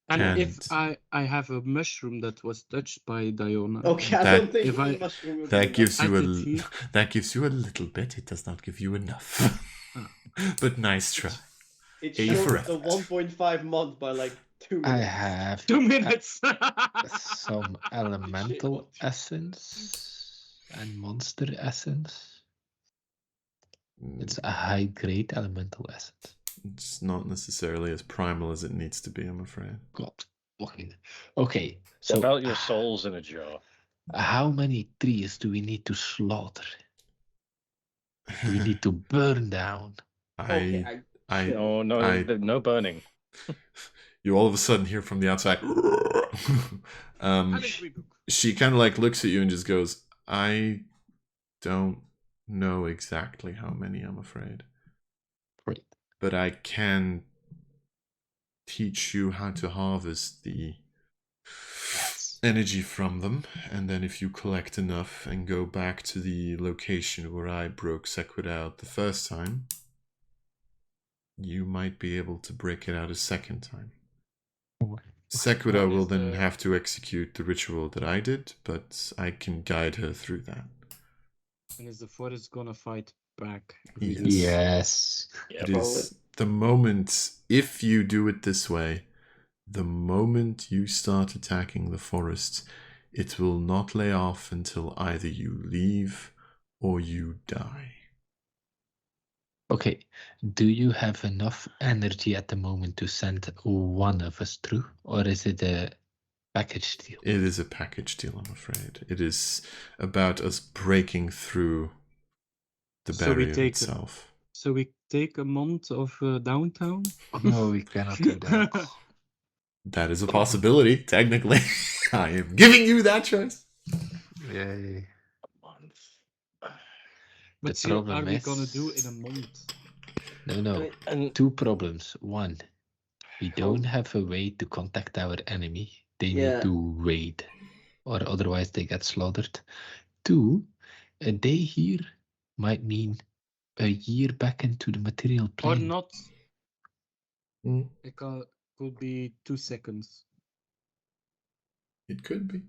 D: And if
C: And-
D: I have a mushroom that was touched by Diona.
A: Okay, I
C: That-
A: don't think
D: If I-
A: mushroom would be
C: That
A: enough.
C: gives you
D: Add
C: a
D: the tea.
C: that gives you a little bit. It does not give you enough. But nice try.
A: It
C: A
A: shortens
C: for
A: the
C: effort.
A: 1.5 month by like 2
B: I
A: minutes.
B: have
D: 2 minutes.
B: some elemental essence and monster essence. It's a high grade elemental essence.
C: It's not necessarily as primal as it needs to be, I'm afraid.
B: God. Okay. So
E: What about your souls in a jar?
B: how many trees do we need to slaughter? Do we need to burn down?
A: Okay,
C: I
E: No, no,
C: I-
E: no burning.
C: you all of a sudden hear from the outside. She kind of like looks at you and just goes, "I don't know exactly how many, I'm afraid,
B: Great.
C: but I can teach you how to harvest the energy from them, and then if you collect enough and go back to the location where I broke Sequida out the first time, you might be able to break it out a second time. Sequida will then have to execute the ritual that I did, but I can guide her through that.
D: And is the forest gonna fight back?
C: Yes.
B: Yes.
E: Yeah,
C: It is the moment, if you do it this way, the moment you start attacking the forest, it will not lay off until either you leave or you die.
B: Okay. Do you have enough energy at the moment to send one of us through? Or is it a package deal?
C: It is a package deal, I'm afraid. It is about us breaking through the
D: So we
C: barrier
D: take
C: itself.
D: So we take a month of downtown?
B: No, we cannot do that.
C: That is a possibility, technically. I am giving you that choice.
B: Yay.
D: But
B: The
D: still, are
B: problem
D: we
B: is-
D: gonna do in a month?
B: No.
E: and
B: Two problems. One, we don't have a way to contact our enemy. They
A: Yeah.
B: need to wait, or otherwise they get slaughtered. Two, a day here might mean a year back into the material
D: Or
B: plane.
D: not?
C: Mm.
D: It could be 2 seconds.
C: It could be.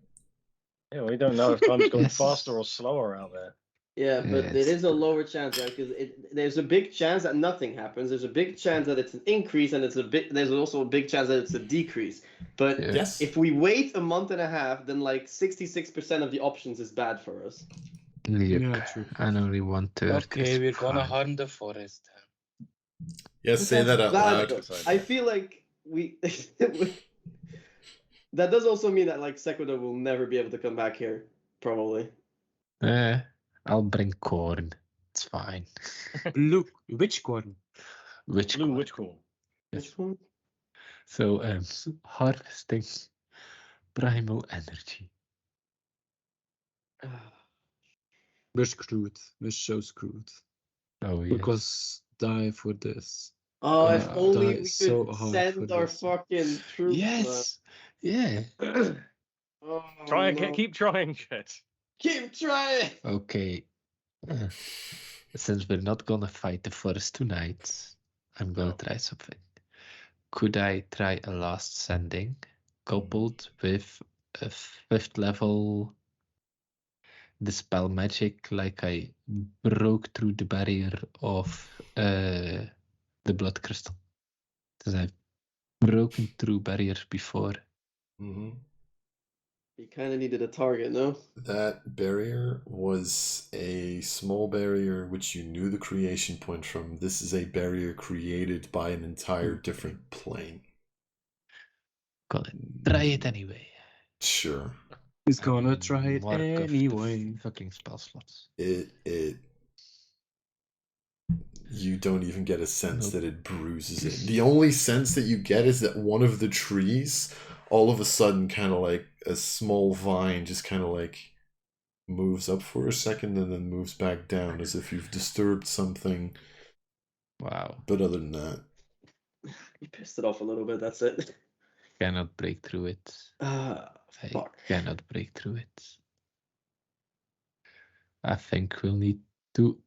E: yeah, we don't know if time's going
B: Yes.
E: faster or slower out there.
A: Yeah, but
B: Yes.
A: it is a lower chance, right? Because there's a big chance that nothing happens. There's a big chance that it's an increase, and there's also a big chance that it's a decrease. But
B: Yeah.
C: Yes.
A: if we wait a month and a half, then like 66% of the options is bad for us.
B: Yep.
D: Yeah, true.
B: And only 1/3.
D: Okay,
B: is
D: we're gonna
B: fine.
D: harm the forest.
C: Yes,
A: But
C: say
A: that's
C: that out
A: bad,
C: loud.
A: though. I feel like we. That does also mean that like Sequida will never be able to come back here. probably.
B: I'll bring corn. It's fine.
D: Blue. Which corn?
B: Which
E: Blue
B: corn?
E: witch corn.
A: Which one?
B: So harvesting primal energy.
D: We're screwed. We're so screwed.
B: Oh yeah.
D: Because die for this.
A: Oh, if
B: Uh,
A: only
D: die
A: we could
D: so hard
A: send
D: for
A: our
D: this.
A: fucking troops.
B: Yes. Yeah.
A: Oh,
E: Try and
A: no.
E: keep trying, Chet.
A: Keep trying.
B: Okay. Since we're not gonna fight the forest tonight, I'm gonna
E: No.
B: try something. Could I try a last sending coupled with a 5th level dispel magic, like I broke through the barrier of the blood crystal? Because I've broken through barriers before.
C: Mm-hmm.
A: You kind of needed a target, no?
C: That barrier was a small barrier which you knew the creation point from. This is a barrier created by an entire different plane.
B: Gonna try it anyway.
C: Sure.
D: He's gonna try it
B: Mark of the
D: anyway.
B: fucking spell slots.
C: You don't even get a sense
B: Nope.
C: that it bruises it. The only sense that you get is that one of the trees, all of a sudden, kind of like a small vine, just kind of like moves up for a second and then moves back down as if you've disturbed something.
B: Wow.
C: But other than that,
A: You pissed it off a little bit, that's it.
B: Cannot break through it. I
A: Fuck.
B: cannot break through it. I think we'll need to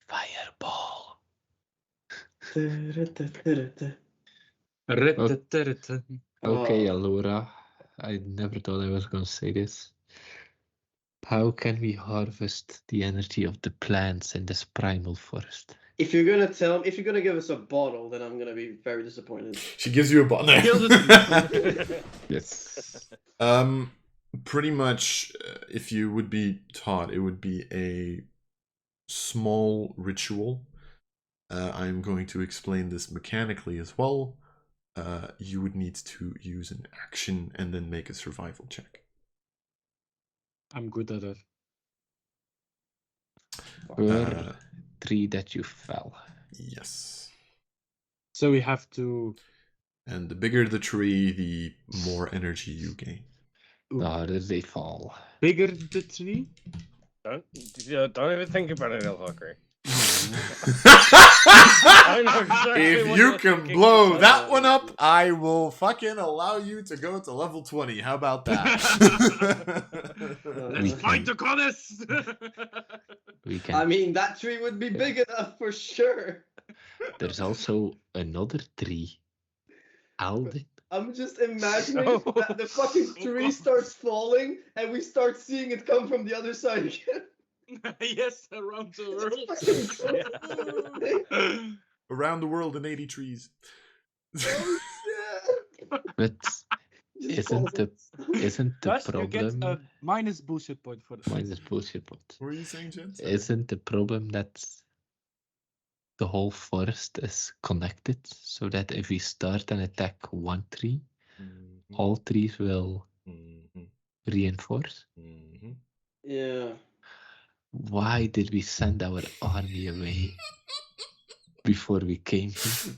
B: fireball. Okay, Alora. I never thought I was gonna say this. How can we harvest the energy of the plants in this primal forest?
A: If you're gonna give us a bottle, then I'm gonna be very disappointed.
C: she gives you a button.
B: Yes.
C: Pretty much, if you would be taught, it would be a small ritual. I'm going to explain this mechanically as well. You would need to use an action and then make a survival check.
D: I'm good at it.
B: Per tree that you fell.
C: Yes.
D: So we have to.
C: And the bigger the tree, the more energy you gain.
B: The harder they fall.
D: Bigger the tree?
E: Don't even think about it, Elhakri. know exactly
C: If
E: what
C: you
E: you're
C: can
E: thinking,
C: blow
E: but
C: that one up, I will fucking allow you to go to level 20. How about that?
D: Let's fight the goddess!
B: We can.
A: I mean, that tree would be big enough for sure.
B: There's also another tree. Alden.
A: I'm just imagining that the fucking tree starts falling and we start seeing it come from the other side again.
D: Yes, around the world.
C: Around the world in 80 trees.
A: Oh, shit.
B: But
A: Just
B: isn't the
D: Thus, you get
B: problem?
D: a minus bullshit point for that.
B: Minus bullshit point.
C: What were you saying, Jen?
B: Isn't the problem that the whole forest is connected, so that if we start and attack one tree, all trees will reinforce?
A: Yeah.
B: Why did we send our army away before we came here?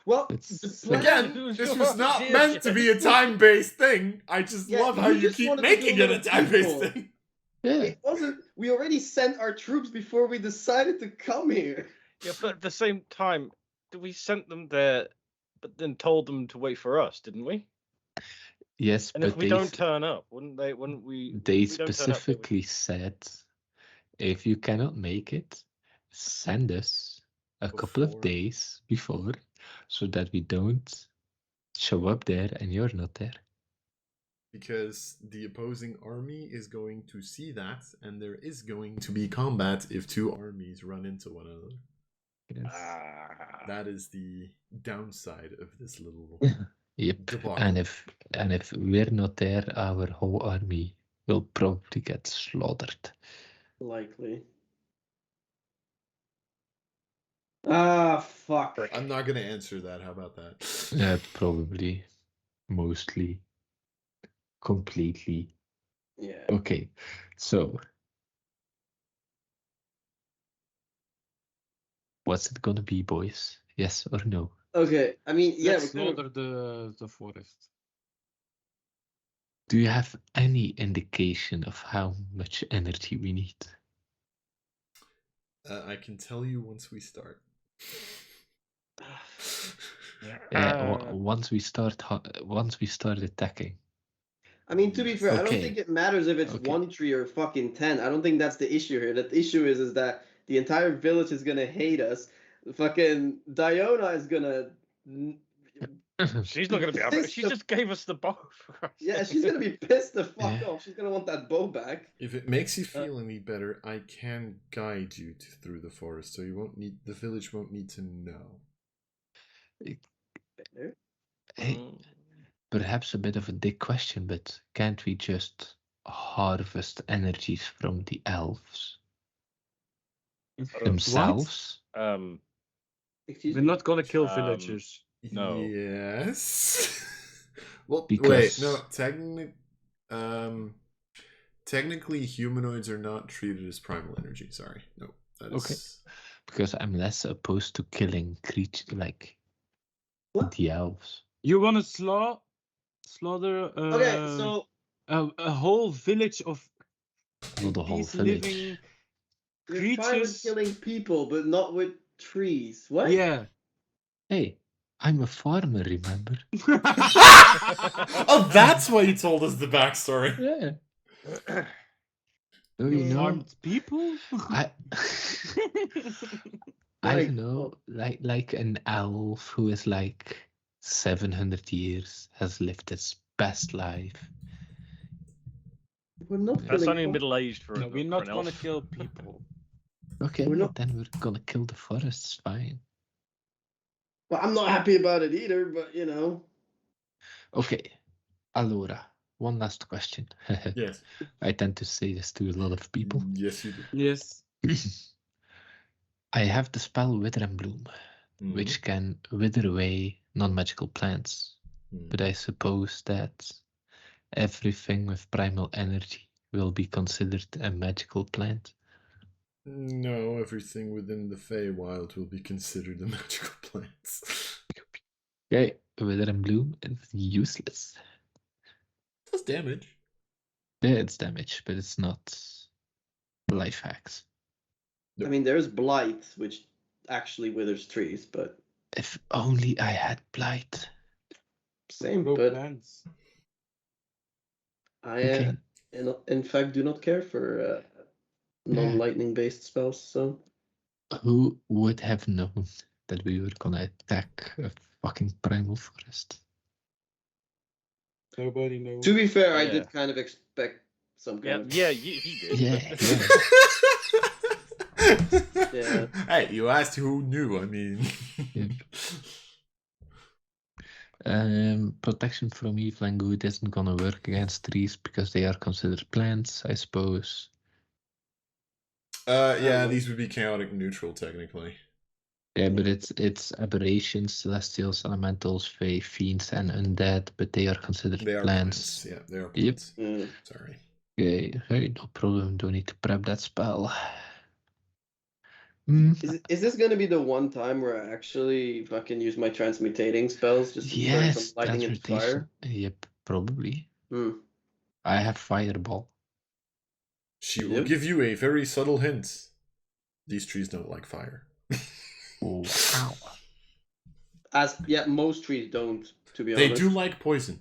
A: Well,
B: It's-
A: the plan,
C: Again, this was not meant to be a time-based thing. I just
A: Yeah,
C: love how
A: you
C: you
A: just
C: keep
A: wanted to do
C: making
A: a
C: it a
A: little
C: time-based
A: prequel.
C: thing.
B: Yeah,
A: it wasn't. We already sent our troops before we decided to come here.
E: Yeah, but at the same time, we sent them there, but then told them to wait for us, didn't we?
B: yes,
E: And
B: but
E: if we don't turn up, wouldn't we?
B: they
E: if we don't turn up, they would-
B: specifically said, if you cannot make it, send us a couple of
C: Before.
B: days before, so that we don't show up there and you're not there.
C: Because the opposing army is going to see that, and there is going to be combat if two armies run into one another.
B: Yes.
C: That is the downside of this little
B: Yep.
C: debacle.
B: And if we're not there, our whole army will probably get slaughtered.
A: Likely. Ah, fuck.
C: I'm not going to answer that. How about that?
B: Probably, mostly, completely.
A: Yeah.
B: Okay, so what's it gonna be, boys? Yes or no?
A: Okay. I mean, yeah.
D: Let's slaughter the forest.
B: Do you have any indication of how much energy we need?
C: I can tell you once we start.
B: Yeah, once we start attacking.
A: I mean, to be fair, I don't
B: Okay.
A: think it matters if it's
B: Okay.
A: 1 tree or fucking 10. I don't think that's the issue here. The issue is that the entire village is gonna hate us. Fucking Diona is gonna.
E: She's not going to be happy.
A: Pissed
E: She
A: the-
E: just gave us the bow. for Christ's
A: Yeah,
E: sake.
A: she's gonna be pissed the fuck
B: Yeah.
A: off. She's gonna want that bow back.
C: If it makes you feel any better, I can guide you through the forest, so you won't need the village won't need to know.
B: Hey, perhaps a bit of a dick question, but can't we just harvest energies from the elves themselves?
A: Excuse
D: We're
A: me?
D: not gonna kill
E: Um,
D: villagers.
E: No.
C: Yes. Well,
B: Because-
C: wait. No. Technically, humanoids are not treated as primal energy. Sorry. No. That is.
B: Okay. Because I'm less opposed to killing creatures like
A: What?
B: the elves.
D: You wanna slaughter
A: Okay, so
D: a whole village of
B: Not a whole
D: these
B: village.
D: living
A: you're fine with
D: creatures.
A: killing people, but not with trees. What?
D: Yeah.
B: Hey, I'm a farmer, remember?
C: Oh, that's why you told us the backstory.
B: Yeah. Oh, you
D: You
B: know,
D: farmed people?
B: I I don't know, like an elf who is like 700 years has lived his best life.
A: We're not
E: That's
A: killing
E: only
A: people.
E: middle-aged for,
D: No, we're
E: for
D: not
E: an
D: gonna
E: elf.
D: kill people.
B: Okay,
A: We're not-
B: then we're gonna kill the forests. Fine.
A: Well, I'm not happy about it either, but you know.
B: Okay, Allora, one last question.
C: Yes.
B: I tend to say this to a lot of people.
C: Yes, you do.
D: Yes.
B: I have the spell Wither and Bloom, which can wither away non-magical plants. But I suppose that everything with primal energy will be considered a magical plant.
C: No, everything within the Feywild will be considered a magical plant.
B: Okay, Wither and Bloom is useless.
C: Does damage.
B: Yeah, it's damage, but it's not life hacks.
A: I mean, there's blight, which actually withers trees, but
B: If only I had Blight.
A: same.
D: Grow
A: But
D: plants.
A: I,
B: Okay.
A: in fact, do not care for non-lightning based spells. So
B: Who would have known that we were gonna attack a fucking primal forest?
D: Nobody knows.
A: to be fair, I
E: Yeah.
A: did kind of expect some
E: Yeah,
A: kind of.
E: yeah, he did.
B: Yeah,
A: Yeah.
C: Hey, you asked who knew. I mean.
B: Protection from evil and good isn't gonna work against trees because they are considered plants, I suppose.
C: Yeah, these would be chaotic neutral technically.
B: Yeah, but it's aberrations, celestials, elementals, fae, fiends, and undead, but they are considered
C: They are
B: plants.
C: plants. Yeah, they are
B: Yep.
C: plants. Sorry.
B: Okay, hey, no problem. Don't need to prep that spell.
A: Is this gonna be the one time where I actually fucking use my transmutating spells just to turn some
B: Yes,
A: lightning into
B: transmutation.
A: fire?
B: Yep, probably.
A: Hmm.
B: I have fireball.
C: She
A: You
C: will
A: do?
C: give you a very subtle hint. These trees don't like fire.
B: Wow.
A: Most trees don't, to be
C: They
A: honest.
C: do like poison.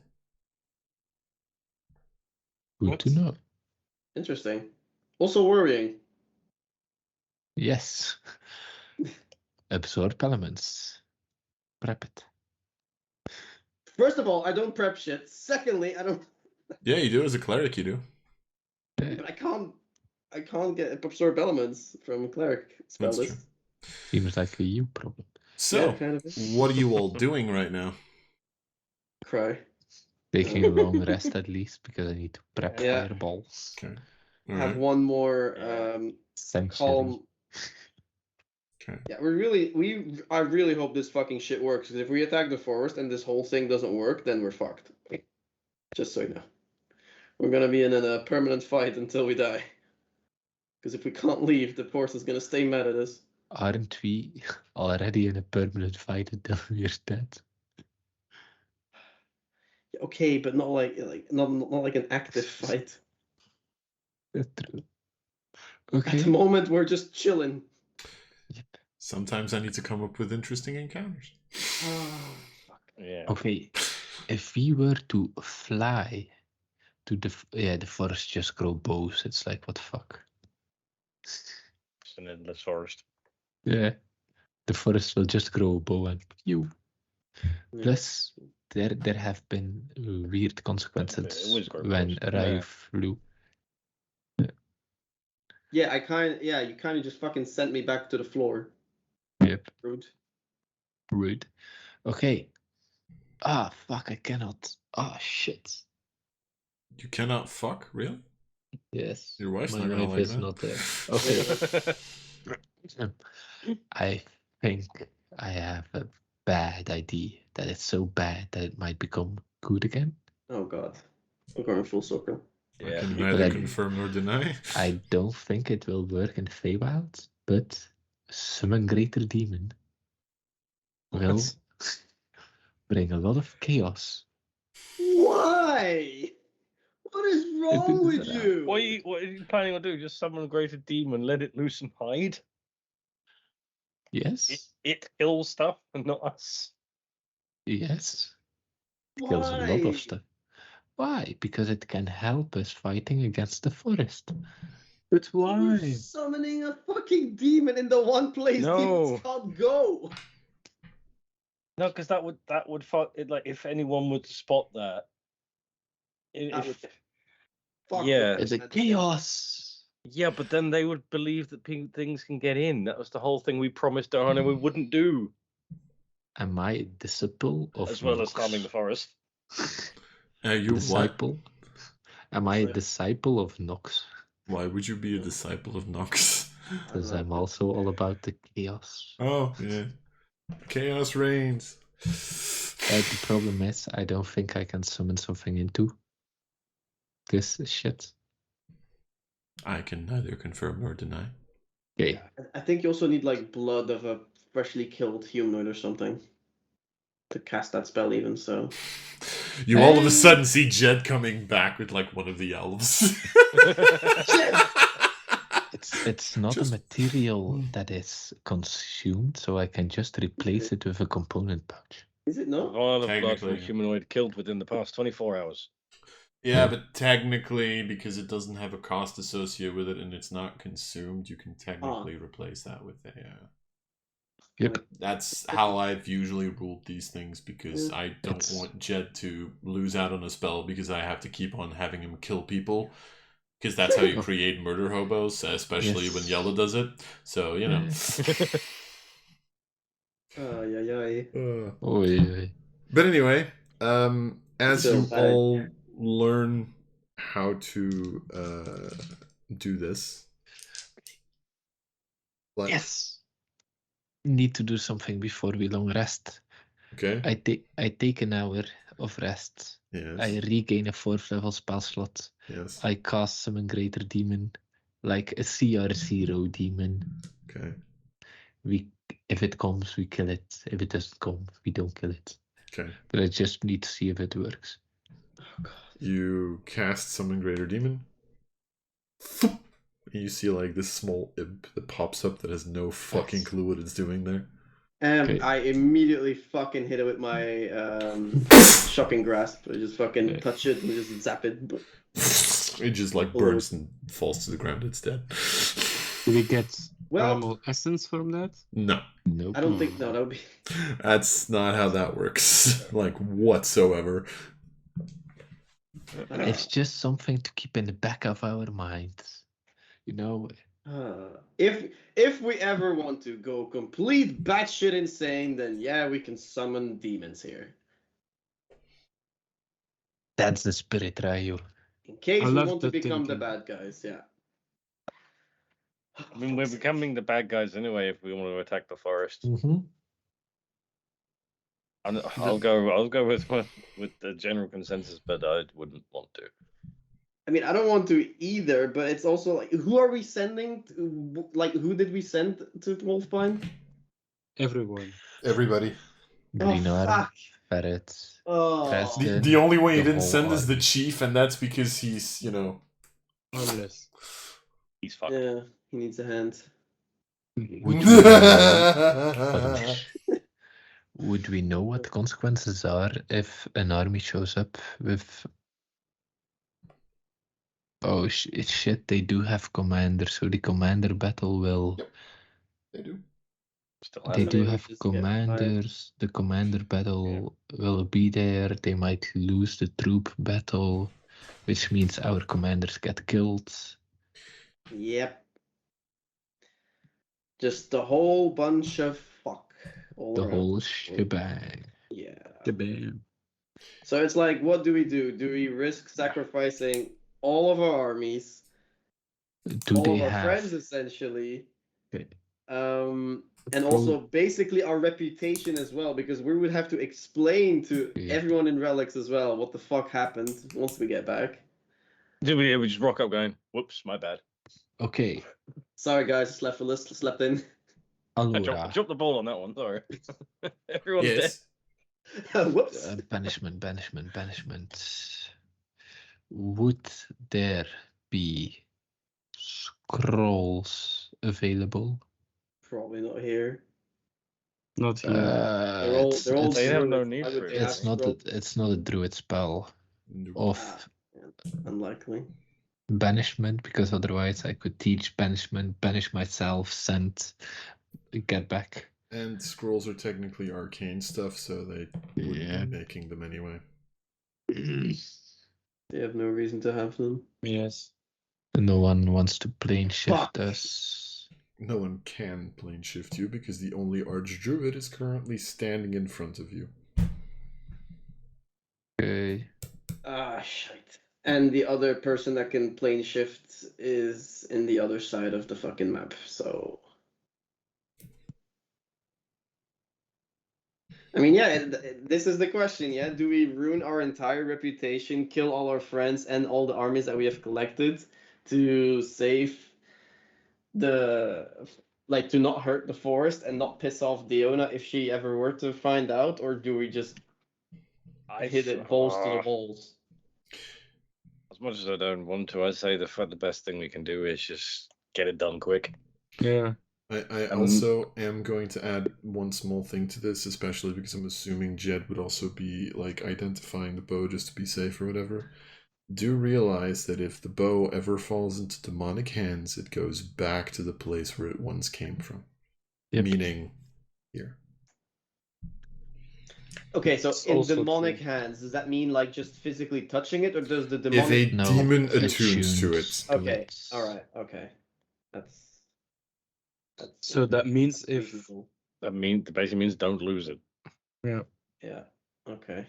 B: Good
D: What?
B: to know.
A: Interesting. Also worrying.
B: Yes. Absorb elements. Prep it.
A: First of all, I don't prep shit. Secondly, I don't.
C: Yeah, you do as a cleric. You do.
A: But I can't get absorb elements from cleric spell
C: That's
A: list.
C: true.
B: Seems like a you problem.
C: So,
A: Yeah, kind of is.
C: what are you all doing right now?
A: Cry.
B: Taking a long rest at least because I need to prep
A: Yeah.
B: fireballs.
C: Okay.
A: I
C: All
A: have
C: right.
A: one more
B: Century.
A: calm.
C: Okay.
A: Yeah, I really hope this fucking shit works. Because if we attack the forest and this whole thing doesn't work, then we're fucked. Just so you know. We're gonna be in a permanent fight until we die. Because if we can't leave, the force is gonna stay mad at us.
B: Aren't we already in a permanent fight until we're dead?
A: Okay, but not not like an active fight.
B: That's true.
A: At
B: Okay.
A: the moment, we're just chilling.
C: Sometimes I need to come up with interesting encounters.
E: Yeah.
B: Okay. If we were to fly to the forest just grow bows. It's like, what the fuck?
E: It's an endless forest.
B: Yeah. The forest will just grow a bow and you.
A: Yeah.
B: Plus, there have been weird consequences
E: always grow
B: when
E: bows.
B: Rai
E: Yeah.
B: flew.
A: Yeah, you kind of just fucking sent me back to the floor.
B: Yep.
A: Rude.
B: Okay. Ah, fuck, I cannot. Ah, shit.
C: You cannot fuck, really?
B: Yes.
C: Your wife's
B: My
C: not gonna
B: wife
C: like
B: is
C: that.
B: not there. Okay. I think I have a bad idea that it's so bad that it might become good again.
A: Oh god. We're going full circle.
C: I
E: Yeah.
C: can
B: But
C: neither
B: I-
C: confirm nor deny.
B: I don't think it will work in Feywild, but summon greater demon will
E: What?
B: bring a lot of chaos.
A: Why? What is wrong with you?
E: What are you planning on doing? Just summon a greater demon, let it loose and hide?
B: Yes,
E: It kills stuff and not us.
B: yes, it kills a lot
A: Why?
B: of stuff. Why? Because it can help us fighting against the forest.
D: But
A: You're
D: why?
A: summoning a fucking demon in the one place
E: No.
A: demons can't go.
E: No, because that would fuck it. Like if anyone would spot that,
A: That would
E: if
A: fuck
E: Yeah.
A: with
B: It's a
A: that.
B: chaos.
E: yeah, but then they would believe that things can get in. That was the whole thing we promised Ohana we wouldn't do,
B: Am I a disciple of
E: as well as
B: Nox?
E: harming the forest.
C: You what?
B: Disciple? Am I a disciple of Nox?
C: Why would you be a disciple of Nox?
B: Because I'm also all about the chaos.
C: Oh, yeah. Chaos reigns.
B: The problem is, I don't think I can summon something into this shit.
C: I can neither confirm nor deny.
B: Okay.
A: I think you also need like blood of a freshly killed humanoid or something to cast that spell even, so.
C: You all of a sudden see Jed coming back with like one of the elves.
B: It's not
C: Just-
B: a material that is consumed, so I can just replace it with a component pouch.
A: Is it not?
E: Vial of blood from a
C: Technically.
E: humanoid killed within the past 24 hours.
C: Yeah, but technically, because it doesn't have a cost associated with it and it's not consumed, you can technically replace that with a.
B: Yep.
C: That's how I've usually ruled these things because
A: Yeah.
C: I don't
B: It's-
C: want Jed to lose out on a spell because I have to keep on having him kill people. Because that's how you create murder hobos, especially when
B: Yes.
C: Yella does it. So, you know.
A: Yeah.
B: Oh, yeah.
C: But anyway, as
A: So
C: you
A: bad.
C: all learn how to do this, like,
B: Yes. Need to do something before we long rest.
C: okay,
B: I take an hour of rest.
C: yes,
B: I regain a 4th level spell slot.
C: yes,
B: I cast summon greater demon, like a CR0 demon.
C: okay,
B: If it comes, we kill it. If it doesn't come, we don't kill it.
C: okay.
B: But I just need to see if it works.
C: You cast Summon Greater Demon. And you see like this small imp that pops up that has no fucking
B: Yes.
C: clue what it's doing there.
B: Okay.
A: I immediately fucking hit it with my shocking grasp. I just fucking
B: Okay.
A: touch it and just zap it. But
C: It just like burns and falls to the ground. It's dead.
D: Do we get
A: well,
D: animal essence from that?
C: No,
B: Nope.
A: I don't think no. That would be.
C: that's not how that works. Like whatsoever.
B: It's just something to keep in the back of our minds. You know,
A: If we ever want to go complete batshit insane, then yeah, we can summon demons here.
B: that's the spirit, Ryu.
A: In case
D: I
A: we
D: love
A: want to
D: that
A: become the
D: thinking.
A: bad guys, yeah.
E: I mean, we're becoming the bad guys anyway if we want to attack the forest.
B: Mm-hmm.
E: I'll go with the general consensus, but I wouldn't want to.
A: I mean, I don't want to either, but it's also like, who are we sending? Like, who did we send to Wolfpine?
D: Everyone.
C: Everybody.
B: Green
A: Oh,
B: Arm,
A: fuck.
B: Ferret,
A: Oh.
B: Preston.
C: The only way he
B: the
C: didn't
B: whole
C: send is the
B: army.
C: chief, and that's because he's, you know.
D: Armless.
E: He's fucked.
A: Yeah, he needs a hand.
B: Would we know, would we know what the consequences are if an army shows up with... Oh shit, they do have commander, so the commander battle will...
C: Yep. They do.
E: Still
B: They
E: have
B: do
A: Maybe
B: have
A: just get
B: commanders. The commander battle will be there. They might lose the troop battle, which means our commanders get killed.
A: Yep. Just a whole bunch of fuck all
B: The
A: around.
B: whole shebang.
A: Yeah.
D: The bam.
A: So it's like, what do we do? Do we risk sacrificing all of our armies,
B: Do
A: all
B: they
A: of our
B: have...
A: friends, essentially,
B: Okay.
A: and also basically our reputation as well, because we would have to explain to
B: Yeah.
A: everyone in Relics as well what the fuck happened once we get back.
E: we just rock up going, whoops, my bad.
B: Okay.
A: Sorry, guys, slept in.
E: I
B: Allora.
E: dropped the ball on that one, sorry. Everyone's
C: Yes.
A: Whoops.
B: Banishment. Would there be scrolls available?
A: Probably not here.
D: Not here.
A: They're all
E: They have no
A: druids.
E: need
A: Why
E: for
A: would
E: it.
A: they have
B: It's not a druid spell
C: Nope.
B: of
A: unlikely.
B: banishment, because otherwise I could teach banishment, banish myself, send, get back.
C: And scrolls are technically arcane stuff, so they wouldn't
B: Yeah.
C: be making them anyway.
A: They have no reason to have them.
D: Yes.
B: No one wants to plane shift
A: Fuck.
B: us.
C: No one can plane shift you because the only archdruid is currently standing in front of you.
B: Okay.
A: Ah, shit. And the other person that can plane shift is in the other side of the fucking map, so... I mean, yeah, this is the question, yeah? Do we ruin our entire reputation, kill all our friends and all the armies that we have collected to save the... Like, to not hurt the forest and not piss off Diona if she ever were to find out? Or do we just hit it balls to the walls?
E: As much as I don't want to, I'd say the best thing we can do is just get it done quick.
D: Yeah.
C: I also am going to add one small thing to this, especially because I'm assuming Jed would also be like identifying the bow just to be safe or whatever. Do realize that if the bow ever falls into demonic hands, it goes back to the place where it once came from.
B: Yep.
C: Meaning here.
A: Okay, so
D: It's
A: in
D: also
A: demonic
D: true.
A: hands, does that mean like just physically touching it, or does the
C: If
A: demonic...
C: a
B: No,
C: demon
B: it
C: attunes to it.
B: tunes to
A: Okay,
B: it.
A: alright, okay. That's
D: So that means if
A: reasonable.
E: That basically means don't lose it.
D: yeah.
A: Yeah, okay.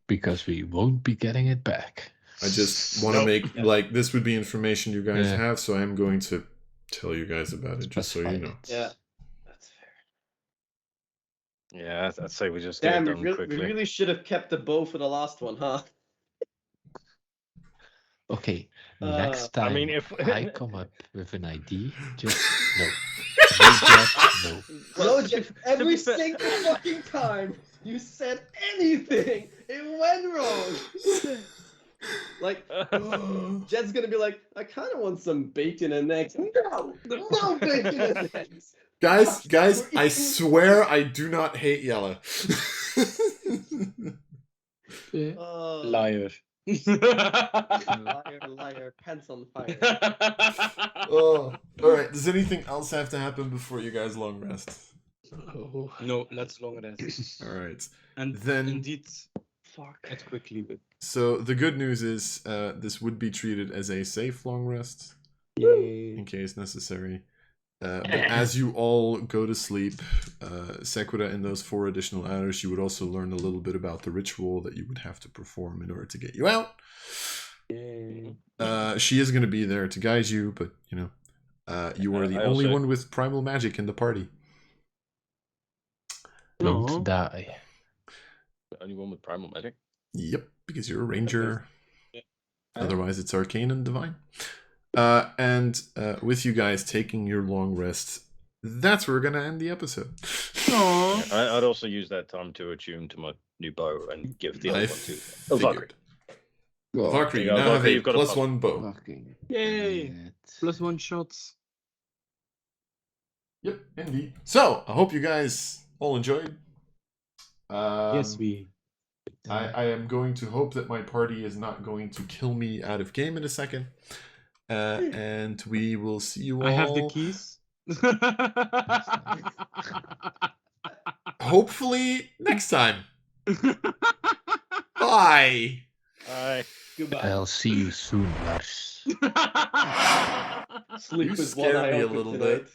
B: Because we won't be getting it back.
C: I just want to
E: Nope.
C: make, like, this would be information you guys
B: Yeah.
C: have, so I am going to tell you guys about it, just so you
B: Specify
C: know.
B: it.
A: Yeah, that's fair.
E: Yeah, I'd say we just get
A: Damn,
E: it done
A: we
E: quickly.
A: really should have kept the bow for the last one, huh?
B: Okay, next time
E: I mean, if
B: I come up with an idea, just no. No, Jack, no.
A: No, Jeff, every
E: be fair-
A: single fucking time you said anything, it went wrong. Like, Jed's gonna be like, I kind of want some bacon and eggs. No bacon and eggs.
C: Guys,
A: We're
C: I
A: eating-
C: swear I do not hate Yella.
D: Liar.
A: Liar, pants on fire.
C: Oh, all right. Does anything else have to happen before you guys long rest?
B: Oh.
D: No, let's long rest.
C: All right.
D: And
C: Then-
D: indeed, get quickly. But
C: So the good news is this would be treated as a safe long rest
D: yay.
C: in case necessary. But as you all go to sleep, Sequida, in those 4 additional hours, you would also learn a little bit about the ritual that you would have to perform in order to get you out.
D: Yay.
C: She is going to be there to guide you, but you know, you are the
E: I
C: only
E: also-
C: one with primal magic in the party.
B: Don't
D: Aw.
B: die.
E: The only one with primal magic.
C: Yep, because you're a ranger. Otherwise, it's arcane and divine. And with you guys taking your long rest, that's where we're going to end the episode.
D: Aww.
E: I'd also use that time to attune to my new bow and give the other one to
C: figured.
E: Valkyrie.
C: Valkyrie, you
E: Yeah,
C: now have
E: Valkyrie,
C: a
E: you've got a
C: +1 bow.
B: Fucking
D: Yay.
B: shit.
D: +1 shots.
C: Yep, indeed. So, I hope you guys all enjoyed.
D: Yes, we.
C: I am going to hope that my party is not going to kill me out of game in a second. And we will see you all.
D: I have the keys.
C: Hopefully next time. Bye.
E: Aye.
A: Goodbye.
B: I'll see you soon, Lars.
A: Sleep
C: You
A: with one
C: scare
A: eye
C: me a
A: open
C: little
A: tonight.
C: bit.